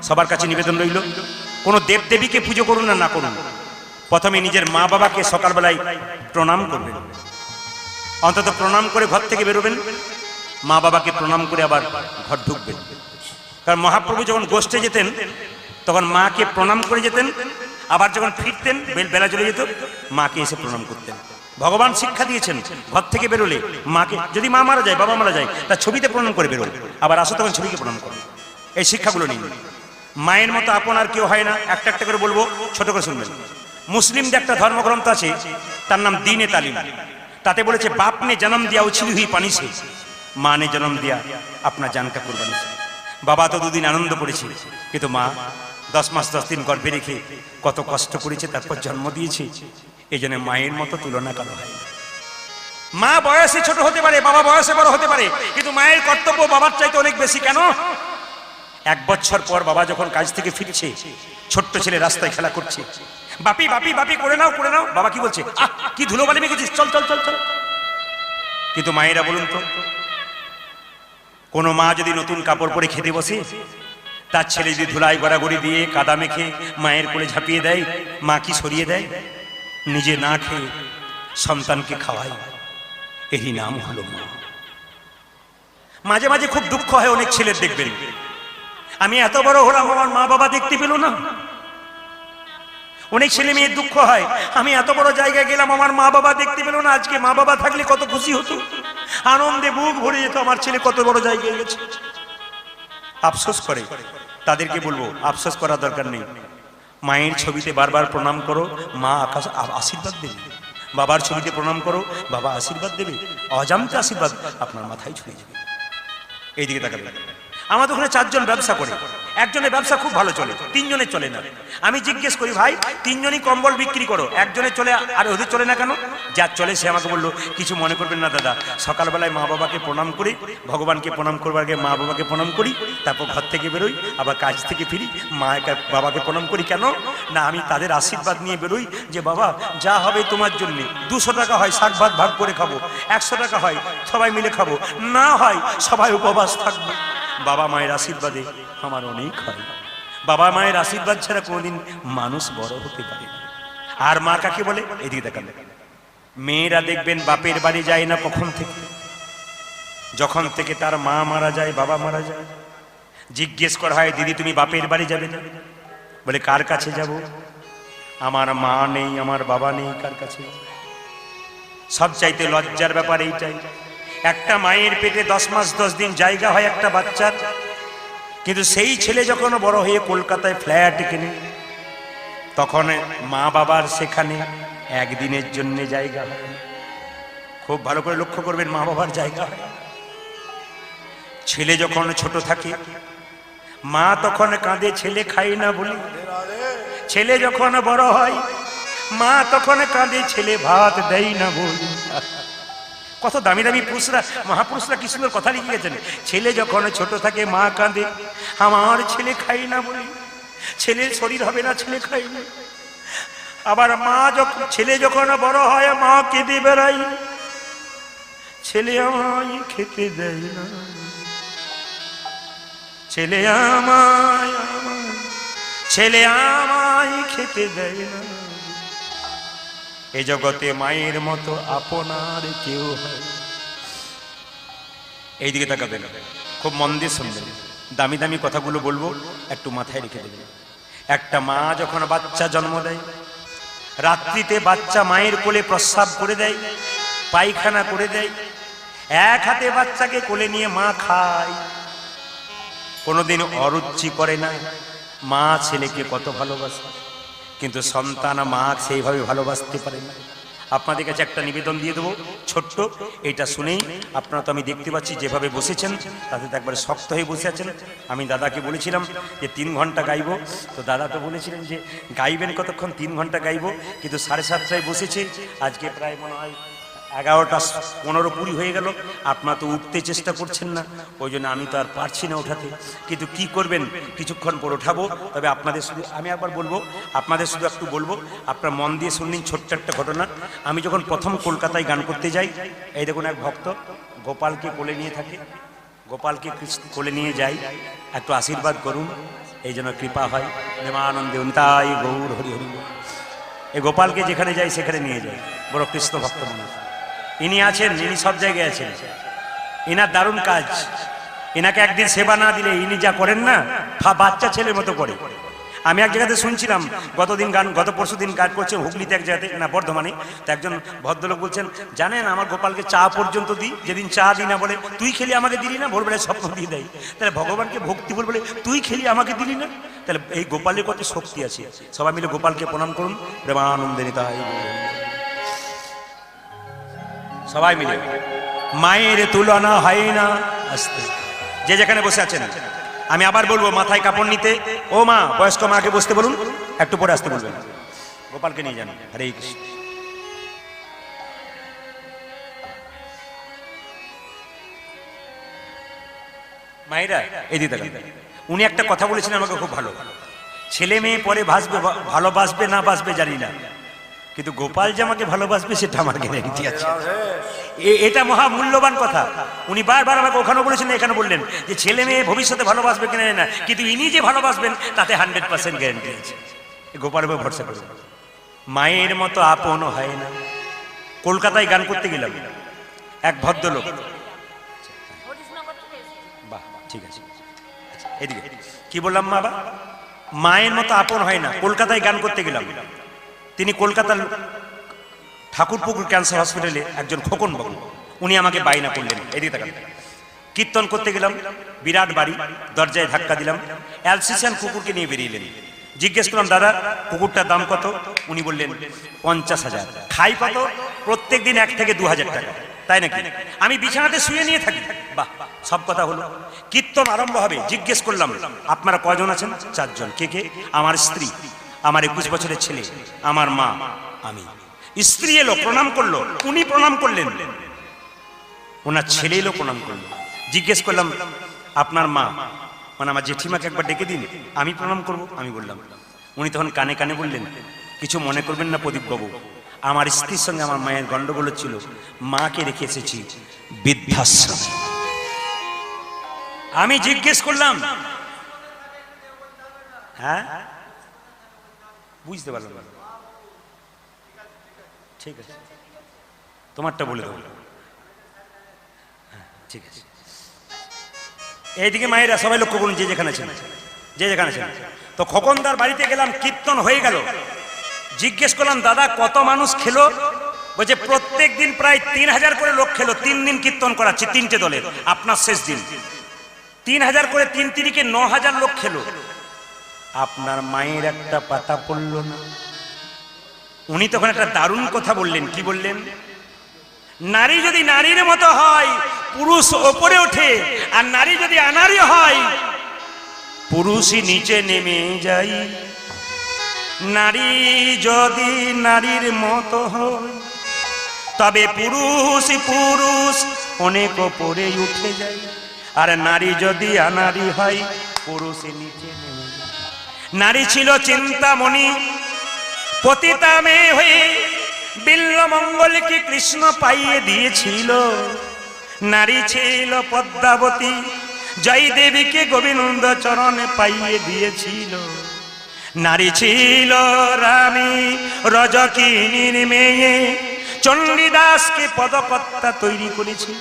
সবার কাছে নিবেদন রইল, কোনো দেবদেবীকে পুজো করুন না করুন, প্রথমে নিজের মা বাবাকে সকালবেলায় প্রণাম করবেন, অন্তত প্রণাম করে ঘর থেকে বেরোবেন, মা বাবাকে প্রণাম করে আবার ঘর ঢুকবেন। কারণ মহাপ্রভু যখন গোষ্ঠে যেতেন তখন মাকে প্রণাম করে যেতেন, আবার যখন ফিরতেন বেলা চলে যেত মাকে এসে প্রণাম করতেন। ভগবান শিক্ষা দিয়েছেন ঘর থেকে বেরোলে মাকে, যদি মা মারা যায় বাবা মারা যায় তার ছবিতে প্রণাম করে বেরোন, আবার আসো তখন ছবিকে প্রণাম করুন। এই শিক্ষাগুলো নিন। মায়ের মতো আপন আর কেউ হয় না। একটা একটা করে বলবো, ছোট করে শুনবেন। মুসলিমদের একটা ধর্মগ্রন্থ আছে, তার নাম দ্বীন-এ তালিম। তাতে বলেছে বাপ নে জন্ম দিয়া উছিলি হুই পানি সে, মা নে জন্ম দিয়া আপনা জান কা কুরবানি সে। বাবা তো দুদিন আনন্দ করেছে, কিন্তু মা 10 মাস 10 দিন গর্ভে রেখে কত কষ্ট করেছে, তারপর জন্ম দিয়েছে। এই জন্য মায়ের মতো তুলনা করা হয়। মা বয়সে ছোট হতে পারে, বাবা বয়সে বড় হতে পারে, কিন্তু মায়ের কর্তব্য বাবার চাইতে অনেক বেশি। কেন? 1 বছর পর বাবা যখন কাজ থেকে ফিরছে, ছোট্ট ছেলে রাস্তায় খেলা করছে, বাপি বাপি বাপি করে নাও করে নাও। বাবা কি বলছে? আহ কি ধুলোবালি মেখেছিস, চল চল চল চল। কিন্তু মায়েরা বলুন তো, কোন মা যদি নতুন কাপড় পরে খেতে বসে, তার ছেলে যদি ধুলাই গড়াগড়ি দিয়ে কাদা মেখে মায়ের কোলে ঝাঁপিয়ে দেয়, মা কি সরিয়ে দেয়? নিজে না খেয়ে সন্তানকে খাওয়ায়। এরই নাম হলো মা। মাঝে মাঝে খুব দুঃখ হয় অনেক ছেলের, দেখবেন আমি এত বড় হলাম আমার মা বাবা দেখতে পেল না। অনেক ছেলে মেয়ের দুঃখ হয়, আমি এত বড় জায়গায় গেলাম আমার মা বাবা দেখতে পেল না। আজকে মা বাবা থাকলে কত খুশি হতো, আনন্দে বুক ভরে যেত, আমার ছেলে কত বড় জায়গায় গেছে। আফসোস করে। তাদেরকে বলবো আফসোস করার দরকার নেই। মায়ের ছবিতে বারবার প্রণাম করো, মা আকাশ আশীর্বাদ দেবে। বাবার ছবিতে প্রণাম করো, বাবা আশীর্বাদ দেবে। অজান্তে আশীর্বাদ আপনার মাথায় ছুঁয়ে যাবে। এইদিকে তাকাবেন। আমাদের ওখানে 4 জন ব্যবসা করে, একজনের ব্যবসা খুব ভালো চলে, 3 জনের চলে না। আমি জিজ্ঞেস করি, ভাই 3 জনই কম্বল বিক্রি করো, একজনের চলে আর ওদের চলে না কেন? যার চলে সে আমাকে বললো, কিছু মনে করবেন না দাদা, সকালবেলায় মা বাবাকে প্রণাম করি, ভগবানকে প্রণাম করবার আগে মা বাবাকে প্রণাম করি, তারপর ঘর থেকে বেরোই, আবার কাজ থেকে ফিরি, মা বাবাকে প্রণাম করি। কেন না, আমি তাদের আশীর্বাদ নিয়ে বেরোই যে বাবা যা হবে তোমার জন্য। 200 টাকা হয় শাক ভাত ভাগ করে খাবো, 100 টাকা হয় সবাই মিলে খাবো, না হয় সবাই উপবাস থাকবো। বাবা মায়ের আশীর্বাদে আমার অনেক হয়। বাবা মায়ের আশীর্বাদ ছাড়া কোনোদিন মানুষ বড় হতে পারে না। আর মা কাকে বলে? এদিকে দেখান। মেয়েরা দেখবেন বাপের বাড়ি যায় না কখন থেকে? যখন থেকে তার মা মারা যায়, বাবা মারা যায়। জিজ্ঞেস করা হয়, দিদি তুমি বাপের বাড়ি যাবে না? বলে কার কাছে যাব? আমার মা নেই, আমার বাবা নেই, কার কাছে? সব চাইতে লজ্জার ব্যাপার এইটাই। একটা মায়ের পেটে 10 মাস 10 দিন জায়গা হয় একটা বাচ্চার, কিন্তু সেই ছেলে যখন বড় হয়ে কলকাতায় ফ্ল্যাট কিনে, তখন মা বাবার সেখানে একদিনের জন্য জায়গা হয়। খুব ভালো করে লক্ষ্য করবেন, মা বাবার জায়গা হয়। ছেলে যখন ছোট থাকে মা তখন কাঁদে ছেলে খাই না বলি, ছেলে যখন বড় হয় মা তখন কাঁদে ছেলে ভাত দেয় না বলি। কত দামি দামি পুরুষরা, মহাপুরুষরা কি সুন্দর কথা লিখে গেছেন। ছেলে যখন ছোট থাকে মা কাঁদে আমার ছেলে খাই না বলি, ছেলের শরীর হবে না ছেলে খাই না। আবার মা যখন ছেলে যখন বড় হয় মা কেঁদে বেড়াই, ছেলে আমায় খেতে দেয় না, ছেলে আমায় ছেলে আমায় খেতে দেয় না। এ জগতে মায়ের মতো আপনার কেউ হয়। এইদিকে তাকাবেন, খুব মন দিয়ে শুনবেন, দামি দামি কথাগুলো বলবো, একটু মাথায় রেখে দেবেন। একটা মা যখন বাচ্চা জন্ম দেয়, রাত্রিতে বাচ্চা মায়ের কোলে প্রস্রাব করে দেয়, পায়খানা করে দেয়, এক হাতে বাচ্চাকে কোলে নিয়ে মা খায়, কোনোদিন অরুচি করে না। মা ছেলেকে কত ভালোবাসে, কিন্তু সন্তান মা সেইভাবে ভালোবাসতে পারে না। আপনাদের কাছে একটা নিবেদন দিয়ে দেবো ছোট্ট, এটা শুনেই আপনারা তো আমি দেখতে পাচ্ছি যেভাবে বসেছেন তাতে তো একবারে শক্ত হয়ে বসে আছেন। আমি দাদাকে বলেছিলাম যে 3 ঘন্টা গাইবো, তো দাদা তো বলেছিলেন যে গাইবেন কতক্ষণ, 3 ঘন্টা গাইবো, কিন্তু 7:30টায় বসেছে, আজকে প্রায় মনে হয় 11:15 হয়ে গেল। আপনারা তো উঠতে চেষ্টা করছেন না, ওই জন্য আমি তো আর পারছি না ওঠাতে, কিন্তু কি করবেন, কিছুক্ষণ পর ওঠাবো। তবে আপনাদের শুধু আমি একবার বলবো, আপনাদের শুধু একটু বলবো, আপনারা মন দিয়ে শুনলেন ছোট্ট একটা ঘটনা। আমি যখন প্রথম কলকাতায় গান করতে যাই, এই দেখুন এক ভক্ত গোপালকে কোলে নিয়ে থাকে, গোপালকে কোলে নিয়ে যাই, একটু আশীর্বাদ করুন। এই জন্য কৃপা হয়। প্রেমানন্দে তাই গৌর হরি হরি। এই গোপালকে যেখানে যাই সেখানে নিয়ে যায়, বড় কৃষ্ণ ভক্ত মানুষ। ইনি আছেন, ইনি সব জায়গায় আছেন। ইনার দারুণ কাজ। এনাকে একদিন সেবা না দিলে ইনি যা করেন না, বাচ্চা ছেলের মতো করে। আমি এক জায়গাতে শুনছিলাম, গত পরশু দিন গান করছেন হুগলিতে এক জায়গাতে, না বর্ধমানে। তো একজন ভদ্রলোক বলছেন, জানেন আমার গোপালকে চা পর্যন্ত দিই, যেদিন চা দিই না বলে তুই খেলি আমাকে দিলি না, ভোরবেলায় স্বপ্ন দিয়ে দেয়। তাহলে ভগবানকে ভক্তি বলে তুই খেলি আমাকে দিলি না, তাহলে এই গোপালের কত শক্তি আছে। সবাই মিলে গোপালকে প্রণাম করুন। প্রেমানন্দে নিতাই সবাই মিলে। মায়ের তুলনা হয় না। আস্তে, যে যেখানে বসে আছেন, আমি আবার বলবো মাথায় কাপড় নিতে। ও মা, বয়স্ক মাকে বসতে বলুন, একটু পরে আসতে বলবেন। গোপালকে নিয়ে যান। হরে কৃষ্ণ। মায়েরা এই দিতে, উনি একটা কথা বলেছিলেন আমাকে খুব ভালো। ছেলে মেয়ে পরে ভালোবাসবে না বাসবে জানি না, কিন্তু গোপাল যে আমাকে ভালোবাসবে সেটা আমার গ্যারান্টি আছে। এটা মহা মূল্যবান কথা। উনি বারবার আমাকে ওখানে বলেছেন, এখানে বললেন যে ছেলে মেয়ে ভবিষ্যতে ভালোবাসবে কিনা না, কিন্তু ইনি যে ভালোবাসবেন তাতে 100% গ্যারান্টি আছে। গোপালের উপর ভরসা করুন। মায়ের মতো আপন হয় না। কলকাতায় গান করতে গেলাম, এক ভদ্রলোক, বাহ ঠিক আছে, এদিকে কি বললাম মা, মায়ের মতো আপন হয় না। কলকাতায় গান করতে গেলাম, তিনি কলকাতার ঠাকুরপুকুর ক্যান্সার হসপিটালে একজন খোকন বাবু, উনি আমাকে বায়না করলেন। এদিকে তাকান। কীর্তন করতে গেলাম, বিরাট বাড়ি, দরজায় ধাক্কা দিলাম, অ্যালসিশিয়ান কুকুরকে নিয়ে বেরিয়েলেন। জিজ্ঞেস করলাম, দাদা কুকুরটার দাম কত? উনি বললেন 50,000। খাই কত? প্রত্যেক দিন 1 থেকে 2,000 টাকা। তাই নাকি? আমি বিছানাতে শুয়ে নিয়ে থাকি। বাহ, সব কথা হলো। কীর্তন আরম্ভ হবে, জিজ্ঞেস করলাম আপনারা কজন আছেন? 4 জন। কে কে? আমার স্ত্রী, আমার 21 বছরের ছেলে, আমার মা, আমি। স্ত্রী এলো, প্রণাম করলো, উনি প্রণাম করলেন, ওনার ছেলে এলো, প্রণাম করলো। জিজ্ঞেস করলাম আপনার মা, মানে আমার জেঠিমাকে একবার ডেকে দিন, আমি প্রণাম করব। আমি বললাম। উনি তখন কানে কানে বললেন, কিছু মনে করবেন না প্রদীপ বাবু, আমার স্ত্রীর সঙ্গে আমার মায়ের গন্ডগোল ছিল, মাকে রেখে এসেছি বৃদ্ধাশ্রমে। আমি জিজ্ঞেস করলাম, হ্যাঁ বুঝতে পারলাম না, ঠিক আছে তোমারটা বলে দেবো, ঠিক আছে। এইদিকে মায়েরা সবাই লক্ষ্য করুন, যে যেখানে আছেন, যে যেখানে আছেন। তো খোকনদার বাড়িতে গেলাম, কীর্তন হয়ে গেল। জিজ্ঞেস করলাম, দাদা কত মানুষ খেলো? বলছে প্রত্যেক দিন প্রায় 3,000 করে লোক খেলো। 3 দিন কীর্তন করাচ্ছি, 3টে দলের, আপনার শেষ দিন 3,000 করে, 3 তিরিকে 9,000 লোক খেলো। আপনার মায়ের একটা পাতা পড়ল না। উনি তখন একটা দারুণ কথা বললেন। কি বললেন? নারী যদি নারীর মতো হয় পুরুষ ওপরে ওঠে, আর নারী যদি আনারী হয় পুরুষই নিচে নেমে যায়। নারী যদি নারীর মতো হয় তবে পুরুষ অনেক ওপরে উঠে যায়, আর নারী যদি আনারী হয় পুরুষই নিচে নেমে যায়। নারী ছিল চিন্তামণি, পতিতা মেয়ে হয়ে বিল্বমঙ্গলকে কৃষ্ণ পাইয়ে দিয়েছিল। নারী ছিল পদ্মাবতী, জয় দেবীকে গোবিন্দ চরণে পাইয়ে দিয়েছিল। নারী ছিল রানী রজকিনীর মেয়ে, চণ্ডীদাসকে পদকর্তা তৈরি করেছিল।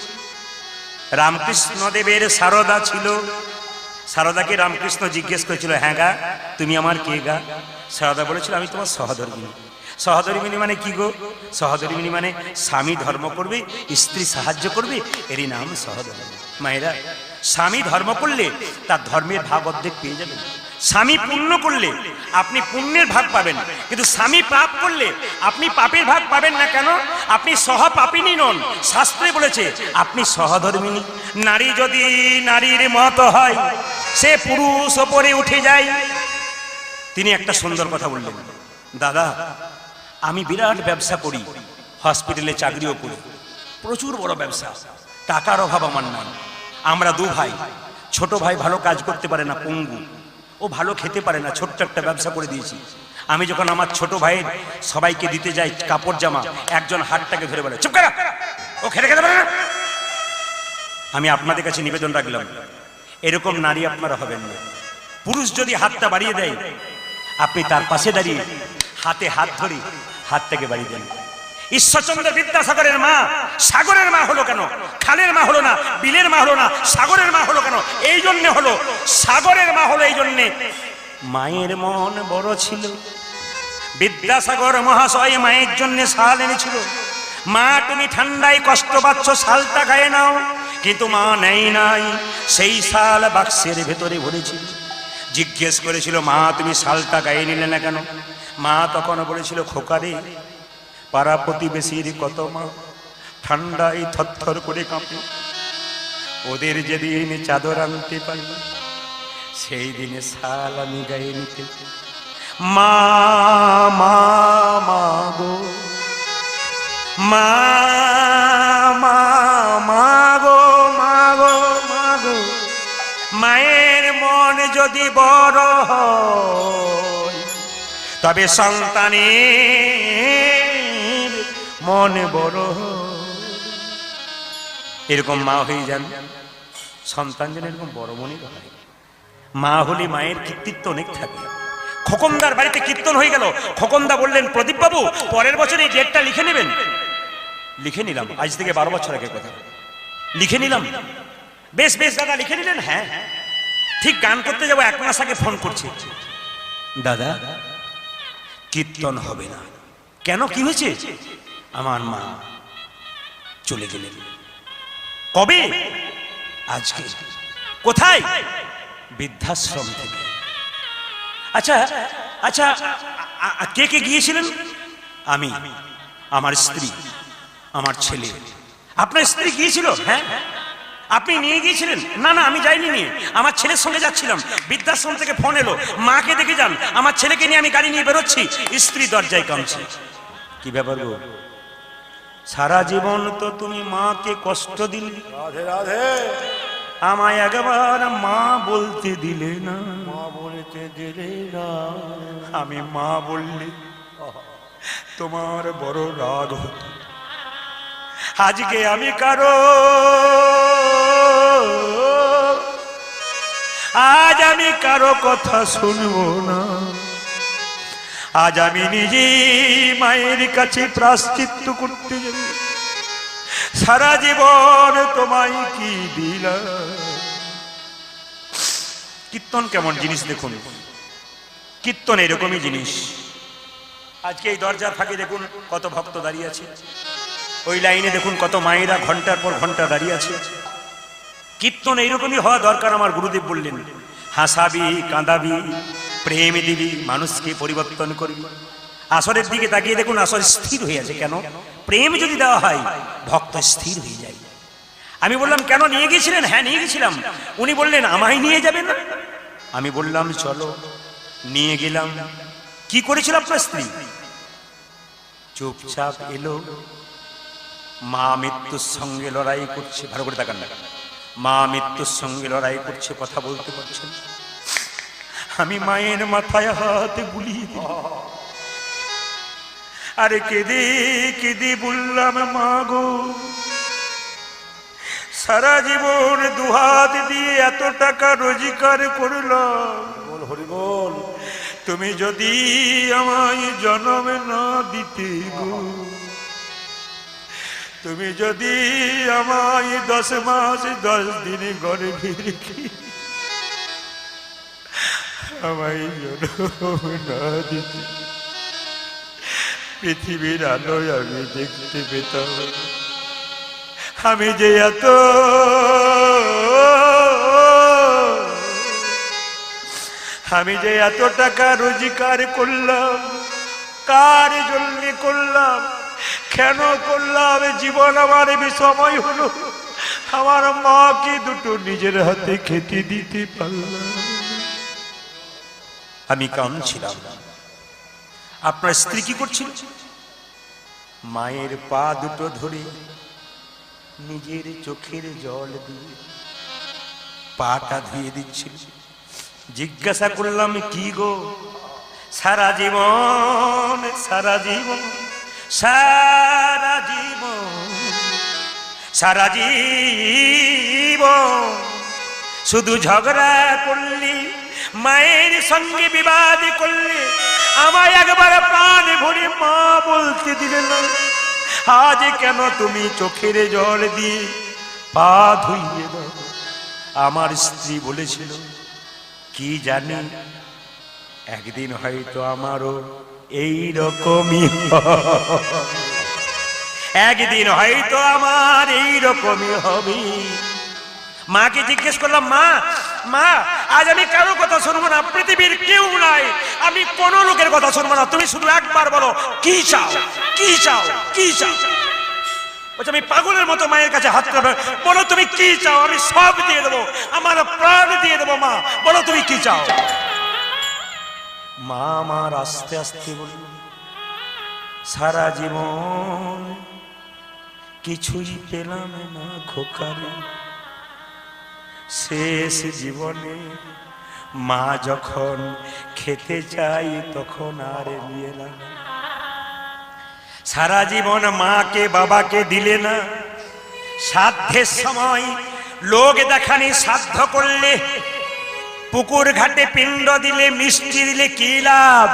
রামকৃষ্ণ দেবের সারদা ছিল। সারদাকে রামকৃষ্ণ জিজ্ঞেস করেছিল, হ্যাঁ গা তুমি আমার কে গা? সারদা বলেছিল, আমি তোমার সহধর্মিনী। সহধর্মিনী মানে কি গো? সহধর্মিনী মানে স্বামী ধর্ম করবে, স্ত্রী সাহায্য করবে, এরই নাম সহধর্মিনী। মায়েরা, স্বামী ধর্ম করলে তার ধর্মের ভাগ অর্ধেক পেয়ে যাবেন। স্বামী পুণ্য করলে আপনি পুণ্যের ভাগ পাবেন, কিন্তু স্বামী পাপ করলে আপনি পাপের ভাগ পাবেন না। কেন? আপনি সহপাপিনী নন। শাস্ত্রে বলেছে আপনি সহধর্মিনী। নারী যদি নারীর মতো হয় সে পুরুষ ওপরে উঠে যায়। তিনি একটা সুন্দর কথা বললেন, দাদা আমি বিরাট ব্যবসা করি, হসপিটালে চাকরিও করি, প্রচুর বড় ব্যবসা, টাকার অভাব আমার নাই। আমরা 2 ভাই, ছোট ভাই ভালো কাজ করতে পারে না, পঙ্গু, ও ভালো খেতে পারে না, ছোট্ট একটা ব্যবসা করে দিয়েছি। আমি যখন আমার ছোট ভাইয়ের সবাইকে দিতে যাই কাপড় জামা, একজন হাতটাকে ধরে বলে, চুপ কর, ও খেতে খেতে পারে না। আমি আপনাদের কাছে নিবেদন রাখলাম, এরকম নারী আপনারা হবেন না। পুরুষ যদি হাতটা বাড়িয়ে দেয়, আপনি তার পাশে দাঁড়িয়ে হাতে হাত ধরে হাতটাকে বাড়িয়ে দেন। ঈশ্বরচন্দ্র বিদ্যাসাগরের মা সাগরের মা হলো কেন? খালের মা হলো না, বিলের মা হলো না, সাগরের মা হলো কেন? এই জন্যে হলো, সাগরের মা হলো এই জন্যে, মায়ের মন বড় ছিল। বিদ্যাসাগর মহাশয় মায়ের জন্য শাল এনেছিল। মা তুমি ঠান্ডায় কষ্ট পাচ্ছ, শালটা গায়ে নাও। কিন্তু মা নেই নাই, সেই শাল বাক্সের ভেতরে ভরেছিল। জিজ্ঞেস করেছিল, মা তুমি শালটা গায়ে নিলে না কেন? মা তখন বলেছিল, খোকারে, পাড়া প্রতিবেশীর কত মা ঠান্ডায় থরথর করে কাঁপে, ওদের যেদিন চাদর আনতে পারি সেই দিনে শাল আমি গায়ে নিতে। মা মা মা গো, মা মা মা গো, মা গো মা গো, মায়ের মন যদি বড় হয় তবে সন্তানের মন বড়। এরকম মা হয়ে যান, সন্তান যেন এরকম বড় মনে হয়। মা হলে মায়ের কৃতিত্ব অনেক থাকে। খোকনদার বাড়িতে কীর্তন হয়ে গেল। খোকনদা বললেন, প্রদীপ বাবু পরের বছর এই ডেটটা লিখে নেবেন। লিখে নিলাম, আজ থেকে 12 বছর আগে কথা, লিখে নিলাম। বেশ বেশ দাদা, লিখে নিলেন? হ্যাঁ। ঠিক গান করতে যাবো 1 মাস আগে ফোন করছি, দাদা কীর্তন হবে না। কেন, কি হয়েছে? আমার মা চলে গেলেন। কবে? আজকে। কোথায়? বৃদ্ধাশ্রম থেকে। আচ্ছা আচ্ছা, কে কে গিয়েছিলেন? আমি, আমার স্ত্রী, আমার ছেলে। আপনার স্ত্রী গিয়েছিল? হ্যাঁ। আপনি নিয়ে গিয়েছিলেন? না না, আমি যাইনি নিয়ে, আমার ছেলের সঙ্গে যাচ্ছিলাম। বৃদ্ধাশ্রম থেকে ফোন এলো, মাকে দেখে যান। আমার ছেলেকে নিয়ে আমি গাড়ি নিয়ে বেরোচ্ছি, স্ত্রী দরজায় কাঁদছে। কি ব্যাপার গো? সারা জীবন তো তুমি মাকে কষ্ট দিলে, রাধে রাধে, আমায় একবার মা বলতে দিলে না। মা বলতে দিলে না। আমি মা বললে তোমার বড় রাগ হতো। আজকে আমি কারো, আজ আমি কারো কথা শুনবো না। আজ আমি নিজেই মায়ের কাছে প্রায়শ্চিত্ত করতে যাব। সারা জীবন তোমায় কি দিলাম। কীর্তন কেমন জিনিস দেখুন, কীর্তন এরকমই জিনিস। আজকে এই দরজার ফাঁকে দেখুন কত ভক্ত দাঁড়িয়ে আছে, ওই লাইনে দেখুন কত মায়েরা ঘন্টার পর ঘন্টা দাঁড়িয়ে আছে। কীর্তন এইরকমই হওয়া দরকার। আমার গুরুদেব বললেন, হাসাবি কাঁদাবি প্রেম দিবি, মানুষকে পরিবর্তন করবি। আসরের দিকে তাকিয়ে দেখুন, আসর স্থির হয়ে আছে। কেন? প্রেম যদি দেওয়া হয় ভক্ত স্থির হয়ে যায়। আমি বললাম, কেন নিয়ে গিয়েছিলেন? হ্যাঁ নিয়ে গেছিলাম। উনি বললেন, আমায় নিয়ে যাবেন না? আমি বললাম, চলো। নিয়ে গেলাম। কি করেছিল আপনার স্ত্রী? চুপচাপ এলো। মা মৃত্যুর সঙ্গে লড়াই করছে। ভালো করে তাকান না। মা মৃত্যুর সঙ্গে লড়াই করছে, কথা বলতে পারছেন। আমি মায়ের মাথায় হাত বুলিয়ে দিলাম। আরে কেঁদে কেঁদে বললাম, মা গো, সারা জীবন দুহাত দিয়ে এত টাকা রোজগার করলাম, বল হরি বল, তুমি যদি আমায় জন্ম না দিতে গো, তুমি যদি আমায় 10 মাস 10 দিন গর্ভে রেখে আমায় জন্ম না দিতে, পৃথিবীর আলোয় আমি দেখতে পেতাম। আমি যে এত টাকা রোজগার করলাম, কার জন্য করলাম, কেন করলাম? জীবন আমার বিষময় হলো। আমার মাকে দুটো নিজের হাতে খেতে দিতে পারলাম। আমি কাঁদছিলাম। আপনার স্ত্রী কি করছিল? মায়ের পা দুটো ধরে নিজের চোখের জল দিয়ে পাটা ধুয়ে দিচ্ছিল। জিজ্ঞাসা করলাম, কি গো, সারা জীবন সারা জীবন সারা জীবন সারা জীবন শুধু ঝগড়া করলি, মায়ের সঙ্গে বিবাদ করলে আমায় একবার প্রাণ ভরে মা বলতে দিলে না। আজ কেন তুমি চোখের জল দিয়ে পা ধুইয়ে দাও? আমার স্ত্রী বলেছিল, কি জানি একদিন হয়তো আমারও এই রকমই একদিন হয়তো আমার এই রকমই হবে। মাকে জিজ্ঞেস করলাম, মা মা আজ আমি কারো কথা শুনবো না, পৃথিবীর কেউ নাই, আমি কোন লোকের কথা শুনবো না, তুমি শুধু একবার বলো কি চাও, কি চাও, কি চাও। বলছে আমি পাগলের মতো মায়ের কাছে হাত তুলে বলো তুমি কি চাও, আমি সব দিয়ে দেবো, আমার প্রাণ দিয়ে দেবো, মা বলো তুমি কি চাও। মা আমার আস্তে আস্তে বলল, সারা জীবন কিছুই পেলাম না খোকারে, শেষ জীবনে মা যখন খেতে চাই তখন আর নিয়ে না। সারা জীবন মাকে বাবাকে দিলে না, সাধ্যের সময় লোক দেখানি সাধ্য করলে, পুকুর ঘাটে পিণ্ড দিলে, মিষ্টি দিলে কি লাভ,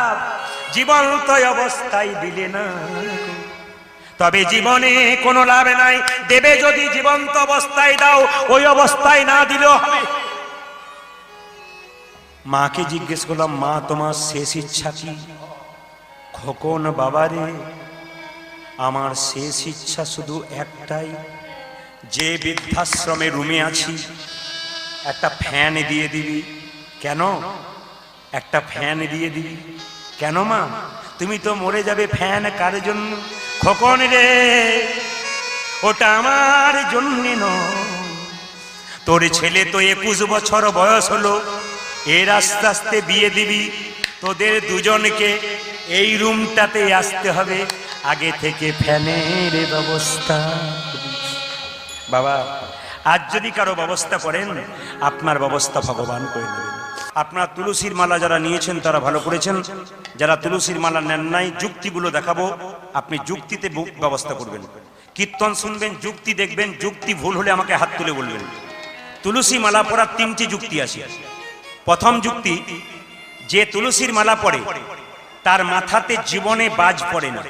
জীবন্ত অবস্থায় দিলে না। তবে জীবনে কোনো লাভ নাই, দেবে যদি জীবন্ত অবস্থায় দাও, ওই অবস্থায় না দিলেও হবে। মাকে জিজ্ঞেস করলাম, মা তোমার শেষ ইচ্ছা কি? খোকন বাবারে, আমার শেষ ইচ্ছা শুধু একটাই, যে বৃদ্ধাশ্রমে রুমে আছি একটা ফ্যান দিয়ে দিবি। কেন? একটা ফ্যান দিয়ে দিবি কেন মা? তুমি তো মরে যাবে, ফ্যান কার জন্য? খোকন রে, ওটা আমার জন্যে নয়, তোর ছেলে তো 21 বছর বয়স হলো, এর আস্তে আস্তে বিয়ে দিবি, তোদের দুজনকে এই রুমটাতে আসতে হবে, আগে থেকে ফ্যানের ব্যবস্থা। বাবা আজ যদি কারো ব্যবস্থা করেন, আপনার ব্যবস্থা ভগবান করে নেবেন। আপনার তুলসীর মালা যারা নিয়েছেন তারা ভালো করেছেন, যারা তুলসীর মালা নেন নাই, যুক্তিগুলো দেখাবো, আপনি যুক্তিতে ব্যবস্থা করবেন। কীর্তন শুনবেন, যুক্তি দেখবেন, যুক্তি ভুল হলে আমাকে হাত তুলে বলবেন। তুলসী মালা পরার 3টি যুক্তি আছে। প্রথম যুক্তি, যে তুলসীর মালা পরে তার মাথাতে জীবনে বাজ পড়ে না।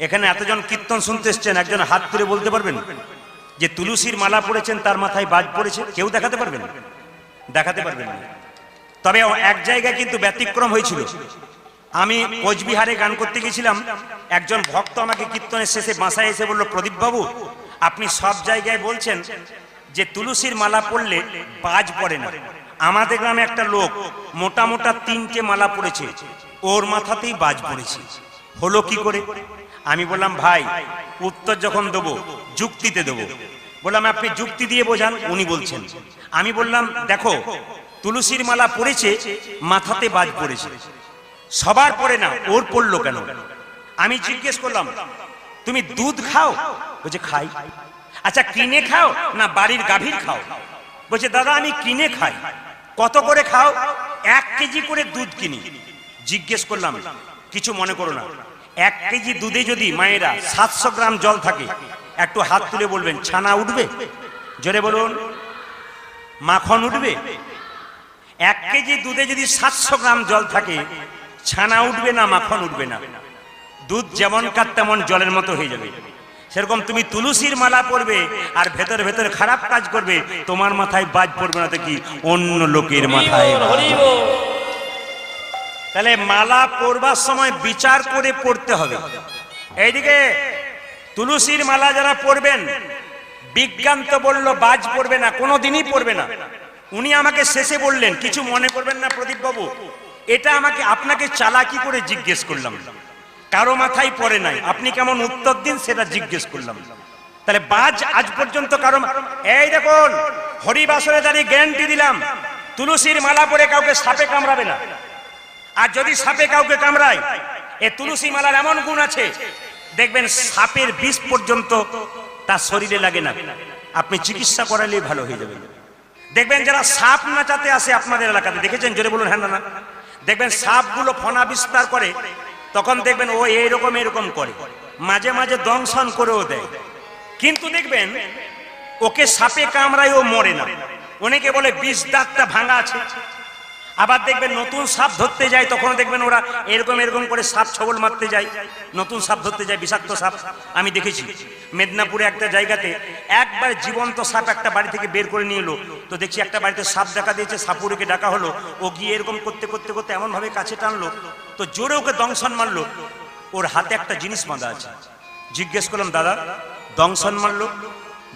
এখানে এতজন কীর্তন শুনতে এসছেন, একজন হাত তুলে বলতে পারবেন যে তুলসীর মালা পড়েছেন তার মাথায় বাজ পড়েছে? কেউ দেখাতে পারবেন? দেখাতে পারবেন না। তবে এক জায়গায় কিন্তু ব্যতিক্রম হয়েছিল। আমি কোচবিহারে গান করতে গেছিলাম, একজন ভক্ত আমাকে কীর্তনের শেষে বাসায় এসে বলল, প্রদীপ বাবু আপনি সব জায়গায় বলছেন যে তুলসীর মালা পড়লে বাজ পড়ে না, আমাদের গ্রামে একটা লোক মোটা মোটা 3টে মালা পড়েছে, ওর মাথাতেই বাজ পড়েছে, হলো কি করে? আমি বললাম, ভাই উত্তর যখন দেবো যুক্তিতে দেবো। বললাম আপনি যুক্তি দিয়ে বোঝান। উনি বলছেন, আমি বললাম দেখো তুলসীর মালা পড়েছে, মাথাতে বাজ পড়েছে, সবার পড়ে না, ওর পড়লো কেন? আমি জিজ্ঞেস করলাম, তুমি দুধ খাও? বলছে খাই। আচ্ছা কিনে খাও না বাড়ির গাভীর খাও? বলছে দাদা আমি কিনে খাই। কত করে খাও? 1 কেজি করে দুধ কিনি। জিজ্ঞেস করলাম, কিছু মনে করো না, 1 কেজি দুধে যদি মায়েরা 700 গ্রাম জল থাকে, একটু হাত তুলে বলবেন ছানা উঠবে? জোরে বলুন। মাখন উঠবে? 1 কেজি দুধে যদি 700 গ্রাম জল থাকে, ছানা উঠবে না মাখন উঠবে না? দুধ যেমনকার তেমন জলের মতো হয়ে যাবে। সেরকম তুমি তুলসীর মালা পরবে আর ভেতরে ভেতরে খারাপ কাজ করবে, তোমার মাথায় বাজ পড়বে না তো কি অন্য লোকের মাথায়? তাহলে মালা পরবার সময় বিচার করে পড়তে হবে। এইদিকে তুলসীর মালা যারা পরবেন, বিজ্ঞান তো বললো বাজ পড়বে না, কোনোদিনই পড়বে না। উনি আমাকে শেষে বললেন, কিছু মনে করবেন না প্রদীপ বাবু, এটা আপনাকে চালাকি করে জিজ্ঞেস করলাম, কারো মাথায় পড়ে নাই, আপনি কেমন উত্তর দিন সেটা জিজ্ঞেস করলাম। তাহলে বাজ আজ পর্যন্ত কারো, এই দেখুন হরিবাসরে দাঁড়িয়ে গ্যারান্টি দিলাম, তুলসীর মালা পরে কাউকে সাপে কামড়াবে না। আর যদি সাপে কাউকে কামড়ায়, এ তুলসী মালার এমন গুণ আছে, দেখবেন সাপের বিষ পর্যন্ত তার শরীরে লাগে না, আপনি চিকিৎসা করালেই ভালো হয়ে যাবে। দেখবেন যারা সাপ নাচাতে আসে আপনাদের এলাকাতে, দেখেছেন? জোরে বলুন হ্যাঁ না? দেখবেন সাপগুলো ফনা বিস্তার করে, তখন দেখবেন ও এইরকম এরকম করে, মাঝে মাঝে দংশন করেও দেয়, কিন্তু দেখবেন ওকে সাপে কামড়ায় ও মরে না। অনেকে বলে বিষ দাঁতটা ভাঙা আছে, আবার দেখবেন নতুন সাপ ধরতে যায়, তখন দেখবেন ওরা এরকম এরকম করে সাপ ছবল মারতে যায়, নতুন সাপ ধরতে যায়, বিষাক্ত সাপ। আমি দেখেছি মেদিনীপুরে একটা জায়গাতে একবার জীবন্ত সাপ একটা বাড়ি থেকে বের করে নিয়ে এলো। তো দেখছি একটা বাড়িতে সাপ দেখা দিয়েছে, সাপুরেকে ডাকা হলো। ও গিয়ে এরকম করতে করতে করতে এমন ভাবে কাছে টানলো, তো জোরে ওকে দংশন মারলো। ওর হাতে একটা জিনিস বাঁধা আছে। জিজ্ঞেস করলাম, দাদা দংশন মারলো?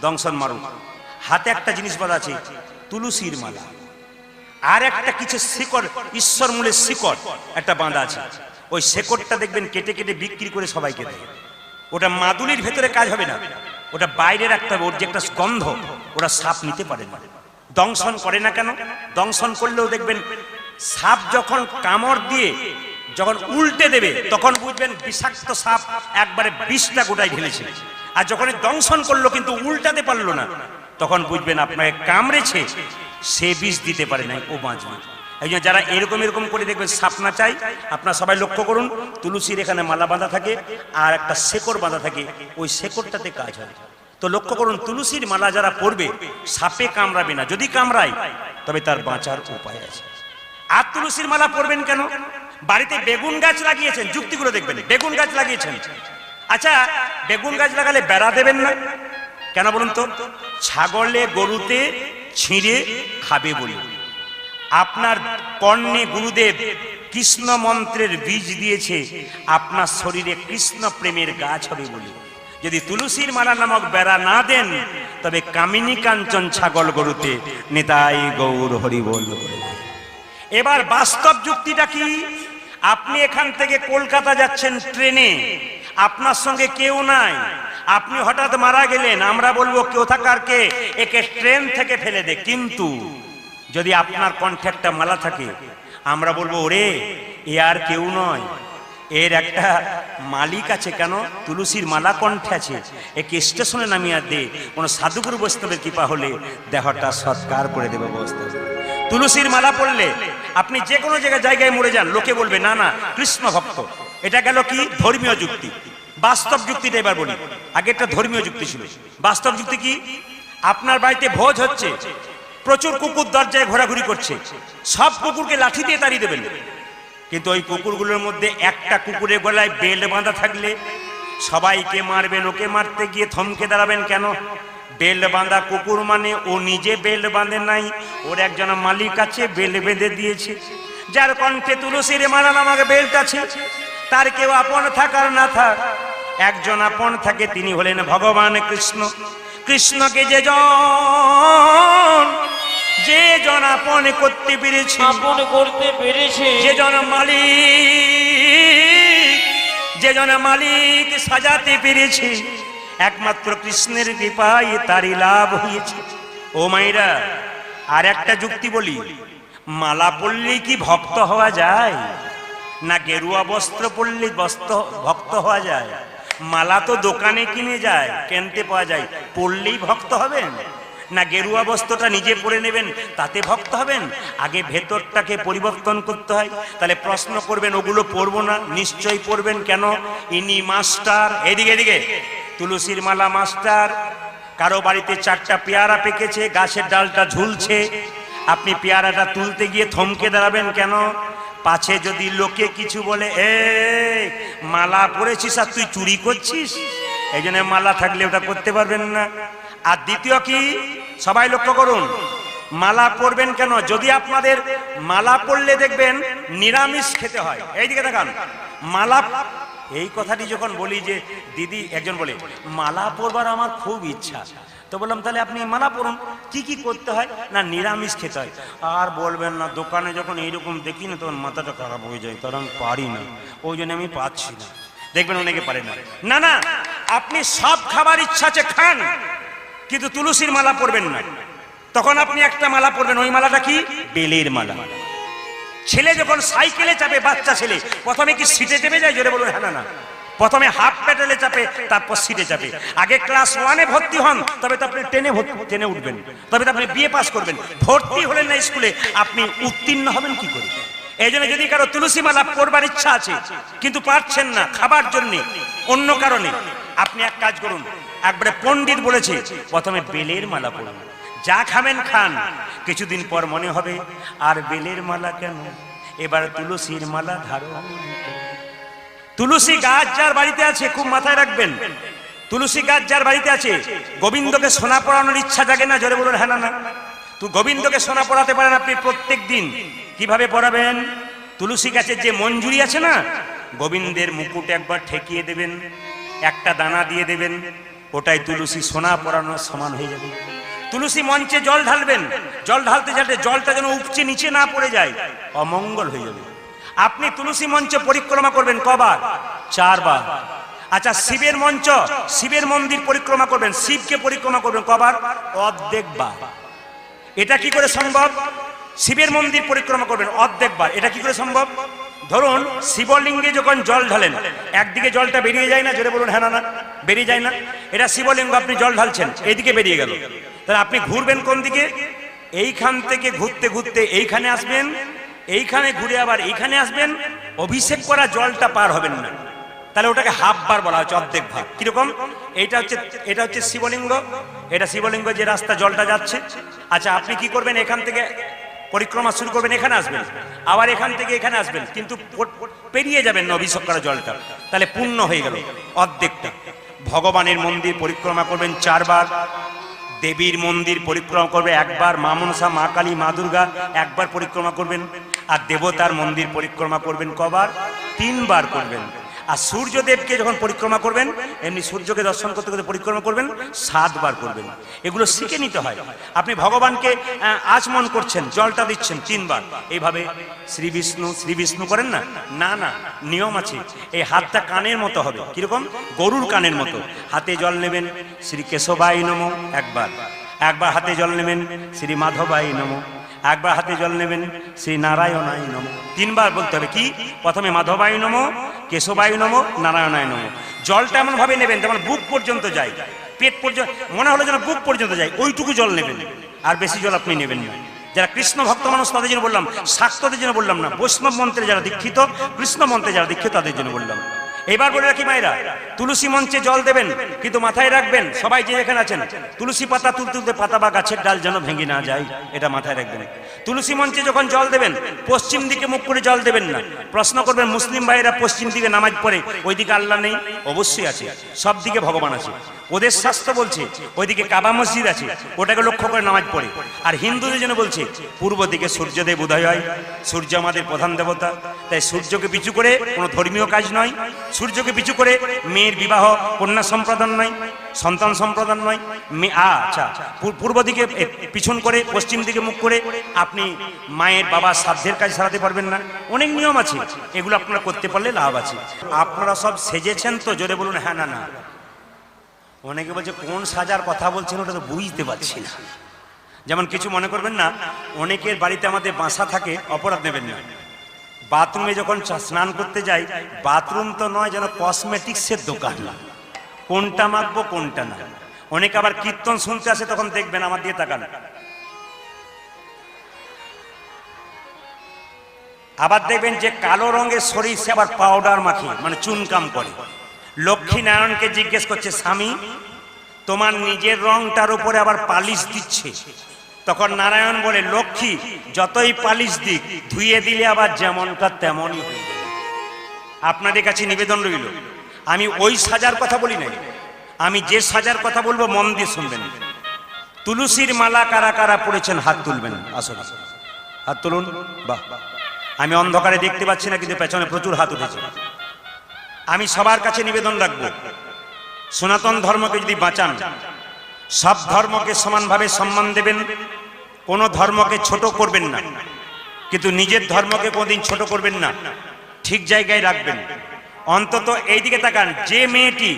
দংশন মারুন, হাতে একটা জিনিস বাঁধা আছে, তুলসীর মালা, আর একটা কিছু শিকড়, ঈশ্বর মূলের শিকড় একটা বাঁধা আছে। ওই শিকড়টা দেখবেন কেটে কেটে বিক্রি করে সবাইকে দেয়। ওটা মাদুলির ভেতরে কাজ হবে না, ওটা বাইরে রাখতে হবে। ওর যে একটা গন্ধ, ওরা সাপ নিতে পারে না। দংশন করে না কেন? দংশন করলেও দেখবেন সাপ যখন কামড় দিয়ে যখন উল্টে দেবে, তখন বুঝবেন বিষাক্ত সাপ একবারে বিষটা গোটায় ঢেলেছে। আর যখন দংশন করলো কিন্তু উল্টাতে পারলো না, তখন বুঝবেন আপনাকে কামড়েছে, সে বিষ দিতে পারে না, ও বাঁচবে। এই জন্য যারা এরকম এরকম করে দেখবেন সাপ না চাই, আপনারা সবাই লক্ষ্য করুন, তুলসীর এখানে মালা বাঁধা থাকে আর একটা শেকড় বাঁধা থাকে, ওই শেকড়টাতে কাজ হয়। তো লক্ষ্য করুন, তুলসীর মালা যারা পরবে সাপে কামড়াবে না, যদি কামড়ায় তবে তার বাঁচার উপায় আছে। আর তুলসীর মালা পরবেন কেন? বাড়িতে বেগুন গাছ লাগিয়েছেন, যুক্তিগুলো দেখবেন। বেগুন গাছ লাগিয়েছেন, আচ্ছা বেগুন গাছ লাগালে বেড়া দেবেন না কেন বলুন তো? ছাগলে গরুতে ছিঁড়ে খাবে বলে। আপনার কর্ণে গুরুদেব কৃষ্ণ মন্ত্রের বীজ দিয়েছে, আপনার শরীরে কৃষ্ণ প্রেমের গাছ হবে বলে। যদি তুলসীর মালা নামক বেড়া না দেন, তবে কামিনী কাঞ্চন ছাগল গরুতে নিতাই গৌর হরি বল। এবার বাস্তব যুক্তিটা কি? আপনি এখান থেকে কলকাতা যাচ্ছেন ট্রেনে, আপনার সঙ্গে কেউ নাই, আপনি হঠাৎ মারা গেলেন, আমরা বলবো কেউ থাকার কে, একে ট্রেন থেকে ফেলে দে। কিন্তু যদি আপনার কণ্ঠে একটা মালা থাকে, আমরা বলবো ওরে এ আর কেউ নয়, এর একটা মালিক আছে। কেন? তুলসীর মালা কণ্ঠে আছে, একে স্টেশনে নামিয়ে দে। কোনো সাধুগুরু বৈষ্ণবের কৃপা হলে দেহটা সৎকার করে দেবে বৈষ্ণব। তুলসীর মালা পড়লে আপনি যে কোনো জায়গায় মরে যান, লোকে বলবে না না কৃষ্ণ ভক্ত। এটা গেল কি ধর্মীয় যুক্তি। বাস্তব যুক্তিটা এবার বলি। আগে একটা ধর্মীয় যুক্তি ছিল, বাস্তব যুক্তি কি? আপনার বাড়িতে ভোজ হচ্ছে, প্রচুর কুকুর দরজায় ঘোরাঘুরি করছে, সব কুকুরকে লাঠি দিয়ে তাড়িয়ে দেবেন। কিন্তু ওই কুকুরগুলোর মধ্যে একটা কুকুরের গলায় বেল বাঁধা থাকলে সবাইকে মারবেন, ওকে মারতে গিয়ে থমকে দাঁড়াবেন কেন? বেল বাঁধা কুকুর মানে ও নিজে বেল বাঁধে নাই, ওর একজন মালিক আছে, বেল বেঁধে দিয়েছে। যার কণ্ঠে তুলসীর মালা নামক বেলটা আছে, তার কেউ আপন থাকার না থাক, একজন আপন থাকে, তিনি হলেন ভগবান কৃষ্ণ। কৃষ্ণকে যে জন আপন করতে পেরেছে, যে জন মালিক সাজাতে পেরেছে, একমাত্র কৃষ্ণের কৃপায় তারই লাভ হয়েছে। ও মাইরা, আর একটা যুক্তি বলি, মালা পড়লেই কি ভক্ত হওয়া যায়? না গেরুয়া বস্ত্র পরলে ভক্ত হওয়া যায়? মালা তো দোকানে কিনে যায়, কিনতে পাওয়া যায়, পরলেই ভক্ত হবেন? না গেরুয়া বস্ত্রটা নিজে পরে নেবেন, তাতে ভক্ত হবেন? আগে ভেতরটাকে পরিবর্তন করতে হয়। তাহলে প্রশ্ন করবেন ওগুলো পরবো না? নিশ্চয়ই পরবেন। কেন? ইনি মাস্টার। এদিকে এদিকে, তুলসীর মালা মাস্টার। কারো বাড়িতে 4টা পেয়ারা পেকেছে, গাছের ডালটা ঝুলছে, আপনি পেয়ারাটা তুলতে গিয়ে থমকে দাঁড়াবেন কেন? পাছে যদি লোকে কিছু বলে, এ মালা পরেছিস আর তুই চুরি করছিস, এই জন্য মালা থাকলে ওটা করতে পারবেন না। আর দ্বিতীয় কি, সবাই লক্ষ্য করুন, মালা পরবেন কেন? যদি আপনাদের মালা পরলে দেখবেন নিরামিষ খেতে হয়। এইদিকে দেখান, মালা, এই কথাটি যখন বলি যে দিদি, একজন বলে মালা পরবার আমার খুব ইচ্ছা, তো বললাম তাহলে আপনি মালা পরুন, কি কি করতে হয়? না নিরামিষ খেতে হয়। আর বলবেন না, দোকানে যখন এইরকম দেখি না তখন মাথাটা খারাপ হয়ে যায়, কারণ পারি না, ওই জন্য আমি পাচ্ছি না। দেখবেন অনেকে পারে না। না না, আপনি সব খাবার ইচ্ছা আছে খান, কিন্তু তুলসীর মালা পরবেন না। তখন আপনি একটা মালা পরবেন, ওই মালাটা কি? বেলের মালা। ছেলে যখন সাইকেলে চাপে, বাচ্চা ছেলে, প্রথমে কি সিটে চেপে যায়? জোরে বলুন। হ্যাঁ না, প্রথমে হাফ প্যাডেলে চাপে, তারপর সিটে চাপে। আগে ক্লাস 1-এ ভর্তি হন, তবে তো আপনি টেনে উঠবেন, তবে তো আপনি বিএ পাস করবেন। ভর্তি হলেন না স্কুলে, আপনি উত্তীর্ণ হবেন কি করে? এই জন্য যদি কারো তুলসী মালা পরবার ইচ্ছা আছে কিন্তু পারছেন না, খাবার জন্য, অন্য কারণে, আপনি এক কাজ করুন, একবারে পণ্ডিত বলেছে প্রথমে বেলের মালা পড়ুন। যা খাবেন খান, কিছুদিন পর মনে হবে আর বেলের মালা কেন, এবার তুলসীর মালা ধারণ করো। তুলসী গাছ যার বাড়িতে আছে, খুব মাথায় রাখবেন, তুলসী গাছ যার বাড়িতে আছে, গোবিন্দকে সোনা পরানোর ইচ্ছা জাগে না? জোরে বলুন হ্যাঁ না না। তো গোবিন্দকে সোনা পরাতে পারেন আপনি প্রত্যেক দিন। কিভাবে পরাবেন? তুলসী গাছের যে মঞ্জুরি আছে না, গোবিন্দের মুকুট একবার ঠেকিয়ে দেবেন, একটা দানা দিয়ে দেবেন, ওটাই তুলসী সোনা পরানোর সমান হয়ে যাবে। তুলসী মঞ্চে জল ঢালবেন, জল ঢালতে ঢালতে জলটা যেন উপচে নিচে না পড়ে যায়, অমঙ্গল হয়ে যাবে। আপনি তুলসী মঞ্চে পরিক্রমা করবেন কবার? 4 বার। আচ্ছা, শিবের মঞ্চ, শিবের মন্দির পরিক্রমা করবেন, শিবকে পরিক্রমা করবেন কবার? অর্ধেকবার। এটা কি করে সম্ভব? শিবের মন্দির পরিক্রমা করবেন অর্ধেকবার, এটা কি করে সম্ভব? ধরুন শিবলিঙ্গে যখন জল ঢালেন, একদিকে জলটা বেরিয়ে যায় না? জোরে বলুন হ্যাঁ না না। বেরিয়ে যায় না? এটা শিবলিঙ্গ, আপনি জল ঢালছেন, এইদিকে বেরিয়ে গেল, তাহলে আপনি ঘুরবেন কোন দিকে? এইখান থেকে ঘুরতে ঘুরতে এইখানে আসবেন, এইখানে ঘুরে আবার এইখানে আসবেন, অভিষেক করা জলটা পার হবেন না, তাহলে ওটাকে হাফ বার বলা হচ্ছে, অর্ধেক ভাগ। কিরকম? এটা হচ্ছে শিবলিঙ্গ, এটা শিবলিঙ্গ, যে রাস্তা জলটা যাচ্ছে। আচ্ছা, আপনি কি করবেন? এখান থেকে পরিক্রমা শুরু করবেন, এখানে আসবেন, আবার এখান থেকে এখানে আসবেন, কিন্তু পেরিয়ে যাবেন না অভিষেক করা জলটা, তাহলে পূর্ণ হয়ে গেল অর্ধেকটা। ভগবানের মন্দির পরিক্রমা করবেন 4 বার, দেবীর মন্দির পরিক্রমা করবে 1 বার, মা মনসা, মা কালী, মা দুর্গা 1 বার পরিক্রমা করবেন, আর দেবতার মন্দির পরিক্রমা করবেন কবার? 3 বার করবেন। আর সূর্যদেবকে যখন পরিক্রমা করবেন, এমনি সূর্যকে দর্শন করতে করতে পরিক্রমা করবেন 7 বার করবেন। এগুলো শিখে নিতে হয়। আপনি ভগবানকে আচমন করছেন, জলটা দিচ্ছেন 3 বার, এইভাবে শ্রী বিষ্ণু করেন না? না না, নিয়ম আছে। এই হাতটা কানের মতো হবে, কিরকম? গরুর কানের মতো। হাতে জল নেবেন, শ্রী কেশবায় নমঃ 1 বার, একবার হাতে জল নেবেন শ্রী মাধবায় নমঃ, একবার হাতে জল নেবেন শ্রী নারায়ণায় নমঃ। 3 বার বলতে হবে। কি? প্রথমে মাধবায় নমঃ, কেশবায় নমঃ, নারায়ণায় নমঃ। জলটা এমন ভাবে নেবেন যেমন বুক পর্যন্ত যায়, পেট পর্যন্ত, মনে হলো যেন বুক পর্যন্ত যায়, ওইটুকু জল নেবেন, আর বেশি জল আপনি নেবেন না। যারা কৃষ্ণ ভক্ত মানুষ তাদের জন্য বললাম, শাক্তদের জন্য বললাম না, বৈষ্ণব মন্ত্রে যারা দীক্ষিত, কৃষ্ণ মন্ত্রে যারা দীক্ষিত তাদের জন্য বললাম। এবার বলে রাখি মায়েরা, তুলসী মঞ্চে জল দেবেন, কিন্তু মাথায় রাখবেন, সবাই যে যেখানে আছেন, তুলসী পাতা তুলতে তুলতে পাতা বা গাছের ডাল যেন ভেঙে না যায়, এটা মাথায় রাখবেন। তুলসী মঞ্চে যখন জল দেবেন, পশ্চিম দিকে মুখ করে জল দেবেন না। প্রশ্ন করবেন, মুসলিম ভাইয়েরা পশ্চিম দিকে নামাজ পড়ে, ওইদিকে আল্লাহ নেই? অবশ্যই আছে, সব দিকে ভগবান আছে। ওদের শাস্ত্র বলছে ওইদিকে কাবা মসজিদ আছে, ওটাকে লক্ষ্য করে নামাজ পড়ে। আর হিন্দুদের জন্য বলছে পূর্ব দিকে সূর্যদেব উদয় হয়, সূর্য আমাদের প্রধান দেবতা, তাই সূর্যকে পিছু করে কোনো ধর্মীয় কাজ নয়, সূর্যকে পিছু করে মেয়ের বিবাহ, কন্যা সম্প্রদান নয়, সন্তান সম্প্রদান নয়। আচ্ছা, পূর্ব দিকে পিছন করে, পশ্চিম দিকে মুখ করে আপনি মায়ের বাবা শ্রাদ্ধের কাজ সারাতে পারবেন না। অনেক নিয়ম আছে, এগুলো আপনারা করতে পারলে লাভ আছে। আপনারা সব সেজেছেন তো? জোরে বলুন হ্যাঁ না না। অনেকে বলছে কোন সাজার কথা বলছেন, ওটা তো বুঝতে পারছি না। যেমন কিছু মনে করবেন না, অনেকের বাড়িতে আমাদের বাসা থাকে, অপরাধ নেবেন না। বাথরুমে যখন স্নান করতে যাই, বাথরুম তো নয়, যেন কসমেটিক্সের দোকান, কোনটা মাখবো কোনটা না। অনেকে আবার কীর্তন শুনতে আসে, তখন দেখবেন আমার দিয়ে তাকান, আবার দেখবেন যে কালো রঙের শরীর, সে আবার পাউডার মাখি, মানে চুনকাম করে। লক্ষ্মী নারায়ণকে জিজ্ঞেস করছে, স্বামী তোমার নিজের রংটার উপরে আবার পালিশ দিচ্ছে। তখন নারায়ণ বলে, লক্ষ্মী যতই পালিশ দিক, ধুয়ে দিলে আবার যেমনকার তেমনই হয়ে যাবে। আপনাদের কাছে নিবেদন রইল, আমি ওই সাজার কথা বলি নাই, আমি যে সাজার কথা বলবো মন দিয়ে শুনবেন। তুলসীর মালা কারা কারা পড়েছেন হাত তুলবেন, আসলে হাত তুলুন। বাহ, আমি অন্ধকারে দেখতে পাচ্ছি না, কিন্তু পেছনে প্রচুর হাত উঠেছে। আমি সবার কাছে নিবেদন রাখবো, সনাতন ধর্মকে যদি বাঁচান, সব ধর্মকে সমানভাবে সম্মান দেবেন, কোন ধর্মকে ছোট করবেন না, কিন্তু নিজের ধর্মকে কোনদিন ছোট করবেন না, ঠিক জায়গায় রাখবেন। অন্তত এইদিকে তাকান, যে মেয়েটি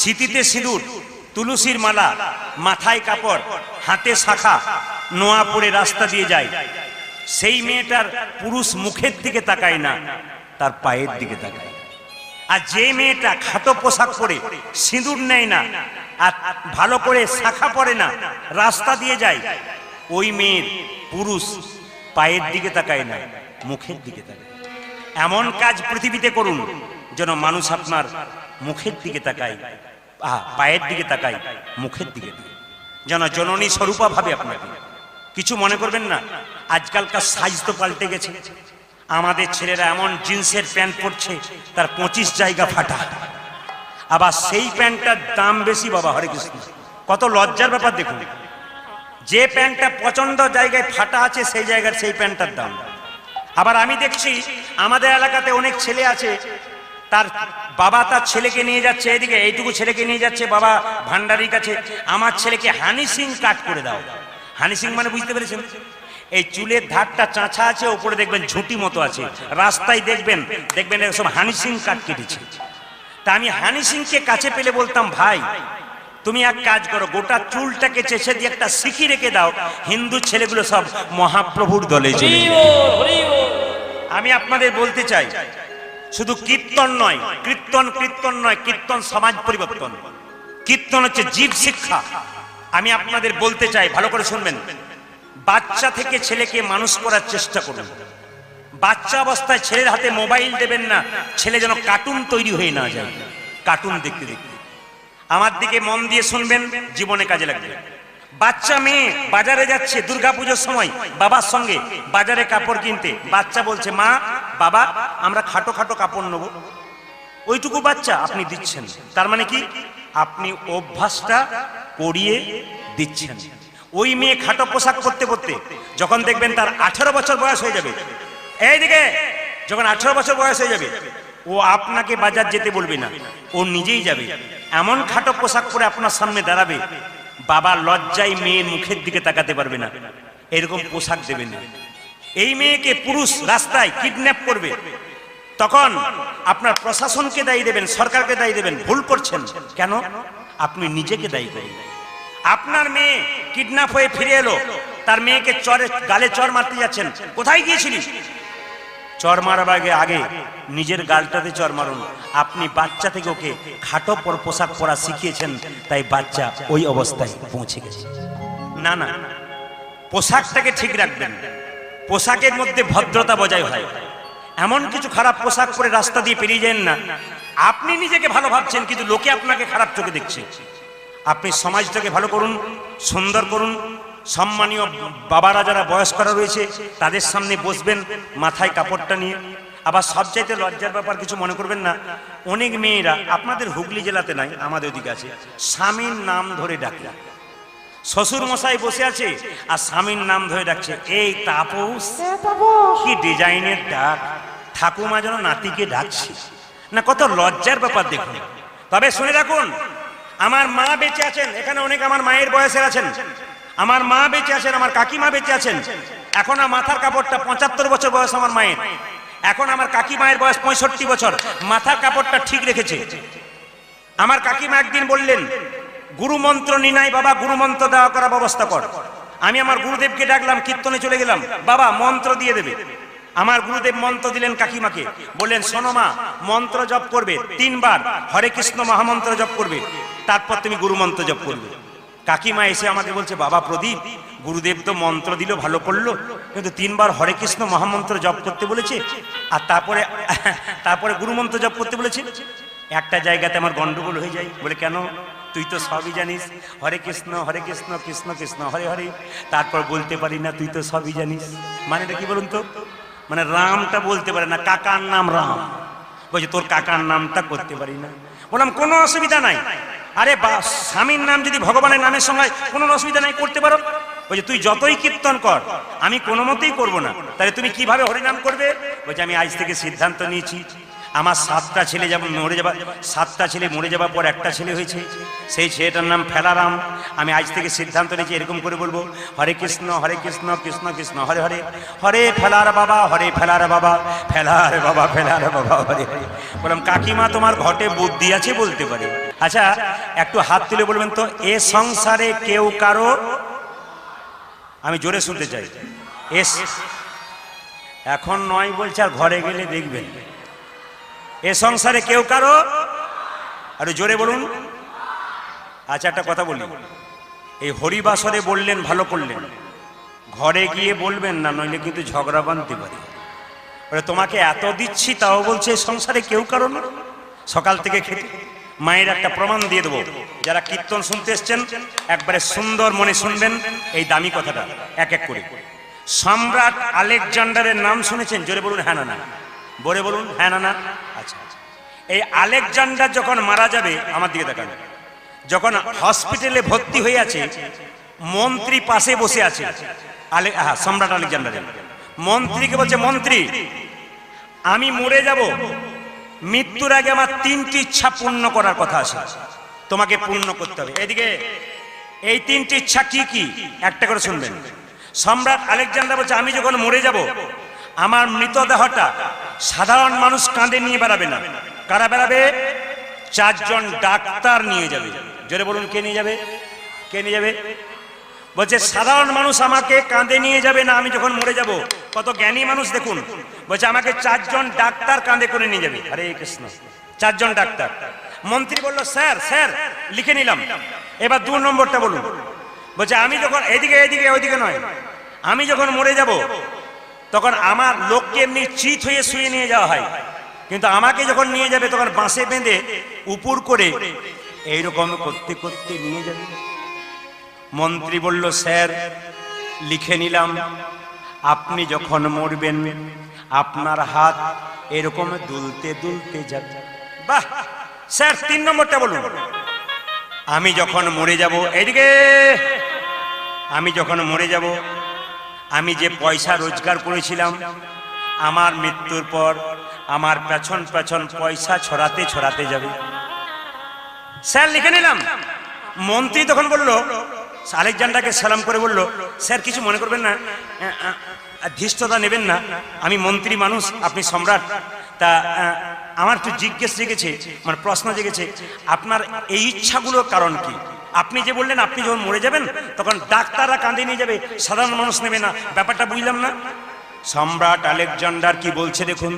সিঁথিতে সিঁদুর, তুলসীর মালা, মাথায় কাপড়, হাতে শাখা, নোয়া পরে রাস্তা দিয়ে যায়, সেই মেয়েটার পুরুষ মুখের দিকে তাকায় না, তার পায়ের দিকে তাকায়। আর যে মেয়েটা খাটো পোশাক পরে, সিঁদুর নেয় না, আর ভালো করে শাখা পরে না, রাস্তা দিয়ে যায়, ওই মেয়ের পুরুষ পায়ের দিকে তাকায় না, মুখের দিকে তাকায়। এমন কাজ পৃথিবীতে করুন যেন মানুষ আপনার মুখের দিকে তাকায়, পায়ের দিকে তাকায়, মুখের দিকে তাকায়। যেন জননী স্বরূপা ভাবে আপনাকে। কিছু মনে করবেন না, আজকালকার সাইজ তো পাল্টে গেছে। আমাদের ছেলেরা এমন জিন্সের প্যান্ট পরছে তার 25 জায়গা ফাটা, আবার সেই প্যান্টটার দাম বেশি। বাবা হরে কৃষ্ণ, কত লজ্জার ব্যাপার দেখুন। যে প্যান্টটা প্রচন্ড জায়গায় ফাটা আছে সেই জায়গার সেই প্যান্টটার দাম। আবার আমি দেখছি আমাদের এলাকাতে অনেক ছেলে আছে, তার বাবা তার ছেলেকে নিয়ে যাচ্ছে এদিকে, এইটুকু ছেলেকে নিয়ে যাচ্ছে বাবা ভান্ডারির কাছে, আমার ছেলেকে হানি সিং কাট করে দাও। হানি সিং মানে বুঝতে পেরেছেন? এই চুলের ধারটা চাঁচা আছে, উপরে দেখবেন ঝুঁটি মতো আছে, রাস্তায় দেখবেন দেখবেন সব হানি সিং কাট কেটেছে। তা আমি হানি সিংকে কাছে পেলে বলতাম, ভাই তুমি এক কাজ করো, গোটা চুলটাকে চেঁচে দিয়ে একটা শিখি রেখে দাও, হিন্দু ছেলেগুলো সব মহাপ্রভুর দলে চলে যাবে। আমি আপনাদের বলতে চাই, শুধু কীর্তন নয়, কীর্তন নয়, কীর্তন সমাজ পরিবর্তন, কীর্তন হচ্ছে জীব শিক্ষা। আমি আপনাদের বলতে চাই, ভালো করে শুনবেন, বাচ্চা থেকে ছেলেকে মানুষ করার চেষ্টা করুন। বাচ্চা অবস্থায় ছেলের হাতে মোবাইল দেবেন না, ছেলে যেন কার্টুন তৈরি হয়ে না যায়। কার্টুন দেখতে দেখতে আমার দিকে মন দিয়ে শুনবেন, জীবনে কাজে লাগবে। বাচ্চা মেয়ে বাজারে যাচ্ছে দুর্গাপুজোর সময় বাবার সঙ্গে বাজারে কাপড় কিনতে, বাচ্চা বলছে, মা বাবা আমরা খাটো খাটো কাপড় নেব। ওইটুকু বাচ্চা আপনি দিচ্ছেন, তার মানে কি আপনি অভ্যাসটা করিয়ে দিচ্ছেন। ওই মেয়ে খাটো পোশাক পরতে পরতে যখন দেখবেন তার 18 বছর বয়স হয়ে যাবে, এইদিকে যখন 18 বছর বয়স হয়ে যাবে, ও আপনাকে বাজার যেতে বলবে না, ও নিজেই যাবে। এমন খাটো পোশাক পরে আপনার সামনে দাঁড়াবে, বাবা লজ্জায় মেয়ের মুখের দিকে তাকাতে পারবে না, এরকম পোশাক দেবেন না। এই মেয়েকে পুরুষ রাস্তায় কিডন্যাপ করবে, তখন আপনার প্রশাসনকে দায়ী দেবেন, সরকারকে দায়ী দেবেন। ভুল করছেন। কেন? আপনি নিজেকে দায়ী করেন। আপনার মেয়ে কিডন্যাপ হয়ে ফিরে এলো, তার মেয়েকে গালে চড় মারতে যাচ্ছেন, কোথায় গিয়েছিলি? চড় মারার আগে নিজের গালটাতে চড় মারুন। আপনি বাচ্চা থেকে ওকে খাটো পোশাক পরা শিখিয়েছেন, তাই বাচ্চা ওই অবস্থায় পৌঁছে গেছে। না না, পোশাকটাকে ঠিক রাখবেন, পোশাকের মধ্যে ভদ্রতা বজায় হয়। এমন কিছু খারাপ পোশাক পরে রাস্তা দিয়ে পেরিয়ে যান না। আপনি নিজেকে ভালো ভাবছেন কিন্তু লোকে আপনাকে খারাপ চোখে দেখছে। আপনি সমাজটাকে ভালো করুন, সুন্দর করুন। সম্মানীয় বাবারা যারা বয়স্করা রয়েছে তাদের সামনে বসবেন মাথায় কাপড়টা নিয়ে। আবার সবচাইতে লজ্জার ব্যাপার কিছু মনে করবেন না, অনেক মেয়েরা আপনাদের হুগলি জেলাতে নাই, আমাদের ওদিকে আছে, স্বামীর নাম ধরে ডাকে। শ্বশুর মশাই বসে আছে আর স্বামীর নাম ধরে ডাকছে, এই তাপস, কি ডিজাইনের ডাক, ঠাকুমা যেন নাতিকে ডাকছে না। কত লজ্জার ব্যাপার দেখুন। তবে শুনে রাখুন, আমার মা বেঁচে আছেন, এখানে অনেক আমার মায়ের বয়সের আছেন, আমার মা বেঁচে আছেন, আমার কাকিমা বেঁচে আছেন। এখন মাথার কাপড়টা 75 বছর বয়স আমার মায়ের, এখন আমার কাকিমায়ের বয়স 65 বছর, মাথার কাপড়টা ঠিক রেখেছে। আমার কাকিমা একদিন বললেন, গুরু মন্ত্র নিনাই বাবা, গুরু মন্ত্র দেওয়া করার ব্যবস্থা কর। আমি আমার গুরুদেবকে ডাকলাম, কীর্তনে চলে গেলাম, বাবা মন্ত্র দিয়ে দেবে। আমার গুরুদেব মন্ত্র দিলেন কাকিমাকে, বললেন, শোনো মা, মন্ত্র জপ করবে 3 বার, হরে কৃষ্ণ মহামন্ত্র জপ করবে, তারপর তুমি গুরু মন্ত্র জপ করবে। কাকিমা এসে আমাকে বলছে, বাবা প্রদীপ, গুরুদেব তো মন্ত্র দিল ভালো করলো, কিন্তু 3 বার হরে কৃষ্ণ মহামন্ত্র জপ করতে বলেছে, আর তারপরে গুরু মন্ত্র জপ করতে বলেছে। একটা জায়গাতে আমার গন্ডগোল হয়ে যায়। বলে, কেন? তুই তো সবই জানিস, হরে কৃষ্ণ কৃষ্ণ কৃষ্ণ হরে হরে, তারপর বলতে পারি না, তুই তো সবই জানিস। মানেটা কি বলুন তো? মানে রামটা বলতে পারে না, কাকার নাম রাম, বলছে তোর কাকার নামটা করতে পারি না। বললাম কোনো অসুবিধা নাই, আরে স্বামীর নাম যদি ভগবানের নামের সঙ্গে কোনো অসুবিধা নাই, করতে পারো। বলছে তুই যতই কীর্তন কর, আমি কোনো মতেই করবো না। তাহলে তুমি কিভাবে হরিনাম করবে? বলছে আমি আজ থেকে সিদ্ধান্ত নিয়েছি, আমার 7টা ছেলে যেমন মরে যাবার, 7টা ছেলে মরে যাবার পর একটা ছেলে হয়েছে, সেই ছেলেটার নাম ফেলারাম। আমি আজ থেকে সিদ্ধান্ত নিয়েছি এরকম করে বলবো, হরে কৃষ্ণ কৃষ্ণ কৃষ্ণ হরে হরে, হরে ফেলার বাবা, হরে ফেলার বাবা, ফেলার বাবা ফেলার বাবা হরে হরে। বললাম, কাকিমা তোমার ঘটে বুদ্ধি আছে বলতে পারে। আচ্ছা একটু হাত তুলে বলবেন তো, এ সংসারে কেউ কারো, আমি জোরে শুনতে চাই, এখন নয় বলছে, আর ঘরে গেলে দেখবেন, এ সংসারে কেউ কারো, আরে জোরে বলুন। আচ্ছা একটা কথা বলি, এই হরিবাসরে বললেন ভালো করলেন, ঘরে গিয়ে বলবেন না, নইলে কিন্তু ঝগড়া বাঁধতে পারে। তোমাকে এত দিচ্ছি তাও বলছে সংসারে কেউ কারো না, সকাল থেকে খেতে মায়ের একটা প্রমাণ দিয়ে দেবো। যারা কীর্তন শুনতে এসছেন একবারে সুন্দর মনে শুনবেন এই দামি কথাটা এক এক করে। সম্রাট আলেকজান্ডারের নাম শুনেছেন? জোরে বলুন হ্যাঁ না না, বলে বলুন হ্যাঁ না না। আচ্ছা, এই আলেকজান্ডার যখন মারা যাবে, আমার দিকে তাকান, যখন হসপিটালে ভর্তি হয়ে আছে, মন্ত্রী পাশে বসে আছে, সম্রাট আলেকজান্ডারের মন্ত্রীকে বলছে, মন্ত্রী আমি মরে যাব, মৃত্যুর আগে আমার 3টি ইচ্ছা পূর্ণ করার কথা আছে, তোমাকে পূর্ণ করতে হবে। এদিকে এই 3টি ইচ্ছা কি কি একটা করে শুনবেন। সম্রাট আলেকজান্ডার বলছে, আমি যখন মরে যাব আমার মৃতদেহটা সাধারণ মানুষ কাঁধে নিয়ে বেড়াবে না। কারা বেড়াবে? 4 জন ডাক্তার নিয়ে যাবে। জোরে বলুন কে নিয়ে যাবে? কে নিয়ে যাবে? বলছে সাধারণ মানুষ আমাকে কাঁধে নিয়ে যাবে না আমি যখন মরে যাব। কত জ্ঞানী মানুষ দেখুন, বলছে আমাকে 4 জন ডাক্তার কাঁধে করে নিয়ে যাবে। হরে কৃষ্ণ, 4 জন ডাক্তার। মন্ত্রী বলল, স্যার স্যার লিখে নিলাম, এবার 2 নম্বরটা বলুন। বলছে আমি যখন এদিকে এদিকে ওইদিকে নয়, আমি যখন মরে যাব তখন আমার লোককে এমনি চিত হয়ে শুয়ে নিয়ে যাওয়া হয়, কিন্তু আমাকে যখন নিয়ে যাবে তখন বাঁশে বেঁধে উপর করে এইরকম করতে করতে নিয়ে যাবে। মন্ত্রী বলল, স্যার লিখে নিলাম, আপনি যখন মরবেন আপনার হাত এরকম দুলতে দুলতে যাবে। বাহ স্যার 3 নম্বরটা বলুন। আমি যখন মরে যাব, এদিকে আমি যখন মরে যাব আমি যে পয়সা রোজগার করেছিলাম আমার মৃত্যুর পর আমার পেছন পেছন পয়সা ছড়াতে ছড়াতে যাবে। স্যার লিখে নিলাম। মন্ত্রী তখন বলল, আলেকজান্ডারকে সালাম করে বলল, স্যার কিছু মনে করবেন না, ধৃষ্টতা নেবেন না, আমি মন্ত্রী মানুষ, আপনি সম্রাট, তা আমার একটু জিজ্ঞেস জেগেছে, মানে প্রশ্ন জেগেছে, আপনার এই ইচ্ছাগুলোর কারণ কি? আপনি যে বললেন আপনি যখন মরে যাবেন তখন ডাক্তাররা কাঁধে নিয়ে যাবে, সাধারণ মানুষ নেবে না, ব্যাপারটা বুঝলাম না। সম্রাট আলেকজান্ডার কি বলছে দেখুন,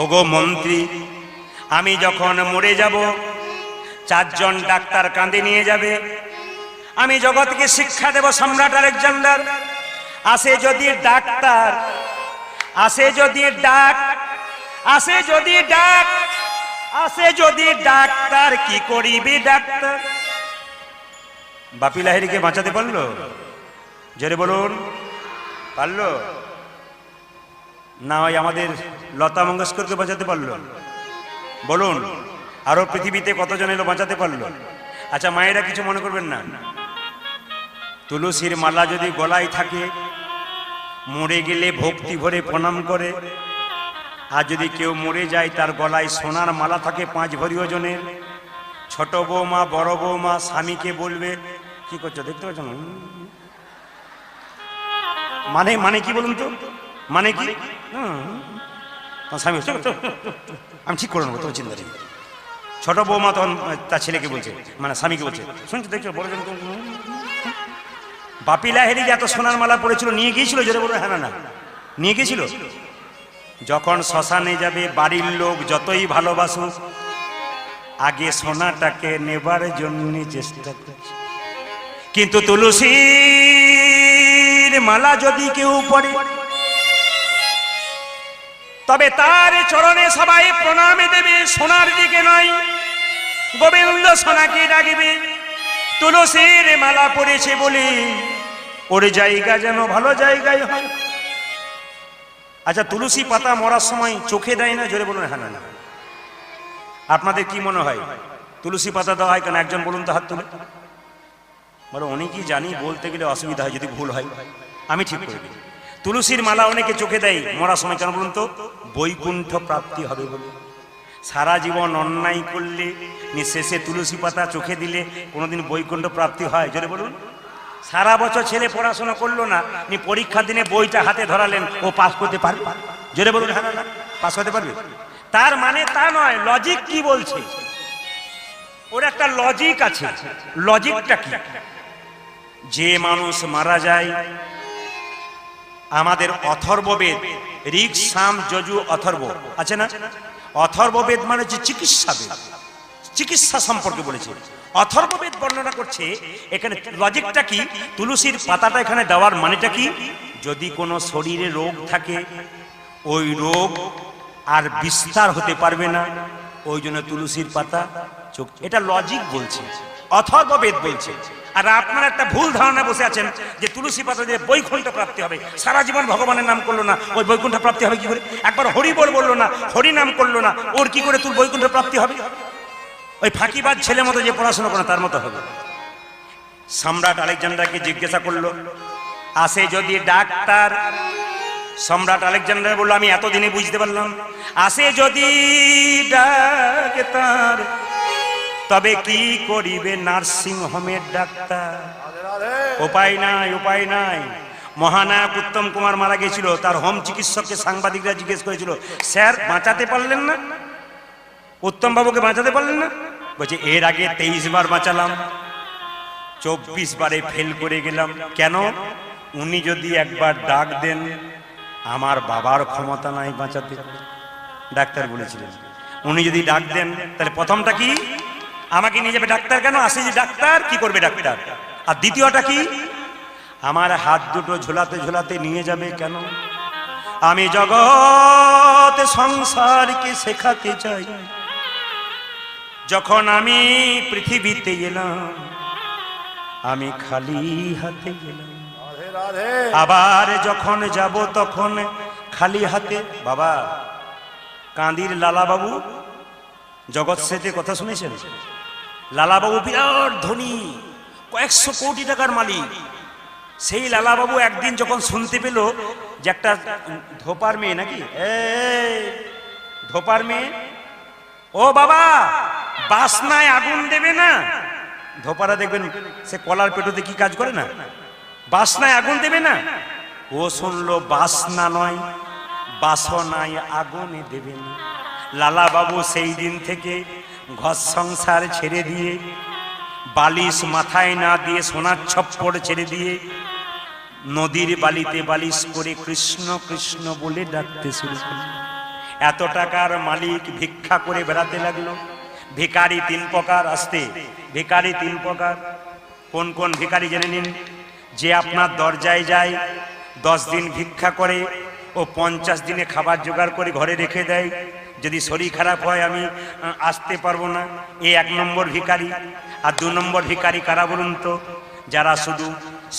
ওগো মন্ত্রী, আমি যখন মরে যাব 4 জন ডাক্তার কাঁধে নিয়ে যাবে, আমি জগৎকে শিক্ষা দেব সম্রাট আলেকজান্ডার, আসে যদি ডাক্তার, আসে যদি ডাক, আসে যদি ডাক, আসে যদি ডাক্তার, কি করিবি ডাক্তার? বাপি লাহিড়ীকে বাঁচাতে পারলো? জোরে বলুন, পারলো না? ওই আমাদের লতা মঙ্গেশকরকে বাঁচাতে পারলো? বলুন, আরো পৃথিবীতে কতজন এলো বাঁচাতে পারলো? আচ্ছা মায়েরা কিছু মনে করবেন না, তুলসীর মালা যদি গলায় থাকে, মরে গেলে ভক্তি ভরে প্রণাম করে, আর যদি কেউ মরে যায় তার গলায় সোনার মালা থাকে 5 ভরি ওজনের, ছোট বৌমা বড় বৌমা স্বামীকে বলবে, কি করছো দেখতে পাচ্ছ না? মানে মানে কি বলুন তো, মানে কি? স্বামী আমি ঠিক করে নেবো, তোমার চিন্তা নেই। ছোট বৌমা তখন তার ছেলেকে বলছে, মানে স্বামীকে বলছে, শুনছো দেখছো বড়জন। বাপি লাহিড়ী যে এত সোনার মালা পড়েছিল নিয়ে গিয়েছিল? জোরে বলুন হ্যাঁ না, নিয়ে গিয়েছিল। যখন শ্মশানে যাবে বাড়ির লোক যতই ভালোবাসুক, আগে সোনাটাকে নেবার জন্য চেষ্টা করছে। কিন্তু তুলসীর মালা যদি কেউ পড়ে, তবে তার চরণে সবাই প্রণামে দেবে, সোনার দিকে নয়, গোবিন্দ সোনাকে ডাকবে। তুলসীর মালা পড়েছে বলে ওর জায়গা যেন ভালো জায়গায় হয়। আচ্ছা তুলসী পাতা মরার সময় চোখে দেয় না? জোরে বলুন হ্যাঁ না। আপনাদের কি মনে হয় তুলসী পাতা দেওয়া হয় কেন? একজন বলুন তো হাত তুলে। বলো অনেকেই জানি, বলতে গেলে অসুবিধা হয়, যদি ভুল হয় আমি ঠিক করে দিই। তুলসীর মালা অনেকে চোখে দেয় মরার সময় কেন বলুন তো? বৈকুণ্ঠ প্রাপ্তি হবে বলে। সারা জীবন অন্যায় করলে শেষে তুলসী পাতা চোখে দিলে কোনোদিন বৈকুণ্ঠ প্রাপ্তি হয়? জোরে বলুন। সারা বছর ছেলে পড়াশোনা করলো না, পরীক্ষার দিনে বইটা হাতে ধরালেন, ও পাস করতে পারবে? জোরে বলুন হ্যাঁ না, পাস করতে পারবে? তার মানে তা নয়, লজিক কি বলছে, ওর একটা লজিক আছে। লজিকটা কি? যে মানুষ মারা যায়, আমাদের অথর্ববেদ, ঋক সাম যজু অথর্ব আছে না? অথর্ববেদ মানে হচ্ছে চিকিৎসা বেদ, চিকিৎসা সম্পর্কে বলেছে। অথর্ববেদ বর্ণনা করছে এখানে লজিকটা কি, তুলসীর পাতাটা এখানে দেওয়ার মানেটা কি? যদি কোনো শরীরে রোগ থাকে, ওই রোগ আর বিস্তার হতে পারবে না, ওই জন্য তুলসীর পাতা চোখ, এটা লজিক বলছে, অথর্ববেদ বলছে। আর আপনারা একটা ভুল ধারণা বসে আছেন যে তুলসী পাতা দিয়ে বৈকুণ্ঠ প্রাপ্তি হবে। সারা জীবন ভগবানের নাম করলো না, ওই বৈকুণ্ঠ প্রাপ্তি হবে কি করে? একবার হরি বললো না, হরি নাম করলো না, ওর কি করে বৈকুণ্ঠ প্রাপ্তি হবে? ওই ফাঁকিবাজ ছেলে মতো যে পড়াশোনা করে তার মতো হবে। সম্রাট আলেকজান্ডারকে জিজ্ঞাসা করলো, আসে যদি ডাক্তার, সম্রাট আলেকজান্ডার বললো আমি এতদিনে বুঝতে পারলাম, আসে যদি ডাক্তার তবে কি করিবে নার্সিং হোমের ডাক্তার? উপায় নাই, উপায় নাই। মহানায়ক উত্তম কুমার মারা গেছিল, তার হোম চিকিৎসককে সাংবাদিকরা জিজ্ঞেস করেছিল, স্যার বাঁচাতে পারলেন না? উত্তম বাবুকে বাঁচাতে পারলেন না? বলছে এর আগে 23 বার বাঁচালাম, 24 বারে ফেল করে গেলাম। কেন? উনি যদি একবার ডাক দেন, আমার বাবার ক্ষমতা নাই বাঁচাতে। ডাক্তার বলেছিলেন উনি যদি ডাক দেন তাহলে প্রথমটা কি, আমাকে নিয়ে যাবে ডাক্তার কেন? আসে যে ডাক্তার কি করবে ডাক্তার? আর দ্বিতীয়টা কি, আমার হাত দুটো ঝোলাতে ঝোলাতে নিয়ে যাবে কেন? আমি জগৎ সংসারকে শেখাতে চাই। যখন আমি পৃথিবীতে এলাম আমি খালি হাতে গেলাম, আবার যখন যাব তখন খালি হাতে। বাবা কাঁদির লালাবাবু জগৎ সেটে কথা শুনেছেন? লালাবাবু বিরাট ধনী, কয়েকশো কোটি টাকার মালিক। সেই লালাবাবু একদিন যখন শুনতে পেল যে একটা ধোপার মেয়ে, নাকি ধোপার মেয়ে, ও বাবা বাসনায় আগুন দেবে না। ধোপারা দেখবেন সে কলার পেটোতে কি কাজ করে না, বাসনায় আগুন দেবে না। ও শুনলো বাসনা নয়, বাসনায় আগুনে দেবে না। লালা বাবু সেই দিন থেকে ঘর সংসার ছেড়ে দিয়ে, বালিশ মাথায় না দিয়ে সোনার ছপ্পড় ছেড়ে দিয়ে নদীর বালিতে বালিশ করে কৃষ্ণ কৃষ্ণ বলে ডাকতে শুরু করল। এত টাকার মালিক ভিক্ষা করে বেড়াতে লাগলো। ভিখারি 3 প্রকার, আসতে ভিখারি 3 প্রকার। কোন কোন ভিখারি জেনে নিন। যে আপনার দরজায় যায়, 10 দিন ভিক্ষা করে, ও 50 দিনে খাবার জোগাড় করে ঘরে রেখে দেয়। যদি শরীর খারাপ হয় আমি আসতে পারবো না, এই 1 নম্বর ভিখারি। আর 2 নম্বর ভিখারি কারা বলুন তো? যারা শুধু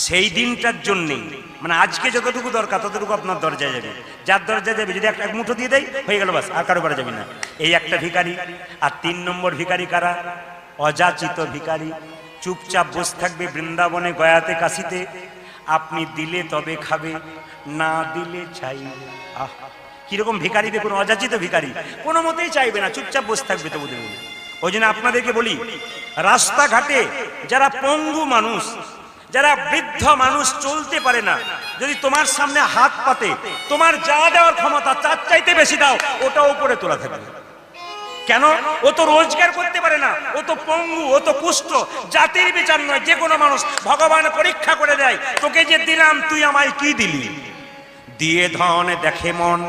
সেই দিনটার জন্যে, মানে আজকে যতটুকু দরকার ততটুকু আপনার দরজায় যাবে। যার দরজায় যাবে যদি এক মুঠো দিয়ে দেয় হয়ে গেল, বাস, আর কারো বাড়ি যাবে না। এই একটা ভিখারি। আর 3 নম্বর ভিখারি কারা? অযাচিত ভিখারি। চুপচাপ বসে থাকবে বৃন্দাবনে, গয়াতে, কাশিতে। আপনি দিলে তবে খাবে, না দিলে চাইবে। আহ কিরকম ভিখারি দেখুন, অযাচিত ভিখারি, কোনো মতেই চাইবে না, চুপচাপ বসে থাকবে তবু দেবে। ওই জন্য আপনাদেরকে বলি, রাস্তাঘাটে যারা পঙ্গু মানুষ, যারা বৃদ্ধ মানুষ, চলতে পারে না, যদি তোমার সামনে হাত পাতে, তোমার যা দেওয়ার ক্ষমতা তার চাইতে বেশি দাও, ওটা উপরে তোলা থাকবে। কেন? ও তো রোজগার করতে পারে না, ও তো পঙ্গু, ও তো কুষ্ঠ। জাতির বিচার নয়, যে কোনো মানুষ ভগবান পরীক্ষা করে দেয়, তোকে যে দিলাম তুই আমায় কি দিলি? দিয়ে ধন দেখে মন,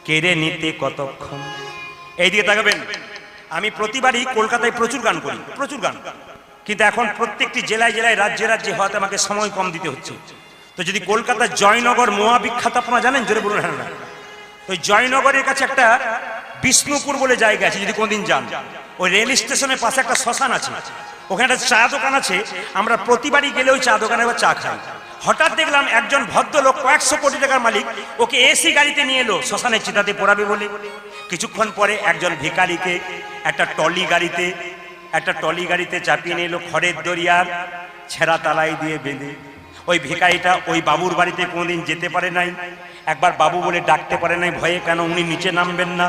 কেড়ে নিতে কতক্ষণ। এই দিকে তাকাবেন। আমি প্রতিবারই কলকাতায় প্রচুর গান করি, প্রচুর গান, কিন্তু এখন প্রত্যেকটি জেলায় জেলায়, রাজ্যে রাজ্যে হয়তো আমাকে সময় কম দিতে হচ্ছে। তো যদি কলকাতার জয়নগর মোয়া বিখ্যাত, আপনারা জানেন? জোরে বলুন হ্যাঁ না। ওই জয়নগরের কাছে একটা বিষ্ণুপুর বলে জায়গা আছে, যদি কোনদিন যান, ওই রেল স্টেশনের পাশে একটা শ্মশান আছে, ওখানে একটা চা দোকান আছে। আমরা প্রতিবারই গেলে ওই চা দোকানে চা খাই। হঠাৎ দেখলাম একজন ভদ্রলোক, কয়েকশো কোটি টাকার মালিক, ওকে এসি গাড়িতে নিয়ে এলো শ্মশানের চিতাতে পোড়াবে বলে। কিছুক্ষণ পরে একজন ভিখারিকে একটা টলি গাড়িতে চাপিয়ে নিয়ে এলো, খড়ের দরিয়ার ছেঁড়া তালাই দিয়ে বেঁধে। ওই ভিখারিটা ওই বাবুর বাড়িতে কোনোদিন যেতে পারে নাই, একবার বাবু বলে ডাকতে পারে নাই, ভয়ে, কেন উনি নিচে নামবেন না,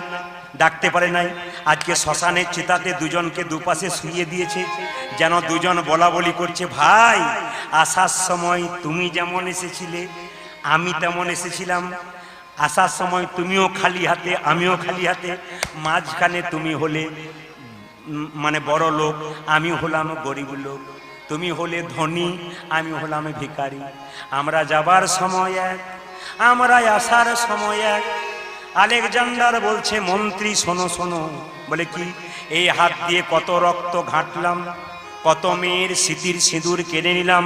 ডাকতে পারে নাই। আজকে শ্মশানের চিতাতে দুজনকে দুপাশে শুইয়ে দিয়েছে, যেন দুজন বলা বলি করছে, ভাই আসার সময় তুমি যেমন এসেছিলে আমি তেমন এসেছিলাম, আসার সময় তুমিও খালি হাতে আমিও খালি হাতে, মাঝখানে তুমি হলে মানে বড় লোক, আমি হলাম গরিব লোক, তুমি হলে ধনী, আমি হলাম ভিখারি। আমরা যাবার সময় এক, আমরা আসার সময় এক। আলেকজান্ডার বলছে, মন্ত্রী শোনো শোনো। বলে কি? এই হাত দিয়ে কত রক্ত ঘাঁটলাম, কত মেয়ের স্মৃতির সিঁদুর কেড়ে নিলাম,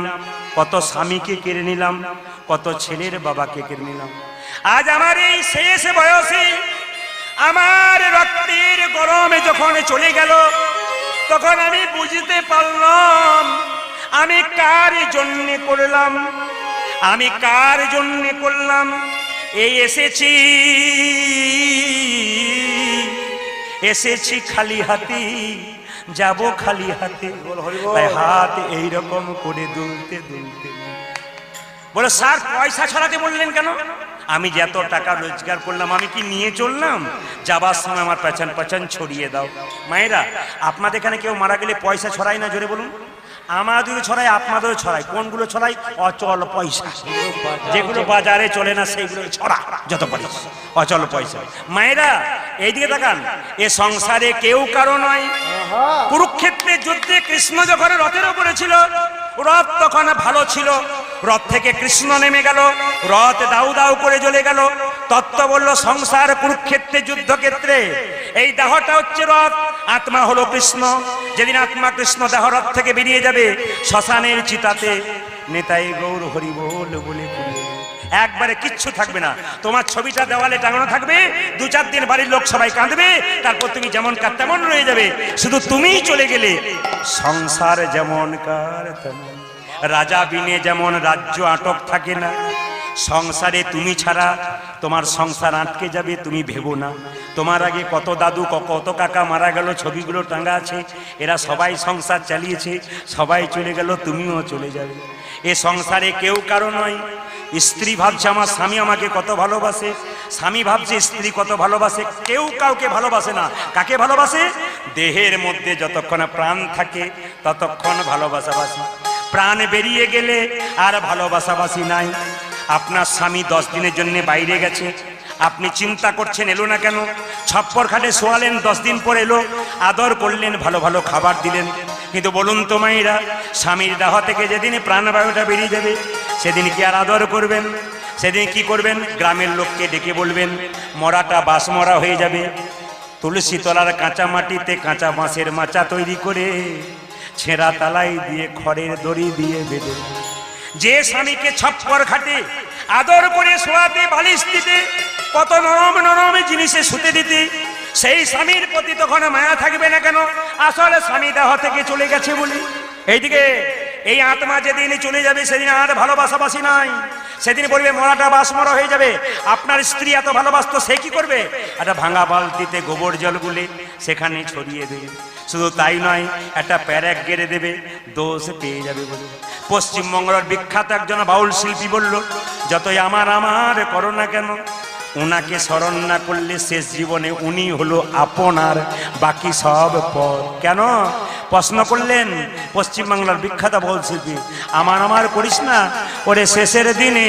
কত স্বামীকে কেড়ে নিলাম, কত ছেলের বাবাকে কেড়ে নিলাম। আজ আমার এই শেষ বয়সে আমার রক্তের গরমে যখন চলে গেল, তখন আমি বুঝতে পারলাম আমি কার জন্য করলাম, আমি কার জন্য করলাম। এই এসেছি খালি হাতে, যাব খালি হাতে। তাই হাত এইরকম করে দুলতে দুলতে বলো, স্যার পয়সা ছড়াতে বললেন কেন? আমি যে এত টাকা রোজগার করলাম, আমি কি নিয়ে চললাম? যাবার সময় আমার পেছন পেছন ছড়িয়ে দাও। মায়েরা, আপনাদের এখানে কেউ মারা গেলে পয়সা ছড়াই না? জোরে বলুন। আমাদের ছড়াই, আপনাদেরও ছড়াই। কোনগুলো ছড়াই? অচল পয়সা, যেগুলো বাজারে চলে না সেইগুলো ছড়া, যত পারি অচল পয়সা। মায়েরা এইদিকে তাকান, এ সংসারে কেউ কারো নয়। কুরুক্ষেত্রের যুদ্ধে কৃষ্ণ যখন রথের উপরে ছিল, রথ তখন ভালো ছিল, রথ থেকে কৃষ্ণ নেমে গেল, রথ দাউ দাউ করে জ্বলে গেল। তত্ত্ব বলল সংসার কুরুক্ষেত্রে যুদ্ধক্ষেত্রে এই দেহটা হচ্ছে রথ, আত্মা হলো কৃষ্ণ। যেদিন আত্মা কৃষ্ণ দেহ রথ থেকে বেরিয়ে যাবে, শ্মশানের চিতাতে নেতাই গৌর হরি বল বলে পুড়িয়ে একবারে কিচ্ছু থাকবে না। তোমার ছবিটা দেওয়ালে টাঙানো থাকবে, 2-4 দিন বাড়ির লোক সবাই কাঁদবে, তারপর তুমি যেমন কার তেমন রয়ে যাবে, শুধু তুমিই চলে গেলে। সংসার যেমন কার তেমন, রাজা বিনে যেমন রাজ্য আটক থাকে না, সংসারে তুমি ছাড়া তোমার সংসার আটকে যাবে, তুমি ভেবো না। তোমার আগে কত দাদু কত কাকা মারা গেল, ছবিগুলো টাঙ্গা আছে, এরা সবাই সংসার চালিয়েছে, সবাই চলে গেল, তুমিও চলে যাবে। এ সংসারে কেউ কারো নয়। স্ত্রী ভাবছে আমার স্বামী আমাকে কত ভালোবাসে, স্বামী ভাবছে স্ত্রী কত ভালোবাসে, কেউ কাউকে ভালোবাসে না। কাকে ভালোবাসে? দেহের মধ্যে যতক্ষণ প্রাণ থাকে ততক্ষণ ভালোবাসাবাসি, প্রাণ বেরিয়ে গেলে আর ভালোবাসাবাসি নাই। আপনার স্বামী 10 দিনের জন্য বাইরে গেছে, আপনি চিন্তা করছেন এলো না কেন, ছপ্পর খাটে শোয়ালেন, 10 দিন পর এলো, আদর করলেন, ভালো ভালো খাবার দিলেন। কিন্তু বলুন তো মায়েরা, স্বামীর দেহ থেকে যেদিন প্রাণবায়ুটা বেরিয়ে যাবে, সেদিন কি আর আদর করবেন? সেদিন কি করবেন? গ্রামের লোককে ডেকে বলবেন মরাটা বাস মরা হয়ে যাবে, তুলসী তলার কাঁচা মাটিতে কাঁচা বাঁশের মাচা তৈরি করে ছেঁড়া তালাই দিয়ে খড়ের দড়ি দিয়ে বেঁধে, যে স্বামীকে ছপ্পর খাটে আদর করে শোয়াতে, বালিশ দিতে, কত নরম নরম জিনিসে শুতে দিতে, সেই স্বামীর প্রতি তখন মায়া থাকবে না কেন? আসলে স্বামী দেহ থেকে চলে গেছে বলি। এইদিকে এই আত্মা যেদিন চলে যাবে, সেদিন আর ভালোবাসাবাসি নাই, সেদিন বলবে মরাটা বাস মরা হয়ে যাবে। আপনার স্ত্রী এত ভালোবাসতো, সে কি করবে? একটা ভাঙা বালতিতে গোবর জল গুলে সেখানে ছড়িয়ে দেবে। শুধু তাই নয়, একটা প্যারেক গেড়ে দেবে, দোষ পেয়ে যাবে বলে। পশ্চিমবঙ্গের বিখ্যাত একজন বাউল শিল্পী বলল, যতই আমার আমার করো না কেন, ওনাকে স্মরণ না করলে শেষ জীবনে উনি হলো আপনার, বাকি সব পর। কেন? প্রশ্ন করলেন পশ্চিমবাংলার বিখ্যাত বাউল শিল্পী, আমার আমার করিস না ওরে শেষের দিনে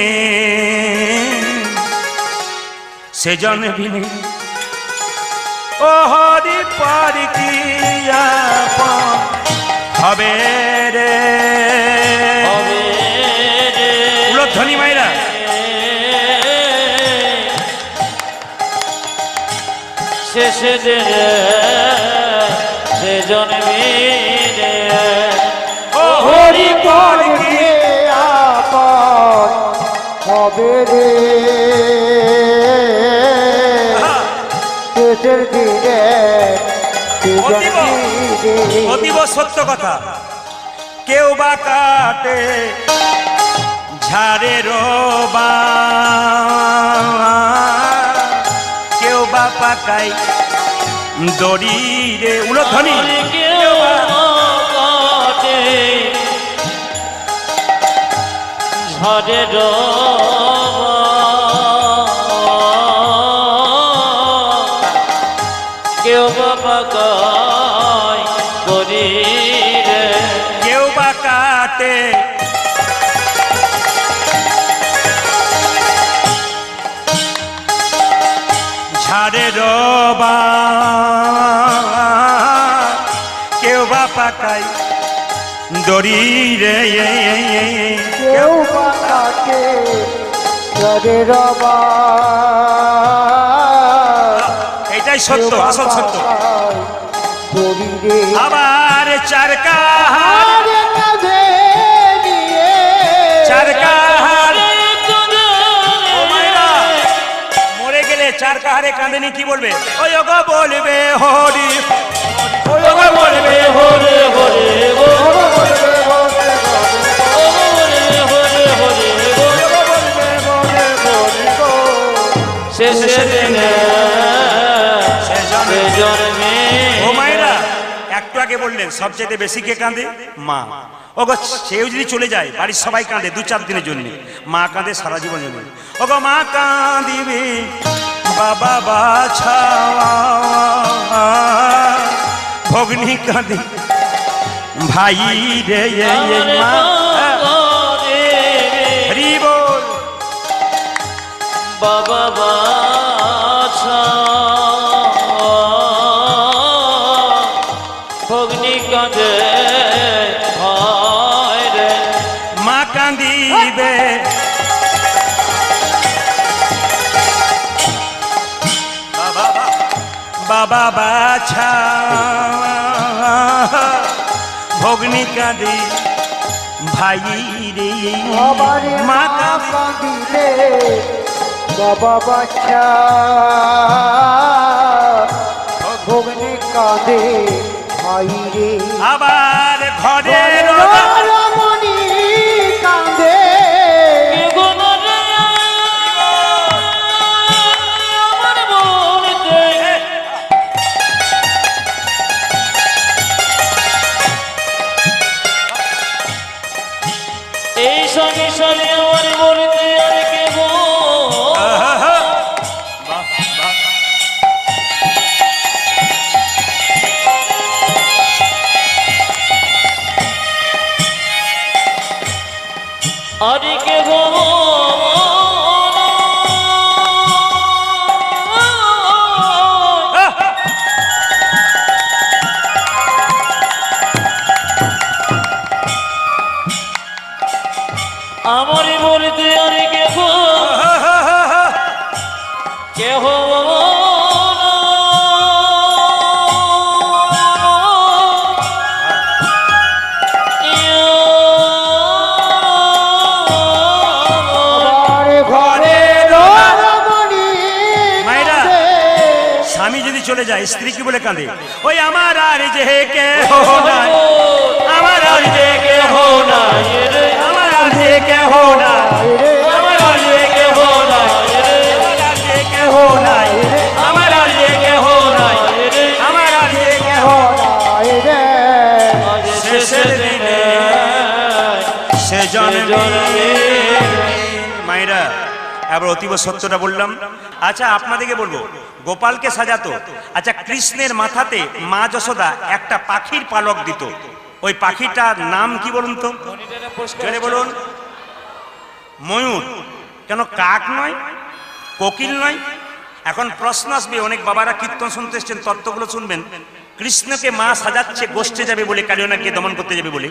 সেজন বিনে ও হরি পারি কি আপন হবে রে, উলধ্বনি মাইরা শেষে দিনে সেজন বিনে ও হরি পারি কি আপন হবে রে, শেষের দিনে অতীব সত্য কথা। কেউ বা কাটে ঝাড়ে রোবা, কেউ বা পাকাই দড়ি রে, উলধ্বনি। কেউ কাটে ঝড়ে কেউ বাবা কায় করি রে, কেউ বা কাটে ঝাড়ে রোবা, কেউ বা পাকাই দড়ি রে, কেউ বাতাকে ঝড়ে রবা, এটাই সত্য, আসল সত্য। দড়ি রে আবার চারকা চার কাহারে কাঁদেনি কি বলবে? ওই ওগো বলবে হরি, ওই ওগো বলবে হরে হরে গো ওগো বলবে বলে ও হরে হরে হরে গো বলে গো শেষে দিনে সে জন্মে ও মায়েরা একটু আগে বললেন সবচেয়ে বেশি কে কাঁদে? মা। ওগো সেও যদি চলে যায় বাড়ির সবাই কাঁদে 2-4 দিনের জন্য, মা কাঁদে সারা জীবন জন্য। ওগো মা কাঁদিবে বাবা বাছা, ভগ্নি কাঁদে ভাই রে মা। হরি বল। বাবা বাছা ভগ্নি কাঁদে ভাই রে মা কাঁদিবে বাবা বাছা, ভগ্নি কাঁদে ভাই রে আমারে মা মা কাঁদে। কাঁদিলে বাবা বাচ্চা ভগ্নি কাঁদে ভাই রে আবার ঘরের রমণী কাঁদে কে গুণ রে আমার মনেতে এই সঙ্গে সঙ্গে আমার মনেতে আর কে গো আর কে গো আমার বলতে আর কে গো কেহ আমার ঘরে রমণী মায়েরা, কাঁদে স্বামী যদি চলে যায় স্ত্রী কি বলে কাঁদে? ওই আমার আর যে কে নাই, আমার আর যে কে নাই রে, আমার আর যে কে নাই, আমার আর যে কে নাই রে, আমার আর যে কে নাই রে, আমার আর যে কে নাই রে, আমার আর যে কে নাই রে শেষের দিনে সে জন্মে। মায়েরা এবার অতীব সত্যটা বললাম। আচ্ছা আপনাদেরকে বলবো, গোপালকে সাজাতো, আচ্ছা কৃষ্ণের মাথাতে মা যশোদা একটা পাখির পালক দিত, ওই পাখিটার নাম কি বলুন তো? জোরে বলুন। ময়ূর। কেন কাক নয়, কোকিল নয়? এখন প্রশ্ন আসবে, অনেক বাবারা কীর্তন শুনতে এসছেন, তত্ত্বগুলো শুনবেন। কৃষ্ণকে মা সাজাচ্ছে গোষ্ঠে যাবে বলে, কালিয়নাকে দমন করতে যাবে বলে,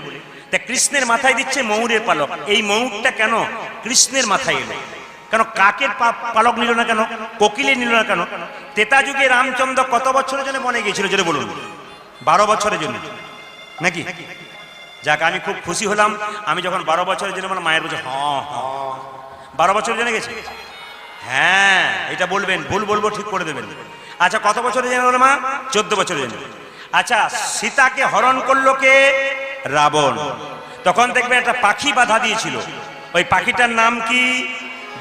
তা কৃষ্ণের মাথায় দিচ্ছে ময়ূরের পালক। এই ময়ূরটা কেন কৃষ্ণের মাথায় এলো? কেন কাকের পালক নিল না কেন, কোকিলের নিল না কেন? ত্রেতা যুগে রামচন্দ্র কত বছরের জন্য বনে গিয়েছিল জোরে বলুন? 12 বছরের জন্য নাকি? যাক আমি খুব খুশি হলাম, আমি যখন 12 বছরের জন্য বললাম মায়ের বলছে হ্যাঁ হ্যাঁ 12 বছরের জন্য গেছে। হ্যাঁ এটা বলবেন, ভুল বলবো ঠিক করে দেবেন। আচ্ছা কত বছরের জন্য বলে মা? 14 বছরের জন্য। আচ্ছা সীতাকে হরণ করলো কে? রাবণ। তখন দেখবেন একটা পাখি বাধা দিয়েছিল, ওই পাখিটার নাম কি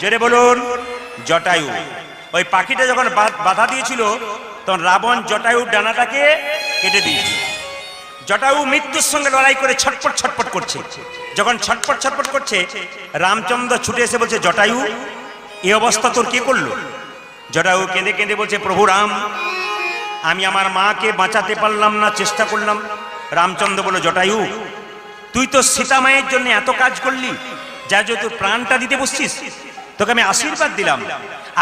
জোরে বলুন? জটায়ু। ওই পাখিটা যখন বাধা দিয়েছিল তখন রাবণ জটায়ুর ডানাটাকে কেটে দিয়েছিল। জটায়ু মৃত্যুর সঙ্গে লড়াই করে ছটপট ছটপট করছে, যখন ছটপট ছটপট করছে রামচন্দ্র ছুটে এসে বলছে জটায়ু এই অবস্থা তোর কে করলো? জটায়ু কেঁদে কেঁদে বলছে প্রভু রাম, আমি আমার মাকে বাঁচাতে পারলাম না, চেষ্টা করলাম। রামচন্দ্র বলল জটায়ু তুই তো সীতা মায়ের জন্য এত কাজ করলি, যা যে তোর প্রাণটা দিতে বসছিস, তোকে আমি আশীর্বাদ দিলাম,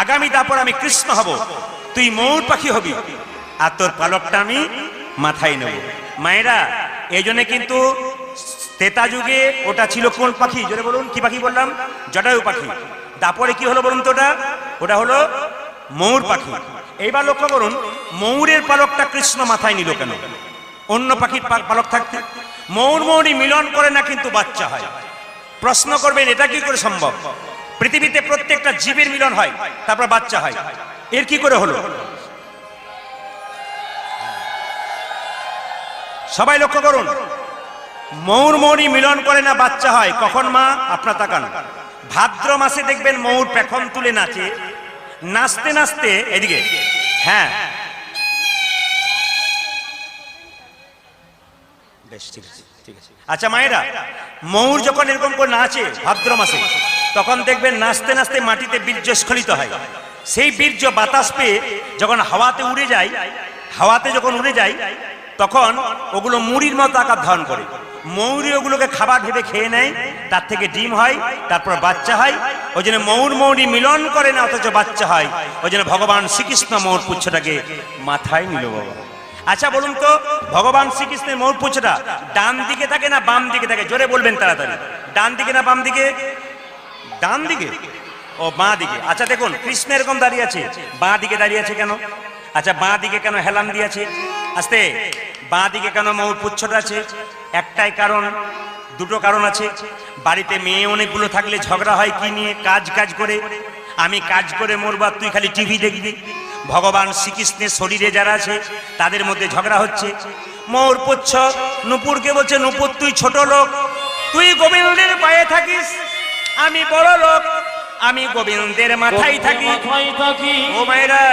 আগামী তারপর আমি কৃষ্ণ হব, তুই ময়ূর পাখি হবি, আর তোর পালকটা আমি মাথায় নেব। মায়েরা এই জন্য কিন্তু ত্রেতা যুগে ওটা ছিল কোন পাখি জোরে বলুন? কি পাখি বললাম? জটায়ু পাখি। তারপরে কি হলো বলুন তো? ওটা হলো ময়ূর পাখি। এইবার লক্ষ্য করুন ময়ূরের পালকটা কৃষ্ণ মাথায় নিল কেন? অন্য পাখির পালক থাকতে ময়ূর ময়ূরী মিলন করে না কিন্তু বাচ্চা হয়। প্রশ্ন করবেন এটা কি করে সম্ভব? পৃথিবীতে প্রত্যেকটা জীবের মিলন হয় তারপর বাচ্চা হয়, এর কি করে হলো? সবাই লক্ষ্য করুন, ময়ূর মৌরি মিলন করে না বাচ্চা হয় কখন মা? আপনার তাকান, ভাদ্র মাসে দেখবেন ময়ূর পেখম তুলে নাচে, নাচতে নাচতে এদিকে, হ্যাঁ বেশ ঠিক আছে ঠিক আছে। আচ্ছা মায়েরা, ময়ূর যখন এরকম করে নাচে ভাদ্র মাসে, তখন দেখবেন নাচতে নাচতে মাটিতে বীর্য স্খলিত হয়। সেই বীর্য বাতাস পেয়ে যখন হাওয়াতে উড়ে যায়, হাওয়াতে যখন উড়ে যায় তখন ওগুলো মুড়ির মতো আকার ধারণ করে। ময়ূরী ওগুলোকে খাবার ভেবে খেয়ে নেয়, তার থেকে ডিম হয়, তারপর বাচ্চা হয়। ওই জন্য ময়ূর মৌরি মিলন করে না অথচ বাচ্চা হয়। ওই জন্য ভগবান শ্রীকৃষ্ণ ময়ূর পুচ্ছটাকে মাথায় নিল বাবা। আচ্ছা বলুন তো, ভগবান শ্রীকৃষ্ণের ময়ূর পুচ্ছটা ডান দিকে থাকে না বাম দিকে থাকে? জোরে বলবেন তাড়াতাড়ি, ডান দিকে না বাম দিকে? ডান দিকে, ও বাঁ দিকে। আচ্ছা দেখুন, কৃষ্ণ এরকম দাঁড়িয়ে আছে, বাঁ দিকে দাঁড়িয়ে আছে কেন? আচ্ছা বাঁ দিকে কেন হেলান দিয়েছে? আস্তে, বাঁ দিকে কেন ময়ূর পুচ্ছটা আছে? একটাই কারণ, দুটো কারণ আছে। বাড়িতে মেয়ে অনেকগুলো থাকলে ঝগড়া হয় কি নিয়ে? কাজ কাজ করে। আমি কাজ করে মরবা, তুই খালি টিভি দেখবি। ভগবান শ্রীকৃষ্ণের শরীরে যারা আছে তাদের মধ্যে ঝগড়া হচ্ছে। ময়ূর পুচ্ছ নূপুরকে বলছে, নূপুর তুই ছোট লোক, তুই গোবিন্দের পায়ে থাকিস, আমি বড় লোক, আমি গোবিন্দের মাথায় থাকি। ও মায়েরা,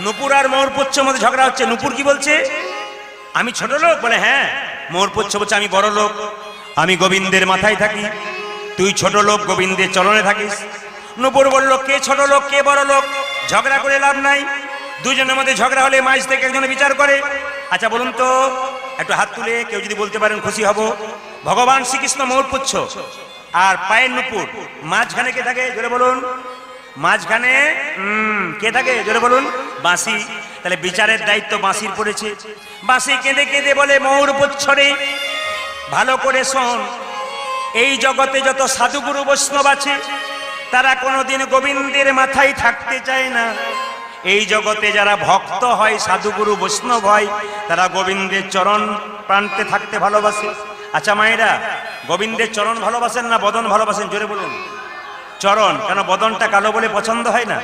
নূপুর আর ময়ূর পুচ্ছর মধ্যে ঝগড়া হচ্ছে। নূপুর কি বলছে? আমি ছোট লোক বলে, হ্যাঁ। ময়ূর পুচ্ছ বলছে, আমি বড় লোক, আমি গোবিন্দের মাথায় থাকি, তুই ছোট লোক, গোবিন্দের চরণে থাকিস। নূপুর বলল, কে ছোট লোক কে বড় লোক? ঝগড়া করে লাভ নাই। দুজনের মধ্যে ঝগড়া হলে মাঝ থেকে একজনে বিচার করে। আচ্ছা বলুন তো, একটু হাত তুলে কেউ যদি বলতে পারেন খুশি হব। ভগবান শ্রীকৃষ্ণ ময়ূর পুচ্ছ আর পায়ের নূপুর, মাঝখানে কে থাকে? জোরে বলুন। মাঝখানে কে থাকে? জোরে বলুন। বাঁশি। তাহলে বিচারের দায়িত্ব বাঁশির পড়েছে। বাঁশি কেঁদে কেঁদে বলে, ময়ূর পুচ্ছ রে, ভালো করে শোন, এই জগতে যত সাধুগুরু বৈষ্ণব আছে তারা কোনোদিন গোবিন্দের মাথায় থাকতে চায় না। এই জগতে যারা ভক্ত হয়, সাধুগুরু বৈষ্ণব হয়, তারা গোবিন্দের চরণ প্রান্তে থাকতে ভালোবাসে। আচ্ছা মায়েরা, গোবিন্দের চরণ ভালোবাসেন না বদন ভালোবাসেন? জোরে বলুন। চরণ। কেন? বদনটা কালো বলে পছন্দ হয় না?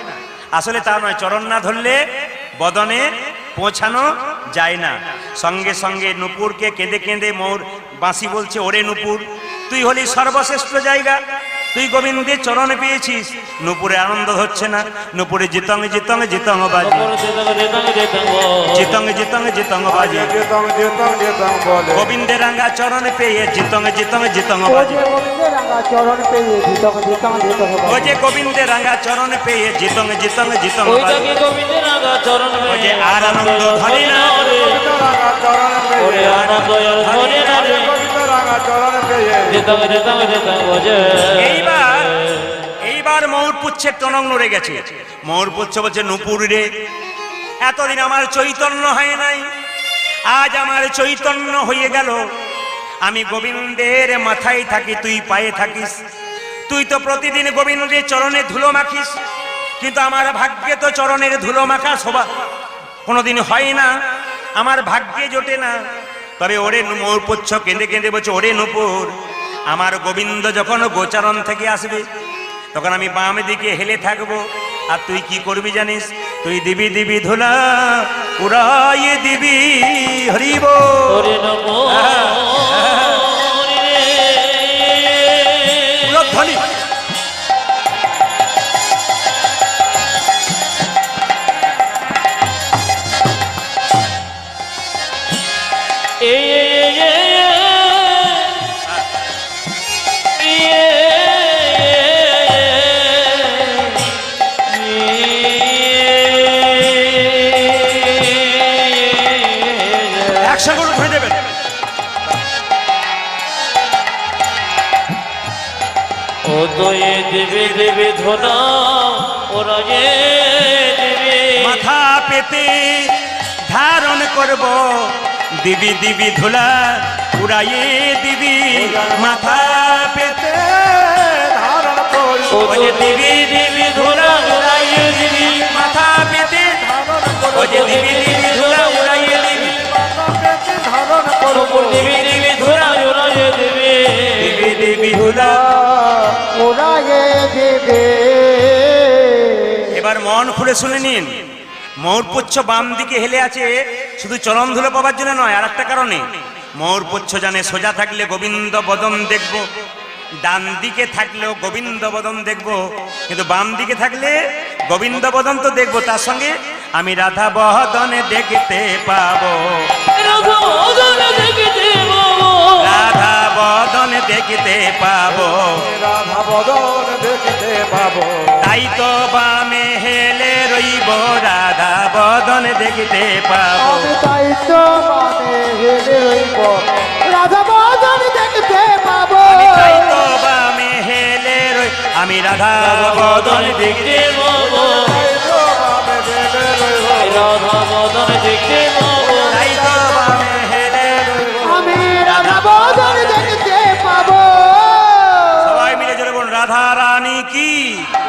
আসলে তা নয়, চরণ না ধরলে বদনে পৌঁছানো যায় না। সঙ্গে সঙ্গে নূপুরকে কেঁদে কেঁদে ময়ূর বাঁশি বলছে, ওরে নূপুর, তুই হলি সর্বশ্রেষ্ঠ জায়গা, তুই গোবিন্দের চরণে পেয়েছিস। নূপুরে আনন্দ হচ্ছে না। নূপুরে জিতং জিতং জিতং বাজে, জিতং জিতং জিতং বাজে, গোবিন্দের রাঙ্গা চরণে পেয়ে জিতং জিতং জিতং বাজে। ও যে গোবিন্দের রাঙ্গা চরণ পেয়ে জিতং জিতং জিতং বাজে, ও যে আর আনন্দ ধরে না, এইবার ময়ূর পুচ্ছের টনক নড়ে গেছে। ময়ূর পুচ্ছ বলছে, নূপুর রে, এতদিন আমার চৈতন্য হয় নাই, আজ আমার চৈতন্য হয়ে গেল। আমি গোবিন্দের মাথায় থাকি, তুই পায়ে থাকিস। তুই তো প্রতিদিন গোবিন্দের চরণে ধুলো মাখিস, কিন্তু আমার ভাগ্যে তো চরণের ধুলো মাখা শোভা কোনোদিন হয় না, আমার ভাগ্যে জোটে না। তবে ওরে, ময়ূর পুচ্ছ কেঁদে কেঁদে বলছে, ওরে নূপুর, আমার গোবিন্দ যখন গোচারণ থেকে আসবে তখন আমি বাম দিকে হেলে থাকবো, আর তুই কি করবি জানিস? তুই দিবি দিবি ধুলা উড়াইয়ে দিবি। হরিব ধ্বনি। একসাথে ধরে দেবেন। ও তো এ দেবে দেবে ধনা, ওরা এ দেবে মাথা পেতে ধারণ করব, দিবি দিবি ধুলা উড়াইয়ে দিবি। মাথা পেতে ধারণ করব, ও তো দিবি দিবি ধনা উড়াইয়ে দিবি। মাথা পেতে ধারণ করব, দিবি দিবি ধুলা উড়াইয়ে দিবি। দিবি দিবি ধনা উড়াইয়ে দিবি, দিবি দিবি ধুলা ওরায়ে দেবে। এবার মন খুলে শুনে নিন। ময়ূরপুচ্ছ বাম দিকে হেলে আছে শুধু চরণ ধুলো পাবার জন্য নয়, আর একটা কারণে। ময়ূরপুচ্ছ জানে সোজা থাকলে গোবিন্দ বদন দেখব, ডান দিকে থাকলেও গোবিন্দ বদন দেখব, কিন্তু বাম দিকে থাকলে গোবিন্দ বদন তো দেখবো, তার সঙ্গে আমি রাধা বদনে দেখতে পাবো, রাধা বদনে দেখতে পাবো, রাধা বদনে দেখতে পাবো, রাধা বদন দেখতে পাবো। তাই তো বামে হেলে রইব, রাধা বদনে দেখতে পাবো। আমি তাই তো মানে হেলে রইব, রাধা বদন দেখতে পাবো। আমি তাই তো বামে হেলে রই, আমি রাধা বদনে দেখতে পাবো, তাই তো মানে হেলে রইব, রাধা বদনে দেখতে পাবো, তাই তো বামে হেলে রইব। আমি রাধা বদন দেখতে পাবো। সবাই মিলে জোরে বলুন, রাধা রানী কি,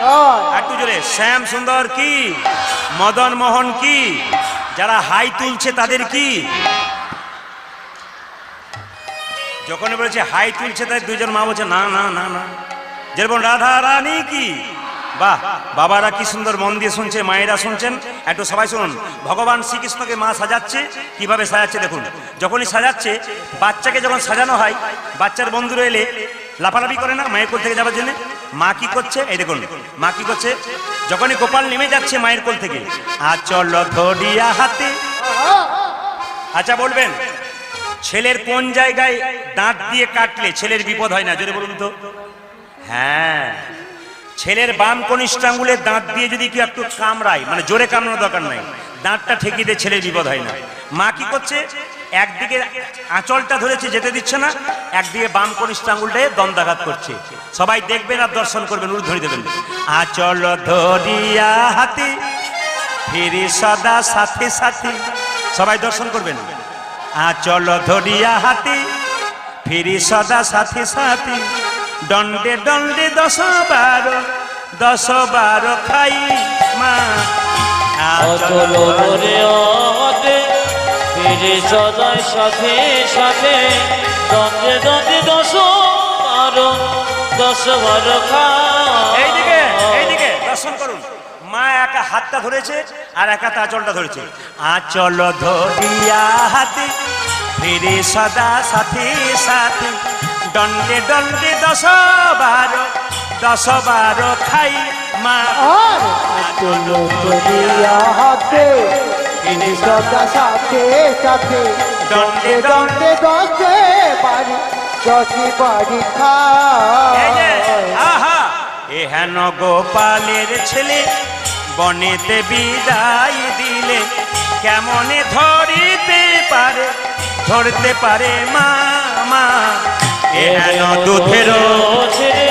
জয়। একটু জোরে, শ্যাম সুন্দর কি, মদন মোহন কি, যারা হাই তুলছে তাদের কি। যখন বলেছে হাই তুলছে তাই দুইজন মা বলছে না না না না, যেরকম রাধা রানী কি। বাহ, বাবারা কি সুন্দর মন দিয়ে শুনছে, মায়েরা শুনছেন, একটু সবাই শুনুন। ভগবান শ্রীকৃষ্ণকে মা সাজাচ্ছে, কিভাবে সাজাচ্ছে দেখুন। যখনই সাজাচ্ছে, বাচ্চাকে যখন সাজানো হয়, বাচ্চার বন্ধুরা এলে লাফালাফি করে না মায়ের কোল থেকে যাবার জন্য, মা কি করছে এই দেখুন, মা কি করছে, যখনই গোপাল নেমে যাচ্ছে মায়ের কোল থেকে, আচল ধরিয়া হাতে। আচ্ছা বলবেন, ছেলের কোন জায়গায় দাঁত দিয়ে কাটলে ছেলের বিপদ হয় না, জোরে বলুন তো। হ্যাঁ, ছেলের বাম কনিষ্ঠ আঙ্গুলের দাঁত দিয়ে যদি কেউ একটু কামড়ায়, মানে জোরে কামড়ানোর দরকার নাই, দাঁতটা ঠেকিয়ে দিয়ে ছেলের বিপদ হয় না। মা কি করছে, একদিকে আঁচলটা ধরেছে যেতে দিচ্ছে না, একদিকে বাম কনিষ্ঠ আঙ্গুলটায় দন্দাঘাত করছে। সবাই দেখবেন আর দর্শন করবেন, উর্ধ্বনি দেবেন। আঁচল ধরিয়া হাতে ফিরি সদা সাথে সাথে, সবাই দর্শন করবেন। আঁচল ধরিয়া হাতে ফিরি সদা সাথে সাথে, দণ্ডে দণ্ডে 10 12 খাই মা। অচল ধরে অতে ফিরে সদাই সাথে সাথে, দ্বন্দ্বে দ্বন্দ্বে 10 12 খায়। এইদিকে দর্শন করুন। মা একা হাতটা ধরেছে আর একা আঁচলটা ধরেছে। আঁচল ধরিয়া হাতে ফিরে সদা সাথে সাথে, দণ্ডে দণ্ডে 10 12 খাই মা। আর আচল ধরিয়া হাতে তিনি সদা সাথে সাথে, দণ্ডে দণ্ডে 10 বাড়ি এই যে, খায়। আহা, এ হেন গোপালের ছেলে বনেতে বিদায় দিলে, কেমনে ধরতে পারে মা মা। এ হেন দুধের ছেড়ে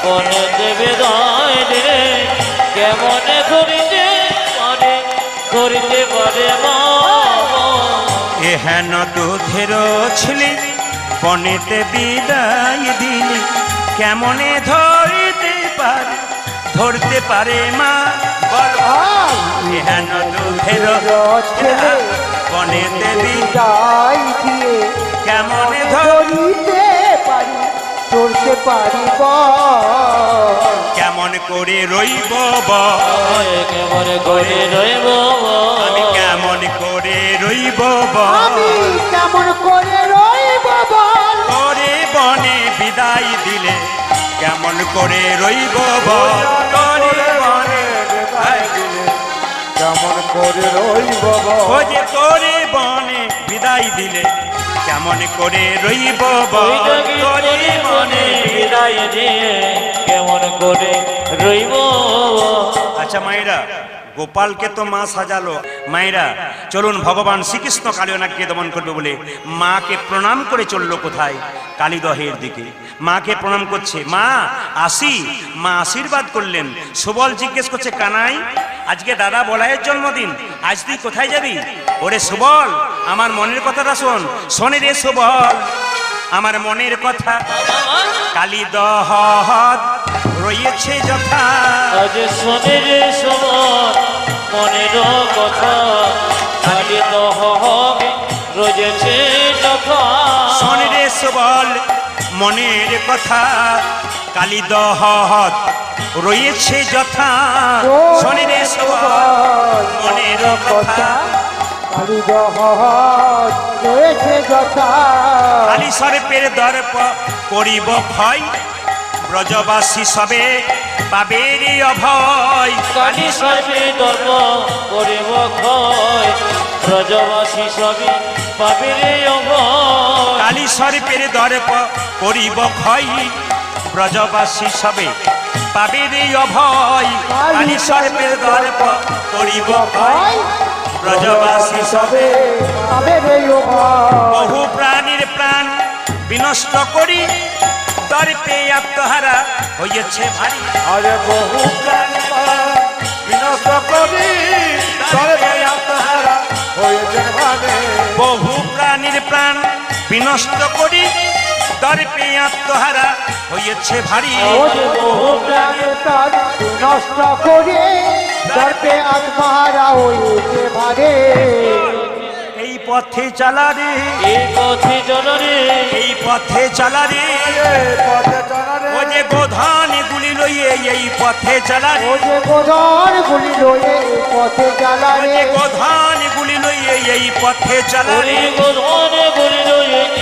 বনে দেবে দায় রে, কেমনে ধরিতে পারে মা। এ হেন দুধের ছেলে বনেতে বিদায় দিলে, কেমনে ধরতে পারে মা। বল, আর এ হেন দুধের ছেলে বনেতে বিদায় দিয়ে কেমনে ধরিতে পারি, ধরতে পারি বল। কেমন করে রইব বল, কেমনে করে রইব, আমি কেমন করে রইব আমি বল, কেমন করে রইব বল। করে বনে বিদায় দিলে কেমন করে রইব বল, করে বনে বিদায় দিলে কেমন করে রইব বল। ও যে করে বনে বিদায় দিলে কেমন করে রইব বল, করে বনে বিদায় দিয়ে কেমন করে রইব। আচ্ছা মায়েরা, গোপালকে তো মা সাজালো, মায়েরা চলুন ভগবান শ্রীকৃষ্ণ কালিয়নাগকে দমন করবে বলে মাকে প্রণাম করে চললো কোথায়, কালীদহের দিকে। মাকে প্রণাম করছে, মা আসি। মা আশীর্বাদ করলেন। সুবল জিজ্ঞেস করছে, কানাই আজকে দাদা বলাইয়ের জন্মদিন, আজ তুই কোথায় যাবি? ওরে সুবল, আমার মনের কথাটা শোন। শোনে রে সুবল আমার মনের কথা, কালীদহ রয়েছে যথা। আজ শোনের সময় মনের কথা, কালি দহ রয়েছে যথা। শোন রে সুবল মনের কথা, কালীদহ রয়েছে যথা শনি রে মনের কথা কালী জহর রয়েছে যথা কালী সর্পের দর্প করিব ভয় ব্রজবাসী সবে পাবে রে অভয় কালী সর্বে ধর্ম করিব ক্ষয় ব্রজবাসী সবে পাবে রে অভয় কালী সর্পের দর্প করিব ভয় ব্রজবাসী সবে পাবে রে অভয় কালী সর্পের দর্প করিব ভয় ব্রজবাসী সবে পাবে রে অভয় বহু প্রাণীর প্রাণ বিনষ্ট করি দর্পে আত্মহারা হইয়াছে ভারী আরে বহু প্রাণ বিনষ্ট করি সর্বে আত্মহারা হয়েছে ভারে বহু প্রাণীর প্রাণ বিনষ্ট করি দর্পে আত্মহারা হইয়াছে ভারী বহু প্রাণের প্রাণ নষ্ট করে দর্পে আত্মহারা হয়েছে ভারে এই পথে চালা রে এই পথে জনরে এই পথে চালা রে পথে চলারে ও যে গোধান গুলি লইয়ে এই পথে চালা রে ও যে গোধন গুলি লয়ে পথে ও চালারে যে গোধান গুলি লইয়ে এই পথে চালা রে ওই গোধনে গরিল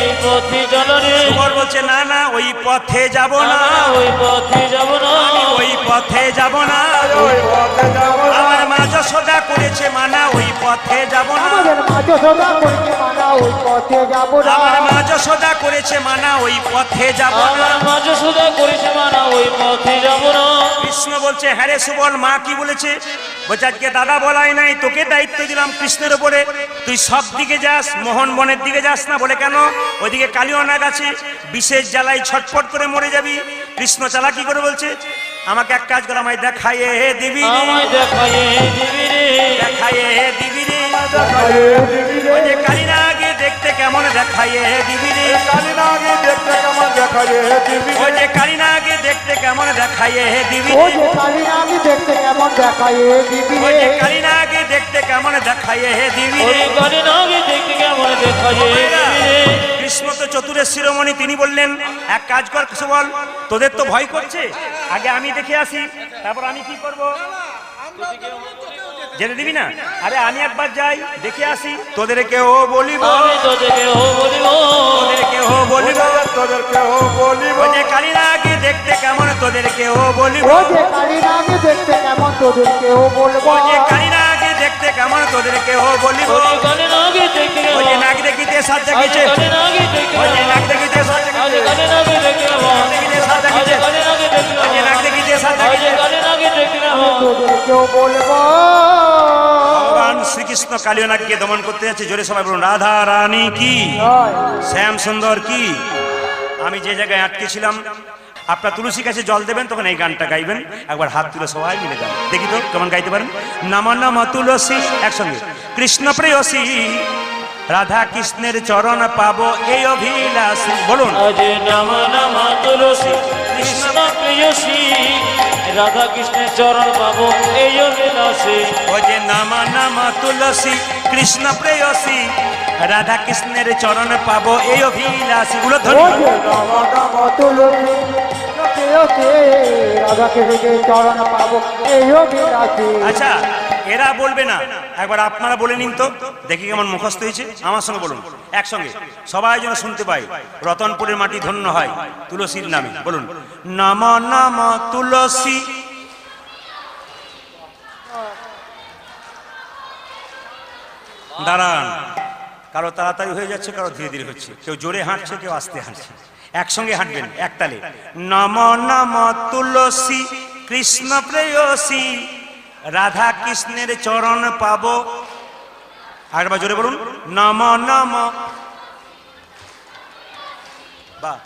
এই পথে জনরে সুবল বলছে না না ওই পথে যাব না ওই পথে যাব না আমি ওই পথে যাব না ওই পথে যাব না আমার মা যশোদা করেছে মানা ওই পথে যাব না আমাদের মাঝে সোজা করতে মানা ওই পথে যাব না আমার মা যশোদা করেছে মানা ওই পথে যাব না আমার মাঝে সুদা করেছে মানা ওই পথে যাব না কৃষ্ণ বলছে হ্যাঁ রে সুবল মা কি বলেছে বলছে আজকে দাদা বলাই নাই তোকে দায়িত্ব দিলাম কৃষ্ণের উপরে তুই সব দিকে যাস মোহন বনের দিকে যাস না বলে কেন ওইদিকে কালিয়নাগ আছে বিশেষ জ্বালাই ছটফট করে মরে যাবি কৃষ্ণ চালা কি করে বলছে আমাকে এক কাজ করে আমায় দেখাইয়ে দিবি রে আমায় দেখাইয়ে দিবি রে দেখাইয়ে দিবি রে আরে দিবি ওই রে যে কালিনাগে দেখতে কেমন দেখাইয়ে দিবি রে কালী নাগে দেখতে কেমন দেখা রে দিবি ওই যে কালিনাগে দেখতে কেমন দেখাইয়ে দিবি ও রে যে কালী নাগে দেখতে কেমন দেখায় দিবি ওই রে যে কালিনাগে দেখতে কেমন দেখাইয়ে দিবি ওই রে গানে নাগে দেখতে কেমন দেখাইয়ে দিবি রে কৃষ্ণ তো চতুরের শিরোমণি তিনি বললেন এক কাজ কর সুবল তোদের তো ভয় করছে আগে আমি দেখে আসি তারপর আমি কি করব যেতে দিবি না আরে আমি একবার যাই দেখে আসি তোদেরকেও বলিব আমি তোদেরকে ও বলিব তোদেরকেও বলিব তোদেরকেও বলিব ওই যে কালিনাগে দেখতে কেমন তোদেরকেও বলিব ও যে কালী নাগে দেখতে কেমন তোদেরকেও বলবো ওই যে কালিনাগে দেখতে কেমন তোদেরকেও বলিব ওই গানে নাগে দেখতে ওই যে কেমন নাক দেখিতে সাত আজ জাগিছে গানে নাগে দেখতে ওই যে নাক কেমন দেখিতে সাত আজ জাগিছে গানে নাগে দেখতে কেমন আজ গানে নাগে দেখতে ওই যে নাক কেমন দেখিতে সাত আজ জাগিছে গানে নাগে দেখতে কেমন তোদেরকেও বলবো ভগবান শ্রীকৃষ্ণ কালিয়নাগকে দমন করতে যাচ্ছে জোরে সবাই বলুন রাধা রানী কি জয়। শ্যাম সুন্দর কি আমি যে জায়গায় আটকে ছিলাম আপনার তুলসী কাছে জল দেবেন তখন এই গানটা গাইবেন একবার হাত তুলে সবাই মিলে গান দেখি তো কেমন গাইতে পারেন নামা নামা তুলসী একসঙ্গে কৃষ্ণ প্রেয়সী রাধা কৃষ্ণের চরণ পাবো এই অভিলাষী বলুন আজ নাম নাম তুলসী কৃষ্ণ প্রেয়সী রাধা কৃষ্ণের চরণ পাবো এই অভিলাষে ও যে নামা নামা তুলসী কৃষ্ণ প্রেয়সী রাধা কৃষ্ণের চরণ পাবো এই অভিলাষী ও উলধ্বনি যে নম নম তুলসী প্রেয়সী রাধা কৃষ্ণের চরণ পাবো এই অভিলাষী আচ্ছা এরা বলবে না একবার আপনারা বলে নিন তো দেখি কেমন মুখস্থ হয়েছে আমার সঙ্গে বলুন একসঙ্গে সবাই যেন শুনতে পাই রতনপুরের মাটি ধন্য হয় তুলসীর নামে বলুন নম নম তুলসী দাঁড়ান কারো তাড়াতাড়ি হয়ে যাচ্ছে কারো ধীরে ধীরে হচ্ছে কেউ জোরে হাঁটছে কেউ আস্তে হাঁটছে একসঙ্গে হাঁটবেন একতালে নম নম তুলসী কৃষ্ণ প্রেয়সী রাধা কৃষ্ণের চরণ পাবো আরেকবার জোরে বলুন নম নম বাহ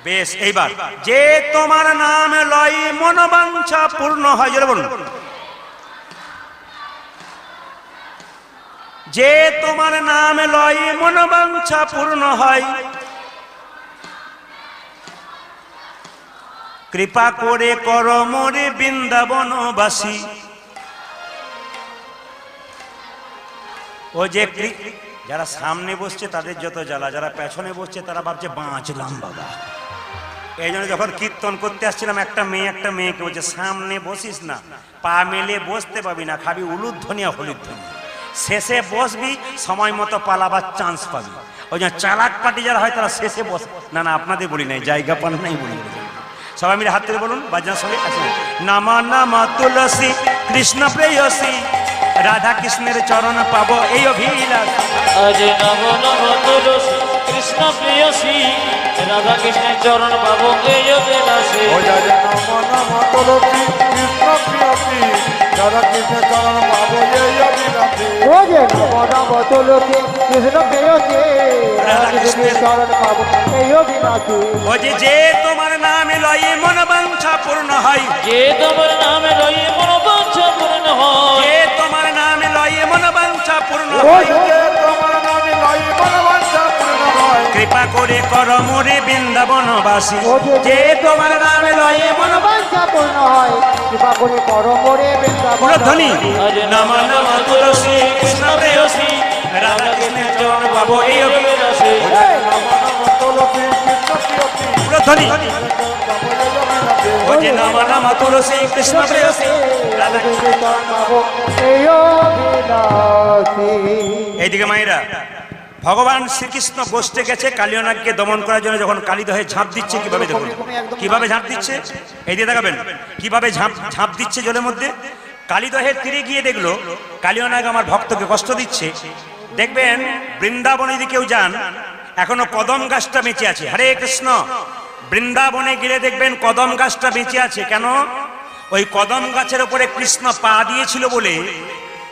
বেশ এইবার যে তোমার নাম লয় মনোবাঞ্ছা পূর্ণ হয় জোরে বলুন যে তোমার নাম লয় মনোবাঞ্ছা পূর্ণ হয় কৃপা করে কর মোরে বৃন্দাবনবাসী ও যে যারা সামনে বসছে তাদের যত জ্বালা যারা পেছনে বসছে তারা ভাবছে বাঁচলাম বাবা এই জন্য যখন কীর্তন করতে আসছিলাম একটা মেয়েকে বলছে সামনে বসিস না, পা মেলে বসতে পাবি না, খাবি উলুধ্বনি আর হলুধ্বনি, শেষে বসবি সময় মতো পালাবার চান্স পাবি। ওই জন্য চালাক পাটি যারা হয় তারা শেষে বস। না না আপনাদের বলি নাই, জায়গা পান নাই বলি। সবাই মিলে হাত তুলে বলুন বাজনার সঙ্গে। নামা নামা তুলসী কৃষ্ণ প্রেয়সী, রাধা কৃষ্ণের চরণ পাবো এই অভিলাষ। আজ নম নম তুলসী কৃষ্ণ প্রেয়সী, রাধা কৃষ্ণের চরণ পাবো এই অভিলাষে। ও যা যে নম নম তুলসী কৃষ্ণ প্রিয়সী, রাধা কৃষ্ণের চরণ পাবো এই অভিলাষে। ও যে নম তুলসী কৃষ্ণ প্রেয়সী, রাধা কৃষ্ণের চরণ পাবো এই অভিলাষে। ও যে তোমার নামে লয়ে মন বাঞ্ছা পূর্ণ হয়, যে তোমার নামে লয়ে মন বাঞ্ছা পূর্ণ হয়, যে তোমার নামে লয়ে মন বাঞ্ছা পূর্ণ ও হয়, যে তোমার নামে লয় মনোবাঞ্ছা পূর্ণ হয়, কৃপা করে কর মোরে বৃন্দাবনবাসী। ও যে তোমার নামে লয়ে মন বাঞ্ছা পূর্ণ হয়, কৃপা করে করো মোরে বৃন্দাবন। ধ্বনি নম নম তুলসী কৃষ্ণ প্রেয়সী, রাধা কৃষ্ণের চরণ পাবো এই অভিলাষে। নম নম তুলসী কৃষ্ণ প্রিয়সী, ধ্বনি পাবো এই অভিলাষে। ও যে নম নম তুলসী কৃষ্ণ প্রেয়সী, রাধা কৃষ্ণের চরণ পাবো এই অভিলাষে। এইদিকে মায়েরা, ভগবান শ্রীকৃষ্ণ গোষ্ঠে গেছে কালিয়নাগকে দমন করার জন্য। যখন কালিদহে ঝাঁপ দিচ্ছে কিভাবে দেখুন, কিভাবে ঝাঁপ দিচ্ছে, এই দিয়ে দেখাবেন কিভাবে ঝাঁপ দিচ্ছে জলের মধ্যে। কালিদহের তীরে গিয়ে দেখলো কালিয়নাগ আমার ভক্তকে কষ্ট দিচ্ছে। দেখবেন বৃন্দাবনে যদি কেউ যান এখনো কদম গাছটা বেঁচে আছে। হরে কৃষ্ণ, বৃন্দাবনে গেলে দেখবেন কদম গাছটা বেঁচে আছে। কেন? ওই কদম গাছের উপরে কৃষ্ণ পা দিয়েছিল বলে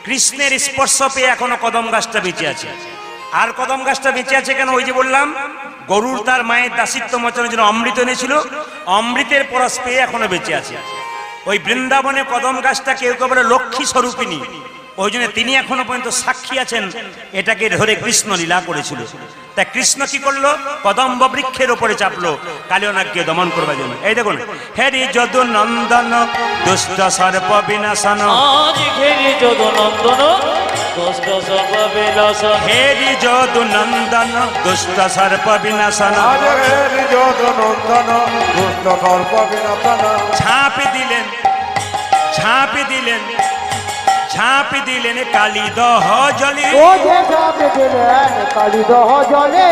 কৃষ্ণের স্পর্শ পেয়ে এখনো কদম গাছটা বেঁচে আছে। আর কদম গাছটা বেঁচে আছে কেন? ওই যে বললাম গরুর তার মায়ের দাসিত্ব মোচনের জন্য অমৃত এনেছিল, অমৃতের পরশ পেয়ে এখনো বেঁচে আছে। ওই বৃন্দাবনে কদম গাছটা কেউ কেউ বলে লক্ষ্মী স্বরূপিনী, ওই জন্য তিনি এখনো পর্যন্ত সাক্ষী আছেন এটাকে ধরে কৃষ্ণ লীলা করেছিল। তাই কৃষ্ণ কি করলো? কদম্ব বৃক্ষের উপরে চাপলো কালিয়নাগকে দমন করবার জন্য। এই দেখুন, হেরি যদু নন্দন দুষ্ট সর্প বিনাশন, আজ ঘেরি যদু নন্দন দুষ্ট সর্প বিনাশন, হেরি যদু নন্দন দুষ্ট সর্প বিনাশন। আজ হেরি যদু নন্দন দুষ্ট সর্প বিনাশন, ঝাঁপি দিলেন ঝাঁপি দিলেন ঝাঁপি দিলেন কালিদহ জলে, ও যে ঝাঁপে দিলেন কালিদহ জলে,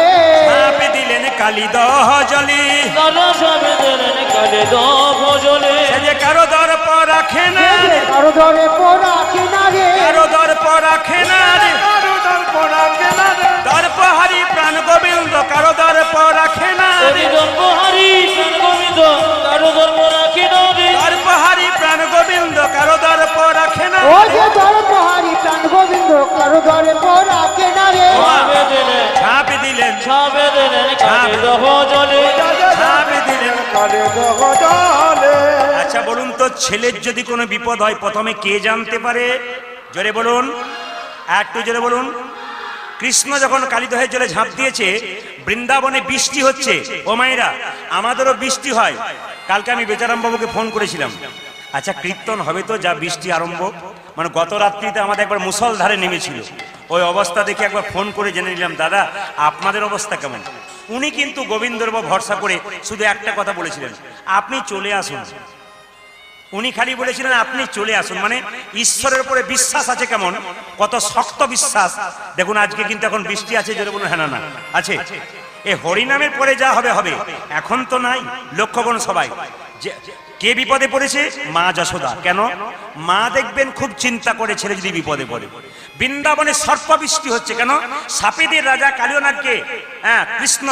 ঝাঁপি দিলেন কালিদহ জলে। কালো সবে দিলেন কালিদহ জলে, সে যে কারো দর্প রাখে না রে, কারো ধরে পোড়া কিনারে, কারো দর্প রাখে না রে, কারো দর্প রাখে না রে, দর্প হারি প্রাণ গোবিন্দ কারো দর্প রাখে না রে, ধর্ম হারি প্রাণ গোবিন্দ কারো ধর্ম রাখে না রে, দর্প হারি প্রাণ গোবিন্দ কারো দর্প রাখে না। ও যে ধর্মহারি প্রাণ গোবিন্দ কারো ধরে পোড়া কিনারে। ছাপে দিলেন ঝাঁপি দিলেন ছাপে দিলেন কালিদহ জলে, ঝাঁপি দিলেন। কালিদহ জলে। আচ্ছা বলুন তো, ছেলের যদি কোনো বিপদ হয় প্রথমে কে জানতে পারে? জোরে বলুন, একটু জোরে বলুন। কৃষ্ণ যখন কালিদহের জলে ঝাঁপ দিয়েছে, বৃন্দাবনে বৃষ্টি হচ্ছে। ও মায়েরা, আমাদেরও বৃষ্টি হয়। কালকে আমি বেচারাম বাবুকে ফোন করেছিলাম, আচ্ছা কীর্তন হবে তো, যা বৃষ্টি আরম্ভ, মানে গত রাত্রিতে আমাদের একবার মুষলধারে নেমেছিল। ওই অবস্থা দেখে একবার ফোন করে জেনে নিলাম, দাদা আপনাদের অবস্থা কেমন? উনি কিন্তু গোবিন্দর উপর ভরসা করে শুধু একটা কথা বলেছিলেন, আপনি চলে আসুন। উনি খালি বলেছিলেন আপনি চলে আসুন, মানে ঈশ্বরের উপরে বিশ্বাস আছে। কেমন কত শক্ত বিশ্বাস দেখুন। আজকে কিন্তু এখন বৃষ্টি আছে, জোরে বলুন হ্যাঁ না না আছে। এ হরিনামের পরে যা হবে হবে, এখন তো নাই। লক্ষ্য করুন সবাই, কে বিপদে পড়েছে? মা যশোদা। কেন? মা দেখবেন খুব চিন্তা করে ছেলে যদি বিপদে পড়ে। বৃন্দাবনে সর্পবৃষ্টি হচ্ছে কেন? সাপেদের রাজা কালিয়নাগকে কৃষ্ণ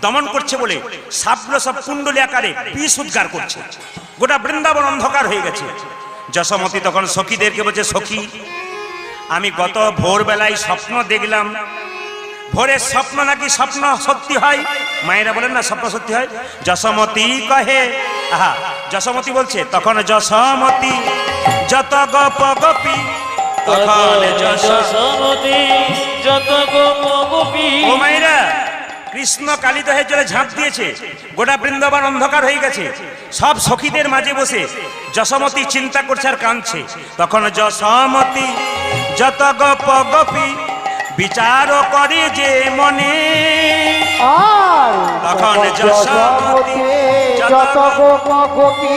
দমন করছে বলে সাপগুলো সব কুণ্ডলী আকারে বিষ উদ্গার করছে। গোটা বৃন্দাবন অন্ধকার হয়ে গেছে। যশোমতী তখন সখীদেরকে বলছে, সখী আমি গত ভোরবেলায় স্বপ্ন দেখলাম। ভোরের স্বপ্ন নাকি স্বপ্ন সত্যি হয়? মায়েরা বলেন না স্বপ্ন সত্যি হয়। যশোমতী কহে, আহা যশোমতী বলছে, তখন যশোমতী যত গোপ গোপী, তখন যশোমতী যত গোপ গোপী। ও মায়েরা, কৃষ্ণ কালিদহের জলে ঝাঁপ দিয়েছে, গোটা বৃন্দাবন অন্ধকার হয়ে গেছে। সব সখীদের মাঝে বসে যশোমতী চিন্তা করছে আর কাঁদছে। তখন যশোমতী যত গোপ গোপী বিচার করে যে মনে আর তখন যশোমতি যত গোপী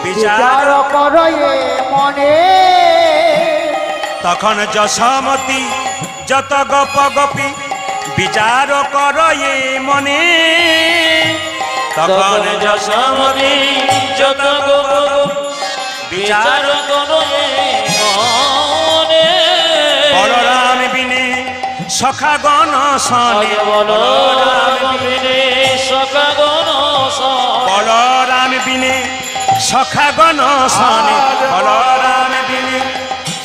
বিচার করে মনে তখন যশোমতি যত গোপ গোপী বিচার করে মনে তখন যশোমতি যত গোপ বিচার করে মনে বলরাম বিনে সখাগণ শনে বলরাম বিনে সখাগণ শনে বলরাম বিনে সখাগণ শনে বলরাম বিনে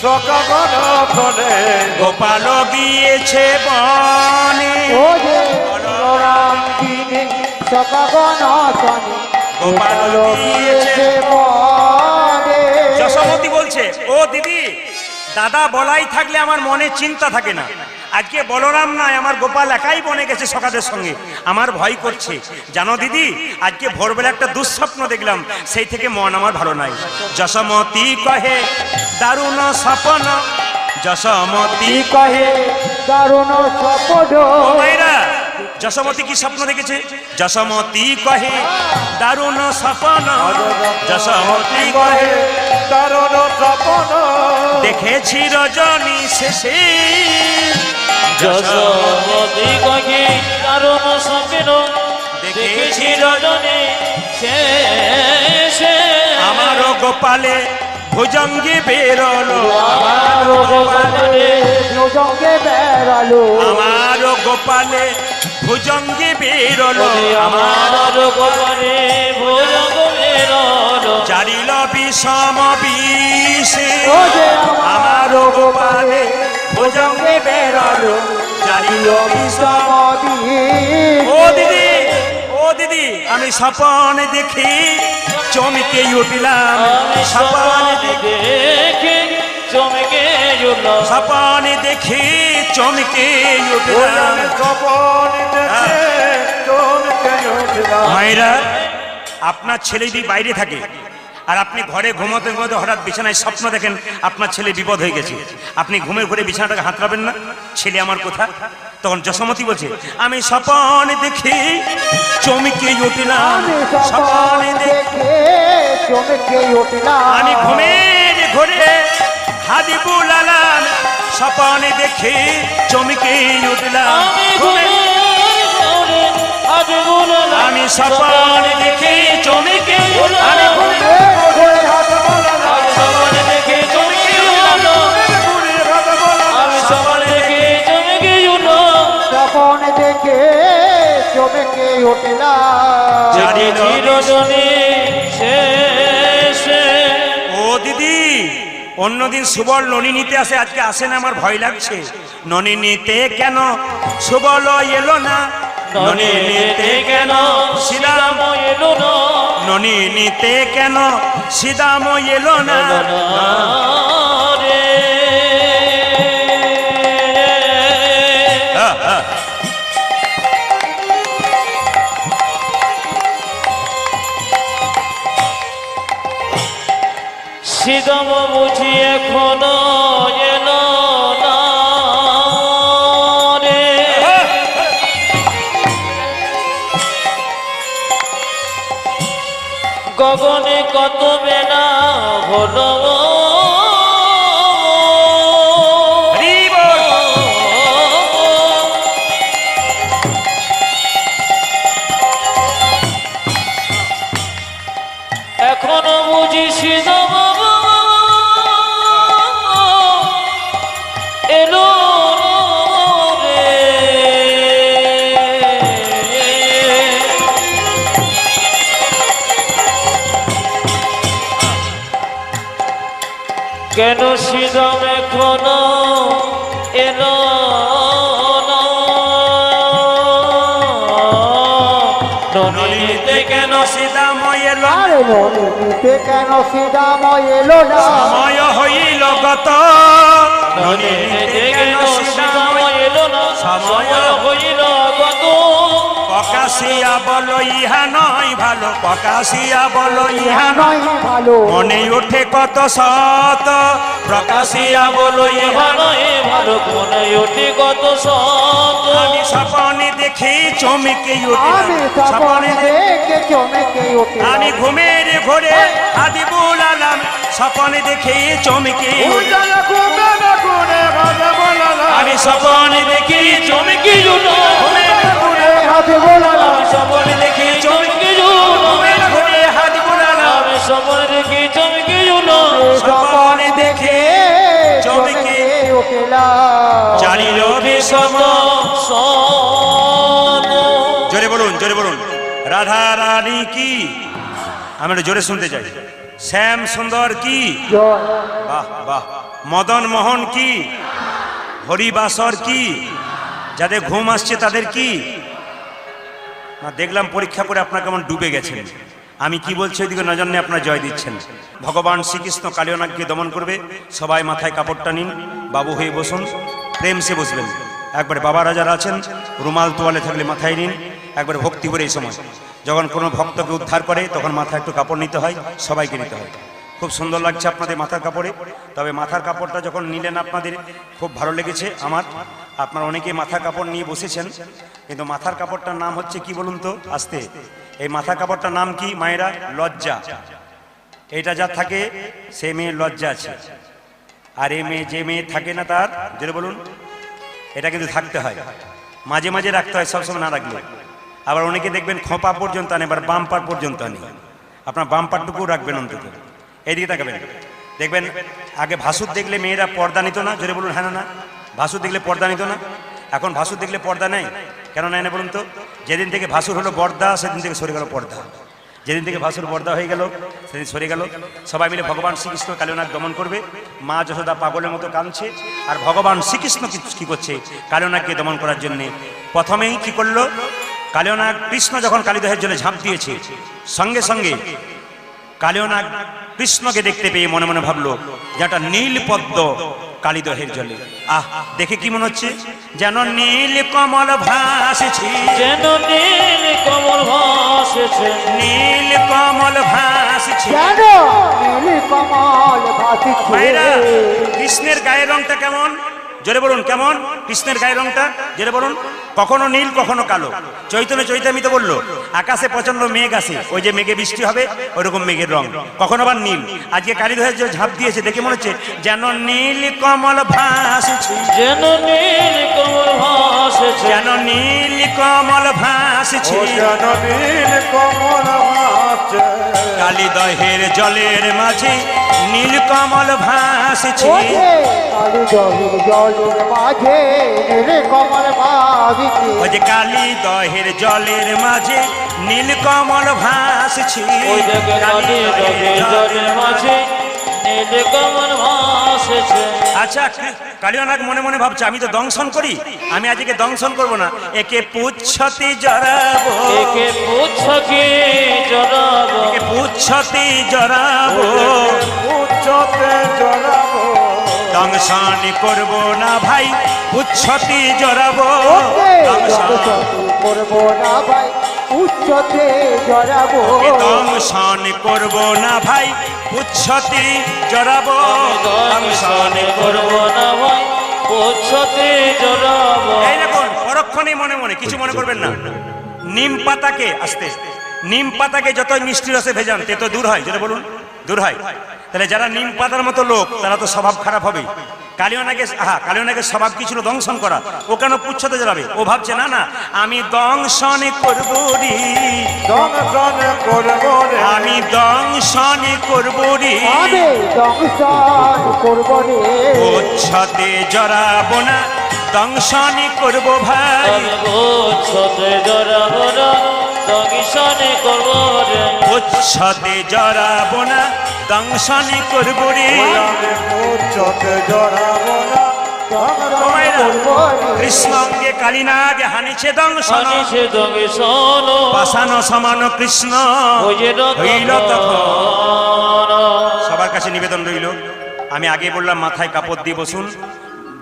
সকাগণ শোনে গোপাল গিয়েছে বনে ও যে বলরাম দিনে সকাগণ শনি গোপাল গিয়েছে বনে। যশোমতি বলছে ও দিদি দাদা বলাই থাকলে আমার মনে চিন্তা থাকে না, আজকে বলরাম নাই আমার গোপাল একাই বনে গেছে সখাদের সঙ্গে, আমার ভয় করছে জানো দিদি, আজকে ভোরবেলা একটা দুঃস্বপ্ন দেখলাম, সেই থেকে মন আমার ভালো নাই। যশোমতি কহে দারুণ স্বপ্ন, যশোমতি কি কহে দারুণ স্বপ্ন ও মায়েরা, যশোমতি কি স্বপ্ন দেখেছে? যশোমতি কহে দারুণ স্বপ্ন, যশোমতি কহে দারুণ স্বপ্ন দেখেছি রজনী শেষে, যশোমতি কহে দারুণ স্বপ্ন দেখেছি রজনী শেষে আমারও গোপালে ভুজঙ্গে বেরোলো, আমারও গোপালে ভুজঙ্গে বেড়ালো, আমারও গোপালে ভুজঙ্গে বেরোলো, আমার গোপালে ভুজঙ্গ বেরোলো জারিল বিষম বিষে, ও যে আমারও গোপালে ভুজঙ্গে বেরোলো, জারিল বিষম। সমাধি ও দিদি, ও দিদি, আমি স্বপন দেখি চমকে উঠলাম, আমি স্বপন সপনে দেখে চমকে উঠলাম স্বপন দেখি চমকে উঠলাম। স্বপন দেখে চমকে উঠলাম মায়েরা, আপনার ছেলে যদি বাইরে থাকে আর আপনি ঘরে ঘুমোতে ঘুমোতে হঠাৎ বিছানায় স্বপ্ন দেখেন আপনার ছেলে বিপদ হয়ে গেছে, আপনি ঘুমের ঘরে বিছানাটাকে হাতড়াবেন না, ছেলে আমার কোথা? তখন যশোমতি বলছে আমি স্বপন দেখি চমকে উঠলাম, আমি স্বপন সপন দেখি দেখে চমকে উঠলাম, আমি ঘুমের ঘরে হাদি বুলালাম, স্বপনে দেখে চমকে উঠলাম, আমি ঘুমের আমি স্বপন দেখে চমকে আমি ঘুমের ঘরে হাত বোলালাম, সপনে দেখে চমকে উঠলাম আমি সপনে দেখে চমকে উঠলাম সপন দেখে চমকে উঠলাম, জারিল রজনী শেষে ও দিদি, অন্যদিন সুবল ননি নিতে আসে, আজকে আসে না, আমার ভয় লাগছে। ননি নিতে কেন সুবল এলো না, ননি নিতে কেন শ্রীরাম এলো না ননি নিতে কেন শ্রীরাম এলো না, রে হ্যাঁ, হ্যাঁ। সিদম বুঝি এখনো এলো না রে গগনে কত বেলা হলো হরি বল। এখনো বুঝি সিদম এলো রে কেন সিদম এখনো এলো না ননিতে কেন শ্রীরাম এলো না, আরে ননিতে কেন শ্রীরাম এলো না, সময় হইল গত, ননিতে কেন শ্রীরাম এলো না সময় হইল গত প্রকাশিয়া বলো ইহা নয় ভালো, প্রকাশিয়া বলো ইহা ইহা নয়, নয় ভালো, মনে ওঠে কত শত, প্রকাশিয়া বলো ইহা ইহা নয় ভালো মনে ওঠে কত শত আমি স্বপনে দেখে চমকে উঠি আমি স্বপনে দেখে চমকে উঠি আমি ঘুমের ঘোরে হাদি বুলালাম স্বপনে দেখে চমকে উঠি আমি স্বপনে দেখে চমকে উঠি ঘুমের ঘোরে হাতে বোলালাম আমি স্বপনে দেখি চমকে ঘুমের ঘোরে হাদি বুলালাম আমি স্বপনে দেখি চমকে স্বপনে দেখে চমকে উঠলাম চারিল বিষম শত জোরে বলুন রাধা রানী কি আমি একটু জোরে শুনতে চাই শ্যাম সুন্দর কি জয় বাহ বাহ মদন মোহন কি হরিবাসর কি যাদের ঘুম আসছে তাদের কি না দেখলাম পরীক্ষা করে আপনার কেমন ডুবে গেছেন আমি কি বলছি ওইদিকে নজর নিয়ে আপনার জয় দিচ্ছেন ভগবান শ্রীকৃষ্ণ কালিয়নাগকে দমন করবে সবাই মাথায় কাপড়টা নিন বাবু হয়ে বসুন প্রেম সে বসবেন একবারে বাবা রাজারা আছেন রুমাল তোয়ালে থাকলে মাথায় নিন একবারে ভক্তি করে এই সময় যখন কোনো ভক্তকে উদ্ধার করে তখন মাথায় একটু কাপড় নিতে হয় সবাইকে নিতে হয় খুব সুন্দর লাগছে আপনাদের মাথার কাপড়ে তবে মাথার কাপড়টা যখন নিলেন আপনাদের খুব ভালো লেগেছে আমার আপনারা অনেকেই মাথার কাপড় নিয়ে বসেছেন কিন্তু মাথার কাপড়টার নাম হচ্ছে কি বলুন তো আস্তে এই মাথার কাপড়টার নাম কি মায়েরা লজ্জা এটা যা থাকে সে মেয়ে লজ্জা আছে আর এই মেয়ে যে মেয়ে থাকে না তার যেটা বলুন এটা কিন্তু থাকতে হয় মাঝে মাঝে রাখতে হয় সবসময় না রাখলে আবার অনেকে দেখবেন খোঁপা পর্যন্ত আনে এবার বাম পার পর্যন্ত আনে আপনার বাম পারটুকু রাখবেন অন্তত এইদিকে তাকাবেন দেখবেন আগে ভাসুর দেখলে মেয়েরা পর্দা নিত না জোরে বলুন হ্যাঁ না ভাসুর দেখলে পর্দা নিত না এখন ভাসুর দেখলে পর্দা নেই কেন নেয় না বলুন তো যেদিন থেকে ভাসুর হলো বর্দা সেদিন থেকে সরে গেল পর্দা যেদিন থেকে ভাসুর বর্দা হয়ে গেল সেদিন সরে গেল সবাই মিলে ভগবান শ্রীকৃষ্ণ কালিয়নাগ দমন করবে মা যশোদা পাগলের মতো কাঁদছে আর ভগবান শ্রীকৃষ্ণ কি করছে কালিয়নাগকে দমন করার জন্যে প্রথমেই কি করলো কালিয়নাগ কৃষ্ণ যখন কালিদহের জলে ঝাঁপ দিয়েছে সঙ্গে সঙ্গে কালিয়নাগ কৃষ্ণকে দেখতে পেয়ে মনে মনে ভাবলো যেটা নীল পদ্ম কালিদহের জলে আহ দেখে কি মনে হচ্ছে যেন নীল কমল ভাসছে যেন নীল কমল ভাসছে নীল কমল ভাসছে কেন নীল কমল ভাসিছে ভাইরা কৃষ্ণের গায়ের রংটা কেমন জোরে বলুন কেমন কৃষ্ণের গায়ের রংটা জোরে বলুন কখনো নীল কখনো কালো চৈতন্য চৈতামিত বললো আকাশে প্রচন্ড মেঘ আসে ওই যে মেঘে বৃষ্টি হবে ওইরকম মেঘের রং কখনো আবার নীল আজকে কালিদহের যে ঝাঁপ দিয়েছে দেখে মনে হচ্ছে যেন নীল কমল ভাসছে যেন নীল কমল ভাসছে যেন নীল কমল ভাসছে কালিদহের জলের মাঝে নীল কমল ভাসছে ওঠে কালী জলের জলের মাঝে নীল কমল ভাসিছে ওই যে কালিদহের জলের মাঝে নীল কমল ভাসছে ওই দেখে কালী জলের মাঝে নীল কমল ভাসছে আচ্ছা কালিয়নাগ মনে মনে ভাবছে আমি তো দংশন করি আমি আজকে দংশন করব না একে পুচ্ছতে জড়াবো একে পুচ্ছকে জড়াবো একে পুচ্ছতে জড়াবো দংশন করব না ভাই পুচ্ছতে জড়াবো দংশন করবো না ভাই উচ্চতে জড়াবো দংশন করব না ভাই পুচ্ছতে জড়াবো দংশন করবো না ভাই পুচ্ছতে জড়াবো এই দেখুন পরক্ষণে মনে মনে কিছু মনে করবেন না নিম পাতাকে আস্তে নিম পাতাকে যতই মিষ্টি রসে ভেজান তে তো দূর হয় যেটা বলুন দূর হয় তাহলে যারা নিম পাতার মতো লোক তারা তো স্বভাব খারাপ হবে কালিয়নাগের স্বভাব কি ছিল দংশন করা ও কেন পুচ্ছতে জড়াবে ও ভাবছে না না আমি দংশন করবো রে আমি দংশন করবো রে আমি দংশন করবো রে পুচ্ছতে জড়াবো না দংশন করবো ভাই আমি পুচ্ছতে জড়াবো না দংশন করবো রে পুচ্ছতে জড়াবো না দংশন করবো রে কৃষ্ণ অঙ্গে কালিনাগ হানিছে দংশন সে দংশন পাষাণ সমান কৃষ্ণ হইল তখন সবার কাছে নিবেদন রইল আমি আগে বললাম মাথায় কাপড় দিয়ে বসুন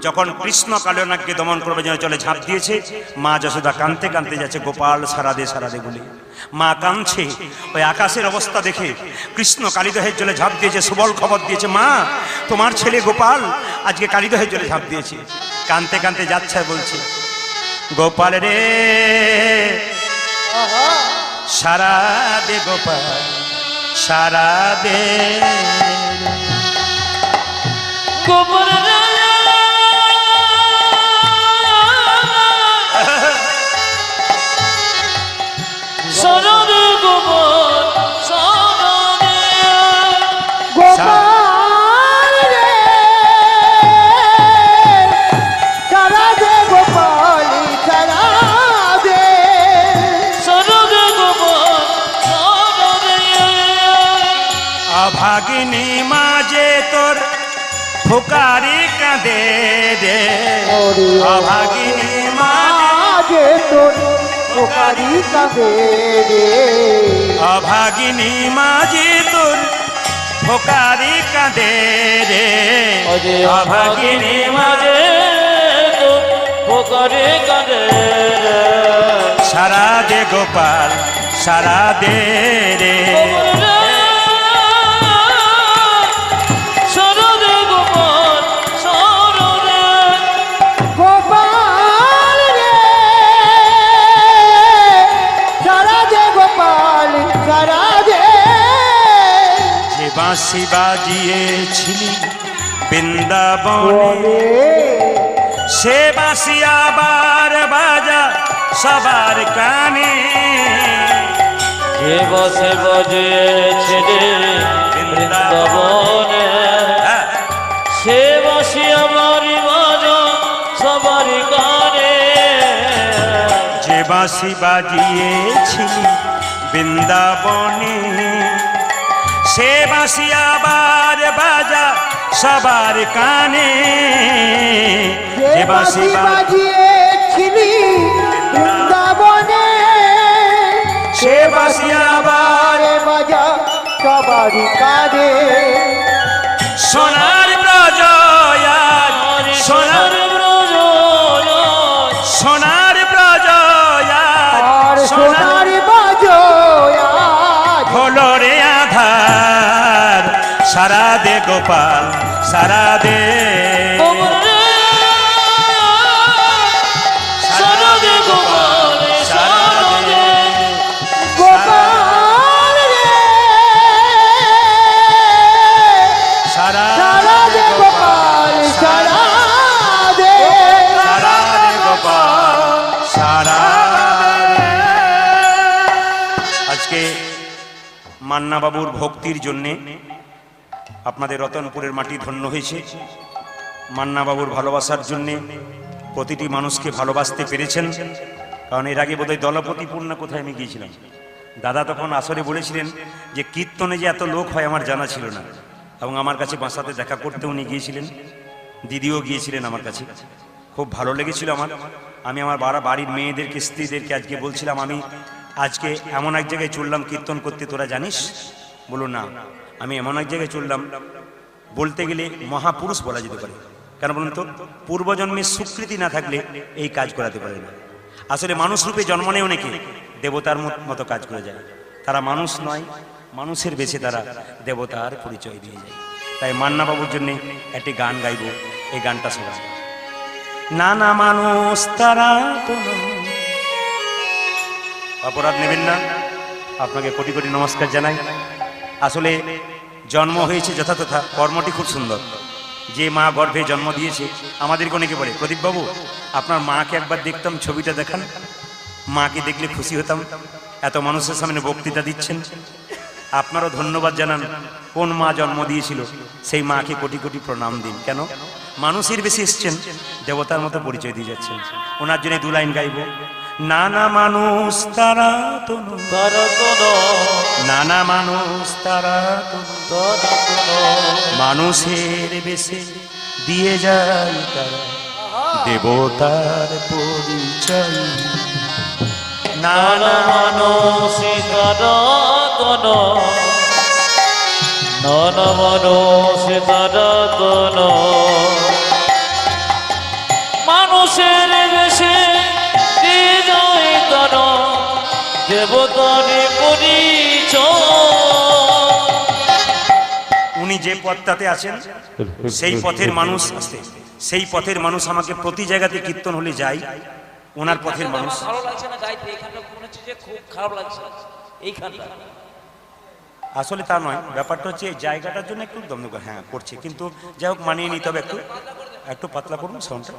যখন কৃষ্ণ কালিয়নাগকে দমন করবে যেন চলে ঝাঁপ দিয়েছে মা যশোদা কাঁদতে কাঁদতে যাচ্ছে গোপাল সারাদে বলে মা কাঁদছে ওই আকাশের অবস্থা দেখে কৃষ্ণ কালিদহের জলে ঝাঁপ দিয়েছে সুবল খবর দিয়েছে মা তোমার ছেলে গোপাল আজকে কালিদহের জলে ঝাঁপ দিয়েছে কানতে কানতে যাচ্ছে আর বলছে, গোপাল রে সারা দে গোপাল সারা দে। গোপাল রে সারা দে গোপাল সারা দে। গোপাল রে সারা দে গোপাল সারা দে। সারা দে গোপাল সারা দে। অভাগিনী মাঝে তোর ফুকারি কাঁদে রে, অভাগিনী মাঝে আগে তোর পোকারি কাঁদে রে। অভাগিনী মাঝে তোর ফুকারি কাঁদে রে, অজে অভাগিনী মাঝে তো পোকারে কাঁদে রে। সারা দে গোপাল সারা দে রে। সারা দে গোপাল সারা দে। গোপাল রে সারা দে গোপাল সারা দে। যে বাঁশি বাজিয়েছিলি বৃন্দাবনে, বলে সে বাঁশি আবার বাজা সবার কানে। যে বসে বজেছিলে বৃন্দাবনে, হ্যাঁ, সে বসে আমারি বাজা সবার কানে। যে বাঁশি বাজিয়েছিলি বৃন্দাবনে, সে বাঁশি আবার বাজা সবার কানে। যে বাঁশি বাজিয়েছিলি বৃন্দাবনে, সে বাঁশি আবার আরে বাজা সবারই কাঁদে। সোনার ব্রজ আজ, সোনার ব্রজ সোনার ব্রজ আজ, আর সোনার বাজো আজ। হলো রে আধার, সারা দে গোপাল সারা দে। সারা দে গোপাল সারা দে। গোপাল রে সারা সারা দে গোপাল সারা দে। সারা দে গোপাল সারা দে। আজকে মান্না বাবুর ভক্তির জন্যে আপনাদের রতনপুরের মাটি ধন্য হয়েছে। মান্না বাবুর ভালোবাসার জন্যে প্রতিটি মানুষকে ভালোবাসতে পেরেছেন। কারণ এর আগে বোধহয় দলপতিপুর না কোথায় আমি গিয়েছিলাম, দাদা তখন আসরে বলেছিলেন যে কীর্তনে যে এত লোক হয় আমার জানা ছিল না, এবং আমার কাছে বাসাতে দেখা করতে উনি গিয়েছিলেন, দিদিও গিয়েছিলেন আমার কাছে। খুব ভালো লেগেছিল আমার। আমি আমার বাড়ির মেয়েদেরকে স্ত্রীদেরকে আজকে বলছিলাম, আমি আজকে এমন এক জায়গায় চললাম কীর্তন করতে, তোরা জানিস? বলো না, আমি এমন এক জায়গায় চললাম বলতে গেলে মহাপুরুষ বলা যেতে পারে। কেন বলুন তো? পূর্বজন্মের স্বীকৃতি না থাকলে এই কাজ করাতে পারে না। আসলে মানুষ রূপে জন্ম নেয় অনেকে, দেবতার মতো কাজ করে যায়। তারা মানুষ নয়, মানুষের বেশে তারা দেবতার পরিচয় দিয়ে যায়। তাই মান্না বাবুর জন্য একটি গান গাইব। এই গানটা শোনা, নানা মানুষ তারা তো নয়। অপরাধ নেবেন না, আপনাকে কোটি কোটি নমস্কার জানাই। আসলে জন্ম হয়েছে যথাযথা, কর্মটি খুব সুন্দর। যে মা গর্ভে জন্ম দিয়েছে, আমাদেরকে অনেকে বলে, প্রদীপ বাবু আপনার মাকে একবার দেখতাম, ছবিটা দেখান, মাকে দেখলে খুশি হতাম। এত মানুষের সামনে বক্তৃতা দিচ্ছেন, আপনারও ধন্যবাদ জানান। কোন মা জন্ম দিয়েছিল সেই মাকে কোটি কোটি প্রণাম দিন। কেন? মানুষের বেশি এসছেন, দেবতার মতো পরিচয় দিয়ে যাচ্ছেন। ওনার জন্য 2 লাইন গাইব। নানা মানুষ তারা তো নয়, তারা তো নয়, নানা মানুষ তারা তো নয়, তারা তো নয়। মানুষের বেশে দিয়ে যায় তারা দেবতার পরিচয়। নানা মানুষই তারা তো নয়, নানা মানুষই তারা তো নয়। মানুষের বেশে দিয়ে যায় তারা দেবতার পরিচয়। উনি যে পথটাতে আছেন সেই পথের মানুষ আসতে সেই পথের মানুষ আমাকে প্রতি জায়গাতে কীর্তন হলে যাই, ওনার পথের মানুষ। আমার ভালো লাগছে না গাইতে, এখানটা মনে হচ্ছে যে খুব খারাপ লাগছে এইখানটা। আসলে তা নয়, ব্যাপারটা হচ্ছে এই জায়গাটার জন্য একটু দমদম হ্যাঁ করছে, কিন্তু যাই হোক মানিয়ে নিতে হবে। একটু একটু পাতলা করুন সাউন্ডটা,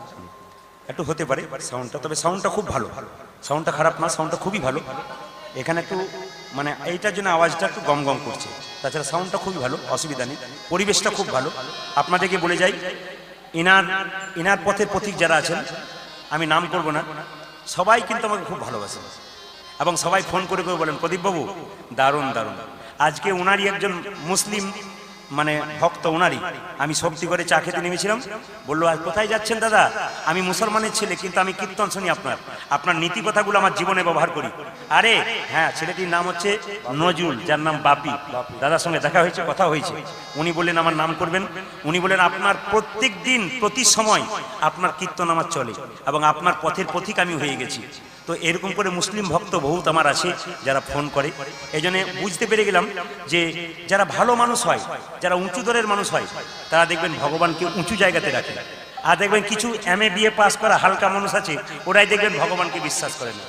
একটু হতে পারে সাউন্ডটা, তবে সাউন্ডটা খুব ভালো, সাউন্ডটা খারাপ না, সাউন্ডটা খুবই ভালো। এখানে একটু মানে এইটার জন্য আওয়াজটা একটু গম গম করছে, তাছাড়া সাউন্ডটা খুবই ভালো, অসুবিধা নেই, পরিবেশটা খুব ভালো। আপনাদেরকে বলে যাই, ইনার পথের পথিক যারা আছেন, আমি নাম করব না, সবাই কিন্তু আমাকে খুব ভালোবাসেন এবং সবাই ফোন করে করে বলেন প্রদীপবাবু দারুণ দারুণ। আজকে ওনারই একজন মুসলিম মানে ভক্ত, ওনারই আমি শক্তি করে চা খেতে নেমেছিলাম, বললো আজ কোথায় যাচ্ছেন দাদা? আমি মুসলমানের ছেলে, কিন্তু আমি কীর্তন শুনি আপনার নীতি কথাগুলো আমার জীবনে ব্যবহার করি। আরে হ্যাঁ, ছেলেটির নাম হচ্ছে নজরুল, যার নাম বাপি। দাদার সঙ্গে দেখা হয়েছে, কথা হয়েছে, উনি বললেন আমার নাম করবেন। উনি বলেন আপনার প্রত্যেক দিন প্রতি সময় আপনার কীর্তন আমার চলে এবং আপনার পথের পথিক আমি হয়ে গেছি। তো এরকম করে মুসলিম ভক্ত বহুত আমার আছে যারা ফোন করে। এই জন্য বুঝতে পেরে গেলাম যে যারা ভালো মানুষ হয়, যারা উঁচু দরের মানুষ হয়, তারা দেখবেন ভগবানকে উঁচু জায়গাতে রাখে। আর দেখবেন কিছু MA BA পাস করা হালকা মানুষ আছে, ওরাই দেখবেন ভগবানকে বিশ্বাস করে না।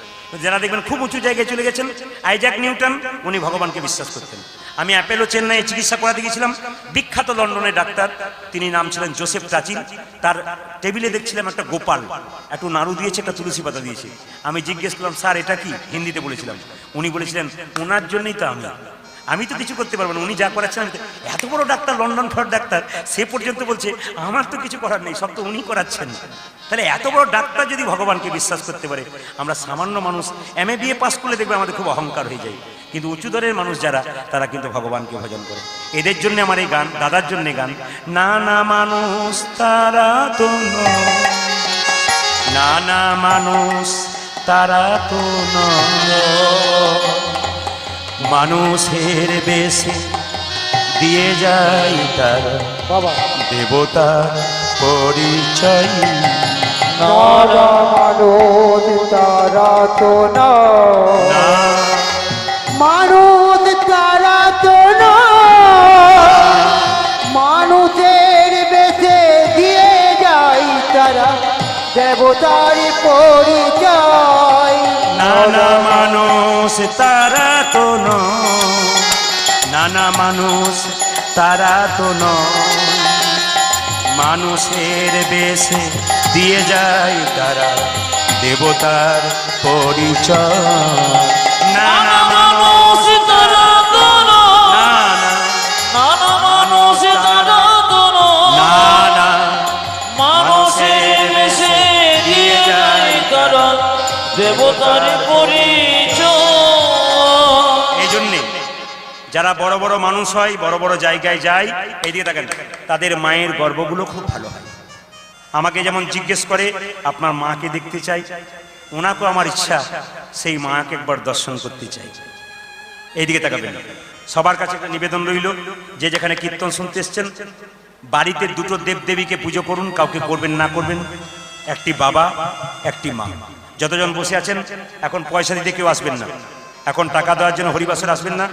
যারা দেখবেন খুব উঁচু জায়গায় চলে গেছেন, আইজাক নিউটন, উনি ভগবানকে বিশ্বাস করতেন। আমি অ্যাপেলো চেন্নাইয়ে চিকিৎসা করাতে গেছিলাম, বিখ্যাত লন্ডনের ডাক্তার, তিনি নাম ছিলেন জোসেফ টাচিল। তার টেবিলে দেখছিলাম একটা গোপাল, একটু নাড়ু দিয়েছে, একটা তুলসী পাতা দিয়েছে। আমি জিজ্ঞেস করলাম স্যার এটা কি, হিন্দিতে বলেছিলাম। উনি বলেছিলেন ওনার জন্যই তো আমি তো কিছু করতে পারবো না, উনি যা করাচ্ছেন। এত বড় ডাক্তার, লন্ডন ফর ডাক্তার, সে পর্যন্ত বলছে আমার তো কিছু করার নেই, সব তো উনি করাচ্ছেন। তাহলে এত বড় ডাক্তার যদি ভগবানকে বিশ্বাস করতে পারে, আমরা সামান্য মানুষ MA BA পাস করলে দেখবে আমাদের খুব অহংকার হয়ে যায়। কিন্তু উঁচু দরের মানুষ যারা, তারা কিন্তু ভগবানকে ভজন করে। এদের জন্য আমার এই গান, দাদার জন্য গান। নানা মানুষ তারা তো নয়, নানা মানুষ তারা তো নয়, মানুষের বেশে দিয়ে যায় তারা বাবা দেবতা পরিচয়। নারা মানুষ তারা তো নয়, না মানুষ তারা তো নয়, মানুষের বেশে দিয়ে যায় তারা দেবতার পরিচয়। নানা মানুষ তারা তো নয়, নানা মানুষ তারা তো নয়, মানুষের বেশে দিয়ে যায় তারা দেবতার পরিচয়। নানা মানুষ তারা তো নয়, নানা নানা মানুষ তারা তো নয়, নানা মানুষের বেশে দিয়ে যায় তারা দেবতার পরিচয়। এই জন্যে যারা বড় বড় মানুষ হয়, বড় বড় জায়গায় যায়, এইদিকে দেখেন তাদের মায়ের গর্ভগুলো খুব ভালো হয়। আমাকে যেমন জিজ্ঞেস করে আপনার মাকে দেখতে চাই, ওনাকেও আমার ইচ্ছা সেই মাকে একবার দর্শন করতে চাই। এইদিকে তাকাবেন। সবার কাছে একটা নিবেদন রইল, যে যেখানে কীর্তন শুনতে এসছেন, বাড়িতে দুটো দেবদেবীকে পুজো করুন, কাউকে করবেন না করবেন, একটি বাবা একটি মা। যতজন বসে আছেন এখন পয়সা দিতে কেউ আসবেন না, এখন টাকা দেওয়ার জন্য হরিবাসর আসবেন না,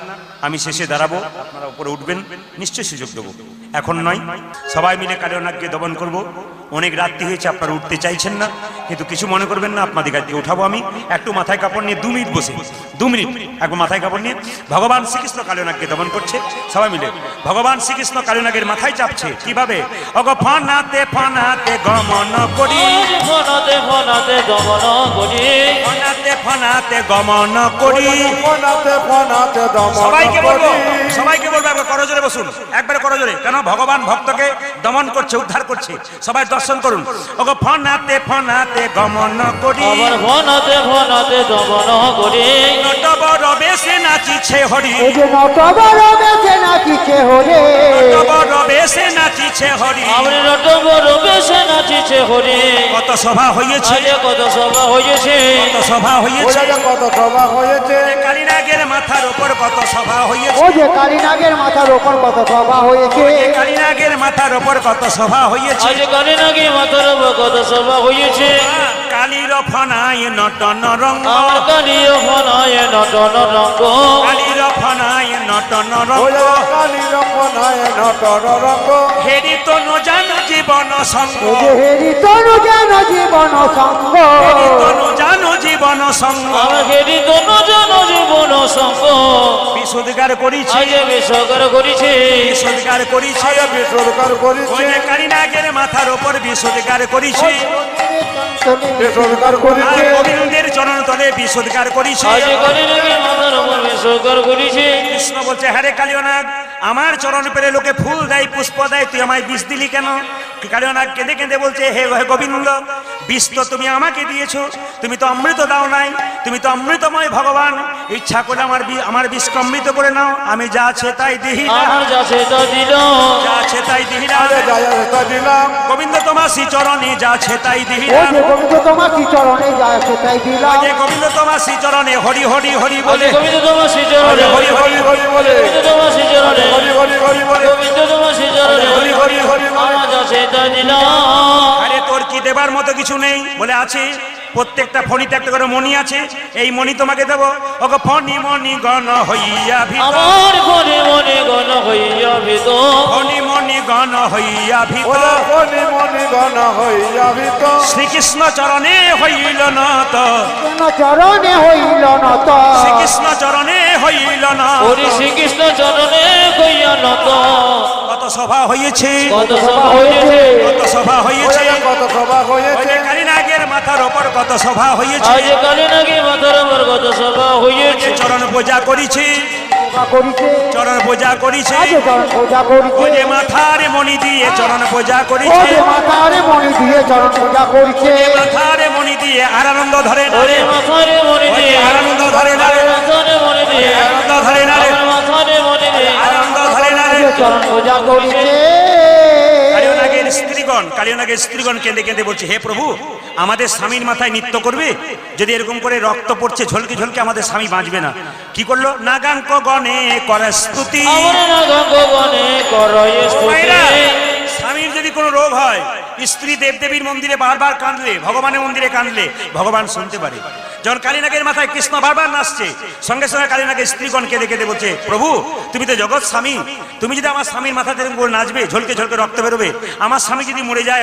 আমি শেষে দাঁড়াবো, আপনারা উপরে উঠবেন, নিশ্চয়ই সুযোগ দেবো। এখন নয়, সবাই মিলে কালিয়ানাগকে দমন করব। অনেক রাত্রি হয়েছে, আপনারা উঠতে চাইছেন না, কিন্তু কিছু মনে করবেন না, আপনাদের কাছে উঠাবো আমি। একটু মাথায় কাপড় নিয়ে 2 মিনিট বসে, 2 মিনিট একবার মাথায় কাপড় নিয়ে ভগবান শ্রীকৃষ্ণ কালিয়ানাগকে দমন করছে। সবাই মিলে ভগবান শ্রীকৃষ্ণ কালিয়ানাগের মাথায় চাপছে। কিভাবে? অগ ফানাতে ফানাতে গমন করি, ফনাতে ফনাতে গমন করি, ফানাতে ফানাতে গমন করি। ফনাতে ফনাতে দমন সবাইকে বলবো, করি। সবাইকে বলবো একবার করজোরে বসুন, একবারে করজোরে, কেন ভগবান ভক্তকে দমন করছে, উদ্ধার করছে। সবাই দর্শন করুন। ওগো ফানাতে ফানাতে গমন করি, আবার ফনাতে ফনাতে গমন করি, নটবর বেশে নাচিছে হরি, এই যে নটবর বেশে নাচিছে হরে, নটবর বেশে নাচিছে হরি। আমার নটবর বেশে নাচিছে হরি। কত সভা হয়েছে, আজ কত সভা হয়েছে, কত সভা হয়েছে, ওই জায়গায় কত সভা হয়েছে, কালীনাগের মাথার উপর কত সভা হয়েছে, ও যে কালীনাগের মাথার ওপর কত সভা হয়েছে, কালীনাগের মাথার উপর কত সভা হয়েছে। আজ কালী নাকি মাথার উপর কত সভা হয়েছে। কালীর ফনায় নটন রঙ্গ, আমার কালীয় ফনায় নটন রঙ্গ, কালীর ফনায় নটন ওই রঙ্গ। জায়গায় কালী রঙ্গনায় নটর রঙ্গ, হেরি তো নজান জীব জীবন সঙ্গ হেরি তনু যেন জীবন সঙ্গ তনু জানো জীবন সঙ্গ হেরি তনু জানো জীবন সঙ্গ বিশুদ্ধার করিছি আজ বেসরকার করিছে বিশুদ্ধার করিছি বেসরকার করেছে ওই যে কালীনাগের মাথার ওপর বিশুদ্ধার করিছি বেসরকার আর করেছে গোবিন্দের চরণ তলে বিশুদ্ধার করিছি আজ কালীনাগের মাথার উপর বেসরকার করিছে কৃষ্ণ বলছে হ্যারে কালিয়নাগ আমার চরণ পেলে লোকে ফুল দেয় পুষ্প দেয় তুই আমায় বিষ দিলি কেন কালিয়নাগ কেঁদে কেঁদে বলছে হে হে গোবিন্দ বিষ তো তুমি আমাকে দিয়েছো তুমি তো অমৃত দাও নাই তুমি তো অমৃতময় ভগবান ইচ্ছা করে আমার বিষ অমৃত করে নাও আমি যা আছে তাই দিহি না। আমার যাচ্ছে তা দিল যা আছে তাই দিহি না। যা দিলাম গোবিন্দ তোমার শ্রী চরণে যা আছে তাই দিহি ও না। যে গোবিন্দ তোমার কি চরণে যায় সেটাই দিলাম যে গোবিন্দ তোমার শ্রী চরণে হরি হরি হরি বলে বলে গোবিন্দ তোমার শ্রীচরণে হরি হরি হরি বলে গোবিন্দ তোমার শ্রীচরণে হরি হরি হরি বলে গোবিন্দ তোমার শ্রীচরণে হরি হরি হরি বলে আমার যাচ্ছে তা দিল আরে তোর কি দেবার মতো কিছু নেই বলে আছে প্রত্যেকটা ফণিতে একটা করে মণি আছে এই মণি তোমাকে দেবো ওগো ফণি মণি গণ হইয়া ভিত আমার মনে মনে গণ হইয়া ভীত ফণি মণি গণ হইয়া ভিত ওরে মনি মনি গণ হইয়া ভিত শ্রীকৃষ্ণ চরণে হইল নত কেন চরণে হইল নত শ্রীকৃষ্ণ চরণে হইল না হরি শ্রীকৃষ্ণ চরণে কইয়া নত কত সভা হয়েছে কত সভা হয়েছে কত সভা হয়েছে ওরে কত সভা ওই হয়েছে যে কালীনাগের মাথার ওপর কত সভা হয়েছে আজ কালীনাগী মাথার উপর কত সভা হয়েছে চরণ পূজা করিছি পূজা করিছে চরণ পূজা করিছে আজ চরণ পূজা করিছে ওই যে মাথার মণি দিয়ে চরণ পূজা ও করিছে যে মাতারে মণি দিয়ে চরণ পূজা করিছে মাথার মণি দিয়ে আর আনন্দ ধরে না ওরে রে। মাথারে মনে ওই দিয়ে যে আনন্দ ধরে না রে। মাথারে মনে দিয়ে আনন্দ ধরে না রে। আমার মাথারে মনে দিয়ে আনন্দ ধরে না রে। চরণ পূজা করিছে কালিয়নাগের স্ত্রীগণ কেঁদে কেঁদে বলছে হে প্রভু আমাদের স্বামীর মাথায় নৃত্য করবে যদি এরকম করে রক্ত পড়ছে ঝলকে ঝলকে আমাদের স্বামী বাঁচবে না কি করলো নাগাঙ্ক গণে করে স্তুতি আমার না গগনে করয় মায়েরা, স্তুতি স্বামীর যদি কোনো রোগ হয় স্ত্রী দেবদেবীর মন্দিরে বারবার কাঁদলে ভগবানের মন্দিরে কাঁদলে ভগবান শুনতে পারে যখন কালীনাগের মাথায় কৃষ্ণ বারবার নাচছে সঙ্গে সঙ্গে কালীনাগের স্ত্রীগণ কেঁদে কেঁদে বলছে প্রভু তুমি তো জগৎ স্বামী তুমি যদি আমার স্বামীর মাথাতে এরকম করে নাচবে ঝলকে ঝলকে রক্ত বেরোবে আমার স্বামী যদি মরে যায়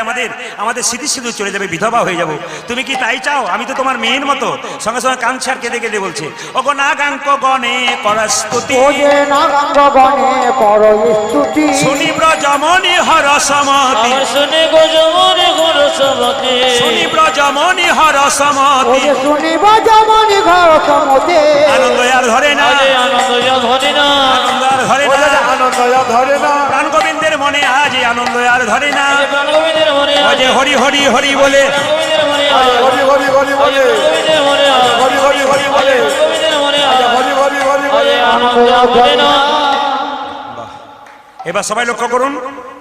আমাদের স্মৃতি সিঁদুর চলে যাবে বিধবা হয়ে যাব তুমি কি তাই চাও আমি তো তোমার মেয়ের মতো সঙ্গে সঙ্গে কাঁদছে আর কেঁদে কেঁদে বলছে ওগো নাগাঙ্ক গণে করা স্তুতি ও যে নাগাঙ্গ গণে করয় স্তুতি শুনি ব্রজমণি হর সমতি আমার শুনে গজমনে ঘর সমতে শুনি ব্রজমণি হর ও সমতি যে শুনিব যেমনি ঘর সমতে আনন্দ আর ধরে না আজ আনন্দ ধরে না আনন্দ আর ধরে ওরে না আনন্দ ধরে না প্রাণ গোবিন্দের মনে আজ এই আনন্দ আর ধরে না প্রাণ গোবিন্দের মনে ওই আজ যে হরি হরি হরি বলে প্রাণ গোবিন্দের মনে আজ হরি হরি হরি বলে গোবিন্দের মনে আজ হরি হরি হরি বলে গোবিন্দের মনে আজ হরি হরি হরি আজ বলে আনন্দ ধরে না এবার সবাই লক্ষ্য করুন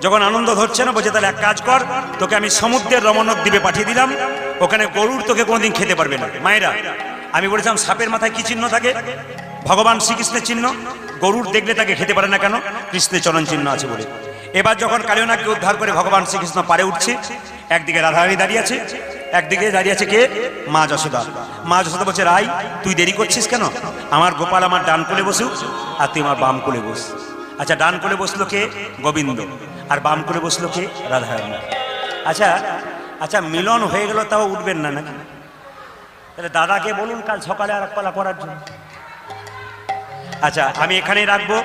যখন আনন্দ ধরছে না বলছে তাহলে এক কাজ কর তোকে আমি সমুদ্রের রমণক দ্বীপে পাঠিয়ে দিলাম ওখানে গরুর তোকে কোনোদিন খেতে পারবে না মায়েরা আমি বলেছিলাম সাপের মাথায় কি চিহ্ন থাকে ভগবান শ্রীকৃষ্ণের চিহ্ন গরুর দেখলে তাকে খেতে পারে না কেন কৃষ্ণের চরণ চিহ্ন আছে বলে এবার যখন কালিয়নাগকে উদ্ধার করে ভগবান শ্রীকৃষ্ণ পারে উঠছে একদিকে রাধারানী দাঁড়িয়ে আছে একদিকে দাঁড়িয়ে আছে কে মা যশোদা মা যশোদা বলছে রাই তুই দেরি করছিস কেন আমার গোপাল আমার ডান কোলে বসুক আর তুই আমার বাম কোলে বস আচ্ছা ডান কোলে বসলো কে গোবিন্দ আর বাম কোলে বসলো কে রাধারানী আচ্ছা আচ্ছা মিলন হয়ে গেল তাও উঠবেন না নাকি তাহলে দাদাকে বলুন কাল সকালে আর পালা করার জন্য আচ্ছা আমি এখানেই রাখবো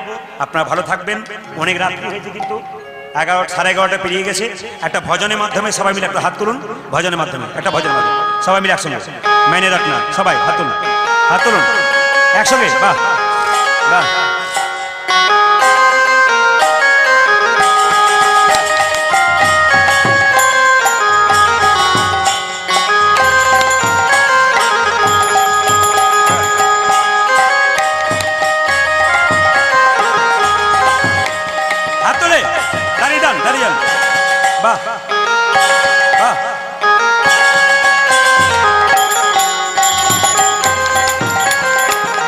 আপনারা ভালো থাকবেন অনেক রাত্রি হয়েছে কিন্তু 11 সাড়ে 11টা পেরিয়ে গেছে একটা ভজনের মাধ্যমে সবাই মিলে একটা হাত তুলুন ভজনের মাধ্যমে একটা ভজনের মাধ্যমে সবাই মিলে একসঙ্গে মাইনে রাখনা সবাই হাত তুলুন একসঙ্গে বাহ বাহ হাত তোলে দাঁড়িয়ে যান বাহ বাহ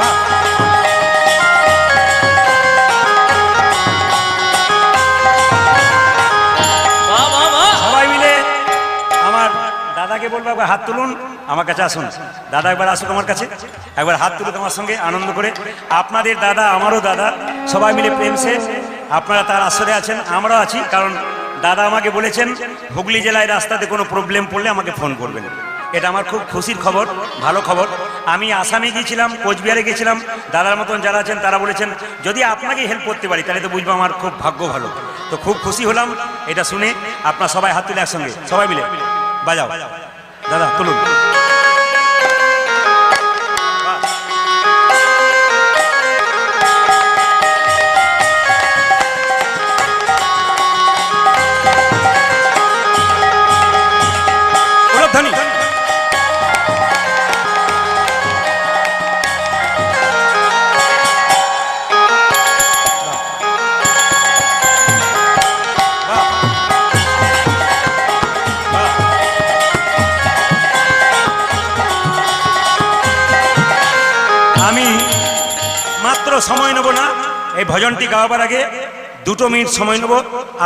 বাহ সবাই মিলে আমার দাদাকে বলবো একবার হাত তুলুন আমার কাছে আসুন দাদা একবার আসুক আমার কাছে একবার হাত তুলুক আমার সঙ্গে আনন্দ করে আপনাদের দাদা আমারও দাদা সবাই মিলে প্রেম সে আপনারা তার আসরে আছেন আমরাও আছি কারণ দাদা আমাকে বলেছেন হুগলি জেলায় রাস্তাতে কোনো প্রবলেম পড়লে আমাকে ফোন করবেন। এটা আমার খুব খুশির খবর, ভালো খবর। আমি আসামে গিয়েছিলাম, কোচবিহারে গেছিলাম, দাদার মতন যারা আছেন তারা বলেছেন যদি আপনাকে হেল্প করতে পারি তাহলে তো বুঝবো আমার খুব ভাগ্য ভালো। তো খুব খুশি হলাম এটা শুনে। আপনার সবাই হাত তুলে একসঙ্গে সবাই মিলে বাজাও। দাদা তুলুন। আমি মাত্র সময় নেব না, এই ভজনটি গাওয়াবার আগে 2 মিনিট সময় নেব।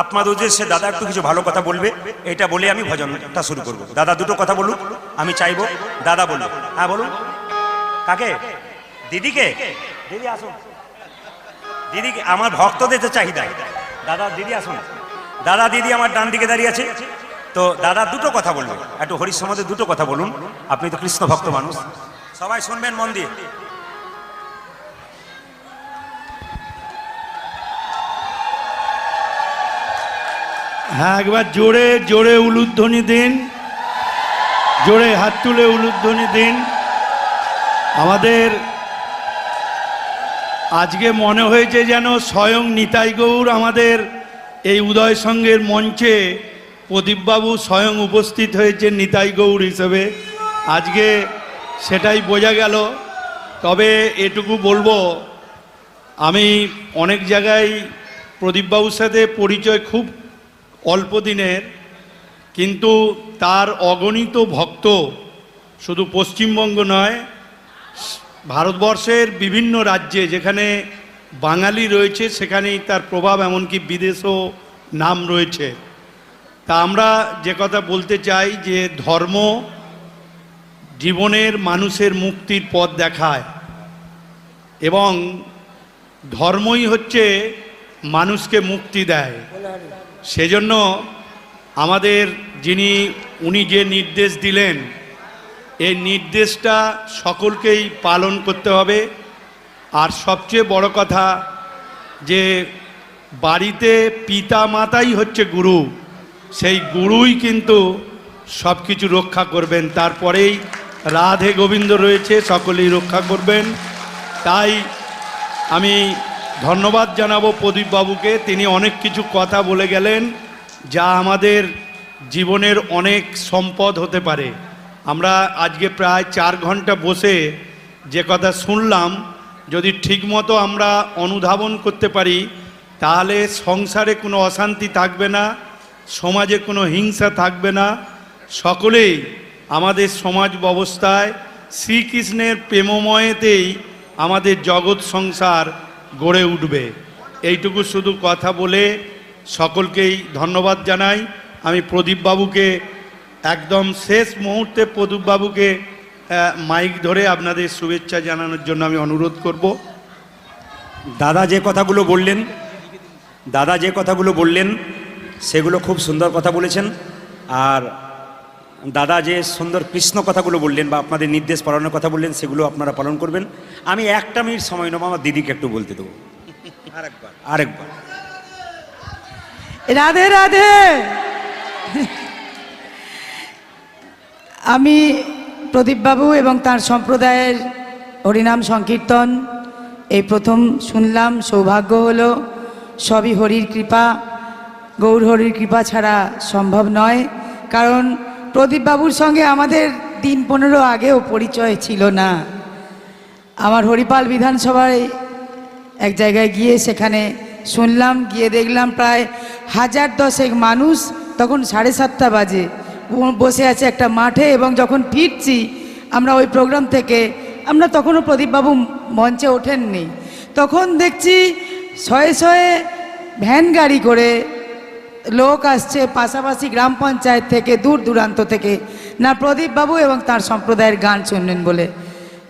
আপনাদের উদ্দেশ্যে দাদা একটু কিছু ভালো কথা বলবে, এটা বলে আমি ভজনটা শুরু করব। দাদা 2টো কথা বলুক, আমি চাইবো দাদা বলুন। হ্যাঁ বলুন। কাকে? দিদিকে? দিদি আসুন। দিদিকে আমার ভক্তদের তো চাহিদা। দাদা দিদি আসুন। দাদা দিদি আমার ডান দিকে দাঁড়িয়ে আছে। তো দাদা 2টো কথা বলবে, একটু হরির সমাজে 2টো কথা বলুন। আপনি তো কৃষ্ণ ভক্ত মানুষ, সবাই শুনবেন মন দিয়ে। হ্যাঁ, একবার জোরে জোরে উলুধ্বনি দিন, জোরে হাত তুলে উলুধ্বনি দিন। আমাদের আজকে মনে হয়েছে যেন স্বয়ং নিতাই গৌর আমাদের এই উদয় সঙ্গের মঞ্চে প্রদীপবাবু স্বয়ং উপস্থিত হয়েছে নিতাই গৌর হিসেবে। আজকে সেটাই বোঝা গেল। তবে এটুকু বলবো, আমি অনেক জায়গায় প্রদীপবাবুর সাথে পরিচয় খুব অল্প দিনের, কিন্তু তার অগণিত ভক্ত শুধু পশ্চিমবঙ্গ নয়, ভারতবর্ষের বিভিন্ন রাজ্যে যেখানে বাঙালি রয়েছে সেখানেই তার প্রভাব, এমনকি বিদেশেও নাম রয়েছে। তা আমরা যে কথা বলতে চাই যে ধর্ম জীবনের মানুষের মুক্তির পথ দেখায় এবং ধর্মই হচ্ছে মানুষকে মুক্তি দেয়। সেজন্য আমাদের উনি যে নির্দেশ দিলেন, এই নির্দেশটা সকলকেই পালন করতে হবে। আর সবচেয়ে বড় কথা যে বাড়িতে পিতা মাতাই হচ্ছে গুরু, সেই গুরুই কিন্তু সব কিছু রক্ষা করবেন। তারপরেই রাধে গোবিন্দ রয়েছে, সকলেই রক্ষা করবেন। তাই আমি ধন্যবাদ জানাবো প্রদীপবাবুকে। তিনি অনেক কিছু কথা বলে গেলেন যা আমাদের জীবনের অনেক সম্পদ হতে পারে। আমরা আজকে প্রায় 4 ঘন্টা বসে যে কথা শুনলাম, যদি ঠিকমতো আমরা অনুধাবন করতে পারি তাহলে সংসারে কোনো অশান্তি থাকবে না, সমাজে কোনো হিংসা থাকবে না। সকলেই আমাদের সমাজ ব্যবস্থায় শ্রীকৃষ্ণের প্রেমময়েতেই আমাদের জগৎ সংসার গড়ে উঠবে। এইটুকু শুধু কথা বলে সকলকেই ধন্যবাদ জানাই। আমি প্রদীপবাবুকে একদম শেষ মুহূর্তে প্রদীপবাবুকে মাইক ধরে আপনাদের শুভেচ্ছা জানানোর জন্য আমি অনুরোধ করব। দাদা যে কথাগুলো বললেন সেগুলো খুব সুন্দর কথা বলেছেন। আর দাদা যে সুন্দর কৃষ্ণ কথাগুলো বললেন বা আপনাদের নির্দেশ পালনের কথা বললেন সেগুলো আপনারা পালন করবেন। আমি 1 মিনিট সময় নেবো, আমার দিদিকে একটু বলতে দেবো। আরেকবার রাধে রাধে। আমি প্রদীপবাবু এবং তার সম্প্রদায়ের হরিনাম সংকীর্তন এই প্রথম শুনলাম, সৌভাগ্য হলো। সবই হরির কৃপা, গৌর হরির কৃপা ছাড়া সম্ভব নয়। কারণ প্রদীপবাবুর সঙ্গে আমাদের 3-15 আগেও পরিচয় ছিল না। আমার হরিপাল বিধানসভায় এক জায়গায় গিয়ে সেখানে শুনলাম, গিয়ে দেখলাম প্রায় 1010 মানুষ, তখন 7:30 বাজে, বসে আছে একটা মাঠে। এবং যখন ফিরছি আমরা ওই প্রোগ্রাম থেকে, আমরা তখনও প্রদীপবাবু মঞ্চে ওঠেননি, তখন দেখছি শয়ে শয়ে ভ্যান গাড়ি করে লোক আসছে পাশাপাশি গ্রাম পঞ্চায়েত থেকে, দূর দূরান্ত থেকে, না প্রদীপবাবু এবং তার সম্প্রদায়ের গান শুনলেন বলে।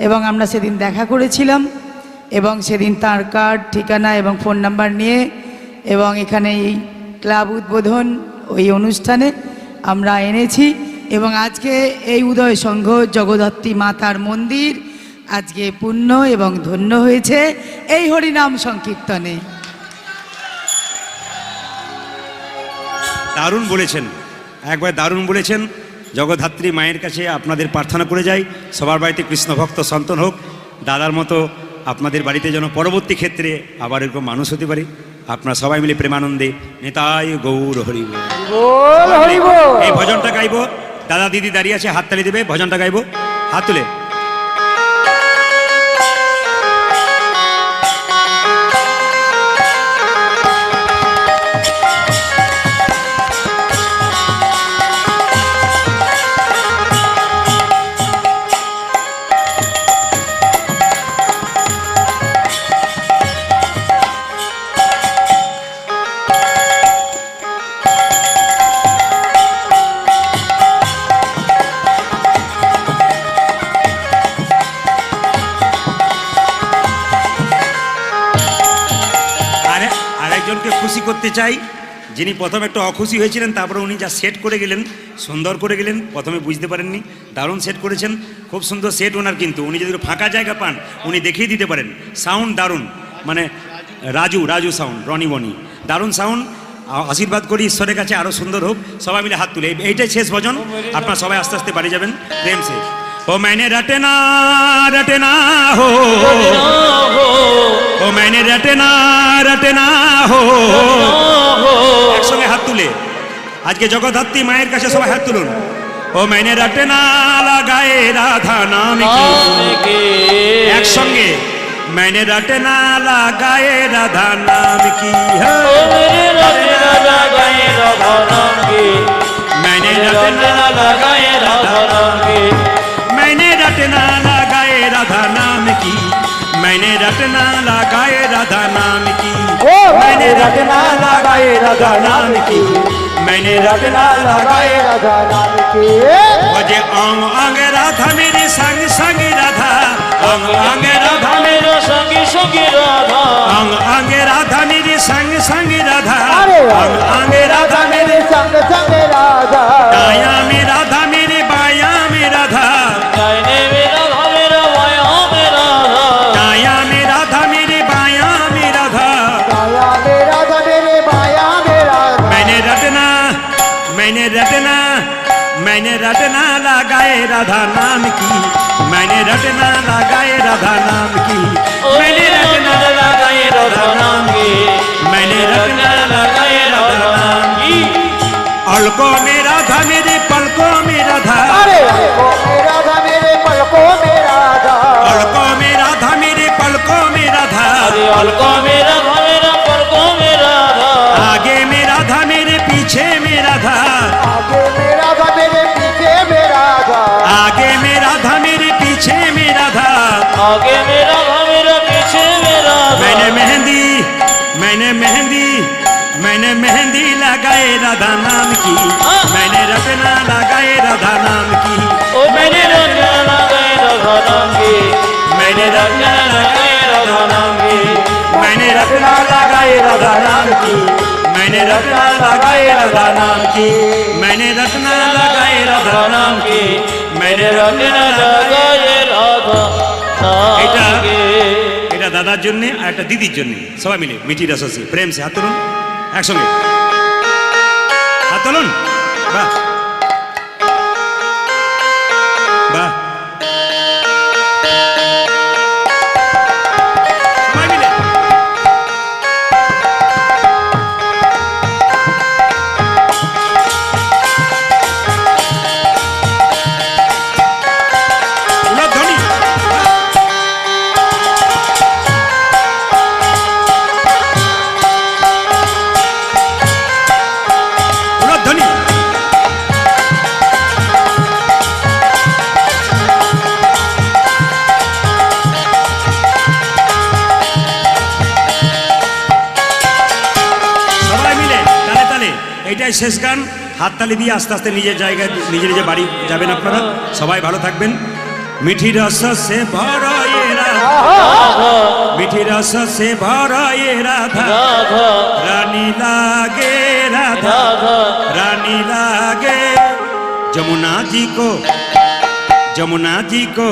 এবং আমরা সেদিন দেখা করেছিলাম এবং সেদিন তার কার্ড, ঠিকানা এবং ফোন নাম্বার নিয়ে এবং এখানে এই ক্লাব উদ্বোধন ওই অনুষ্ঠানে আমরা এনেছি এবং আজকে এই উদয় সংঘ জগদ্ধাত্রী মাতার মন্দির আজকে পূর্ণ এবং ধন্য হয়েছে এই হরিনাম সংকীর্তনে। দারুণ বলেছেন, একবার দারুণ বলেছেন। জগদ্ধাত্রী মায়ের কাছে আপনাদের প্রার্থনা করে যাই সবার বাড়িতে কৃষ্ণ ভক্ত সন্তান হোক, দাদার মতো আপনাদের বাড়িতে যেন পরবর্তী ক্ষেত্রে আবার এরকম মানুষ হতে পারে। আপনারা সবাই মিলে প্রেমানন্দে নিতাই গৌর হরি বল। বল হরি বল। এই ভজনটা গাইবো, দাদা দিদি দাঁড়িয়ে আছে, হাততালি দেবে, ভজনটা গাইবো, হাত তুলে। আরেকজনকে খুশি করতে চাই, যিনি প্রথমে একটু অখুশি হয়েছিলেন, তারপরে উনি যা সেট করে গেলেন, সুন্দর করে গেলেন, প্রথমে বুঝতে পারেননি, দারুণ সেট করেছেন, খুব সুন্দর সেট ওনার। কিন্তু উনি যদি ফাঁকা জায়গা পান উনি দেখিয়ে দিতে পারেন, সাউন্ড দারুণ, মানে রাজু সাউন্ড, রনি বনি, দারুণ সাউন্ড। আশীর্বাদ করি ঈশ্বরের কাছে আরও সুন্দর হোক। সবাই মিলে হাত তুলে, এইটাই শেষ ভজন, আপনারা সবাই আস্তে আস্তে বাড়ি যাবেন প্রেম সে। ও मैंने रटना रटना हो, ও मैंने रटना रटना हो। একসঙ্গে হাত তুলে আজকে জগদ্ধাত্রী মায়ের কাছে সবাই হাত তুলুন। ও मैंने रटना लगाए राधा नाम की, একসঙ্গে मैंने रटना लगाए राधा नाम की, मैंने रटना लगाए राधा नाम की, मैंने रटना लगाए राधा नाम की, मैंने रटना लगाए राधा नाम की, मैंने रटना लगाए राधा नाम की, मैंने रटना लगाए राधा नाम की। बजे अंग अंग राधा मेरे संग संग राधा, अंग अंग राधा मेरे সঙ্গী সঙ্গী রাধা, अंग अंग राधा मेरे संग संग राधा, अरे अंग अंग राधा मेरे मेरे संग संग राधा, दाया में राधा मेरे बाया में राधा, ডাইনে মেরা ভাবেরা মায়া মেরা दाया में राधा मेरे बाया में राधा। माया में राधा मेरे माया में राधा, मैंने रटना मैंने रटना लगाए राधा नाम की, मैंने रटना लगाए राधा नाम की, मैंने रटना लगाए राधा नाम की, मैंने रटना लगाए राधा नाम की। अलको में राधा मेरे पलकों में राधा, अरे अलको में राधा मेरे पलकों में राधा, अलको में राधा मेरे पलकों में राधा, अलको मेरा भावेरा पलको मेरा आगे में राधा मेरे पीछे में राधा, आगे में राधा मेरे पीछे में राधा, आगे में राधा मेरे पीछे में राधा। आगे मेरा भावेरा पीछे मेरा मैंने मेहंदी लगाए राधा नाम की, मैंने रटना लगाए राधा नाम की, ओ मैंने रटना लगाए राधा नाम की, मैंने रटना लगाए राधा नाम की, मैंने रटना लगाए राधा नाम की, मैंने रटना लगाए राधा नाम की, मैंने रटना लगाए राधा नाम की, मैंने रटना लगाए রাধা এটা নাম কি। এটা দাদার জন্য আর একটা দিদির জন্য, সবাই মিলে মিঠি রসসি প্রেম সে হাত তুলুন, একসঙ্গে হাত তুলুন। বাহ বাহ, সবাই মিলে উলধ্বনি। উলধ্বনি। সবাই মিলে তালে তালে, এইটাই শেষ গান। হাততালি দিয়ে আস্তে আস্তে নিজের জায়গায় নিজে নিজে বাড়ি যাবেন আপনারা। সবাই ভালো থাকবেন। মিঠি রস সে ভরা राधा मीठी रस से भरा ये राधा राधा रानी लागे राधा राधा रानी लागे जमुना जी को जमुना जी को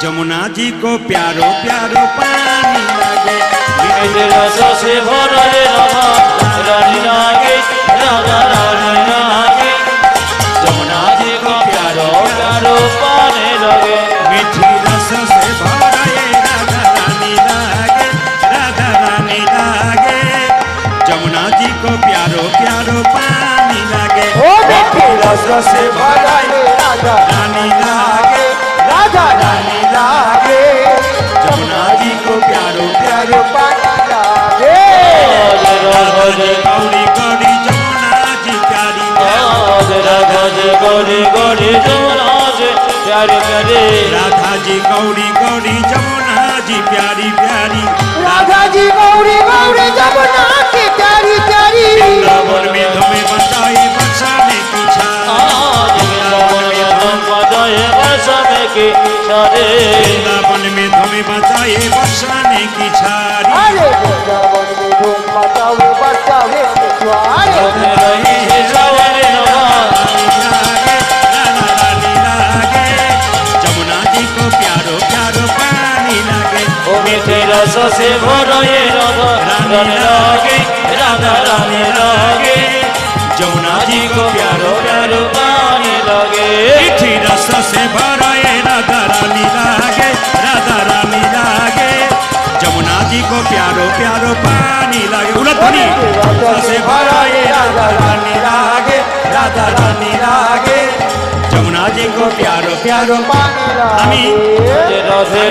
जमुना जी को प्यारो प्यारो पानी लागे मीठे रस से भरा ये राधा रानी लागे राधा रानी लागे जमुना जी को प्यारो प्यारो पाने लगे मीठी रस से भरा ये राधा रानी लागे राधा रानी लागे जमुना जी को प्यारो प्यारो पानी लागे ओ मीठी रस से भरा ये राधा रानी लागे राधा रानी लागे जमुना जी को प्यारो प्यारो पानी लागे राधा जी गौरी गौरी जमुना जी प्यारी राधा जी गौरी गौरी जमुना जी प्यारे प्यारे राधा जी गौरी गौरी जमुना जी प्यारी प्यारी राधा जी गौरी गौरी जमुना की प्यारी प्यारी वृंदावन में तुम्हें बचाई बचाने की वृंदावन में तुम्हें बचाए बसाने की छारी अरे वृंदावन में धूम मचावे बचावे स्वारे रानी लागे जमुना जी को प्यारो प्यारो पानी लागे मीठे रस से भरो ये राधा रानी लागे राधा रानी लागे जमुना जी को प्यारो प्यारो पानी लगे मीठी रस से भराए राधा रानी लागे राधा रानी लागे जमुना जी को प्यारो प्यारो पानी लागे उलटनी रस से भराए राधा रानी लागे राधा रानी लागे जमुना जी को प्यारो प्यारो আমি राधे राधे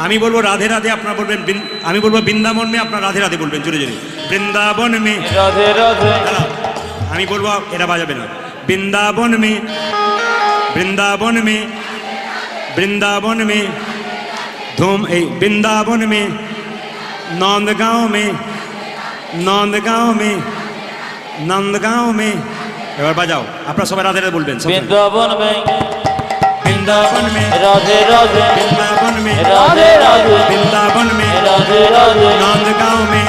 আমি বলবো রাধে রাধে আপনারা বলবেন আমি বলবো বৃন্দাবন মে আপনারা রাধে রাধে বলবেন জোরে জোরে বৃন্দাবন মে राधे राधे দাঁড়াও, আমি বলবো এরা বাজাবে না বৃন্দাবন মে বৃন্দাবন মে বৃন্দাবন মে ধুম এই বৃন্দাবন মে নন্দগাঁও মে নন্দগাঁও মে নন্দগাঁও মে এবার বাজাও আপনারা সবাই রাধে রাধে বলবেন वृंदावन में বৃন্দাবন মে राधे राधे বৃন্দাবন মে राधे राधे বৃন্দাবন মে राधे राधे नंदगांव में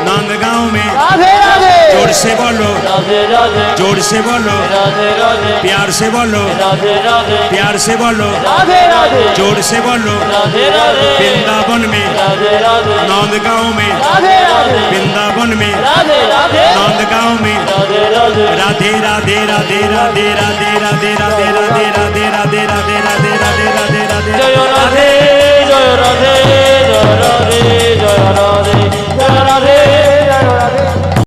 नंदगांव में राधे राधे जोर से बोलो राधे राधे जोर से बोलो राधे राधे प्यार से बोलो राधे राधे प्यार से बोलो राधे राधे जोर से बोलो राधे राधे वृंदावन में राधे राधे नंदगांव में राधे राधे वृंदावन में राधे राधे नंदगांव में राधे राधे राधे राधे राधे राधे राधे राधे राधे राधे राधे राधे राधे राधे राधे राधे राधे जय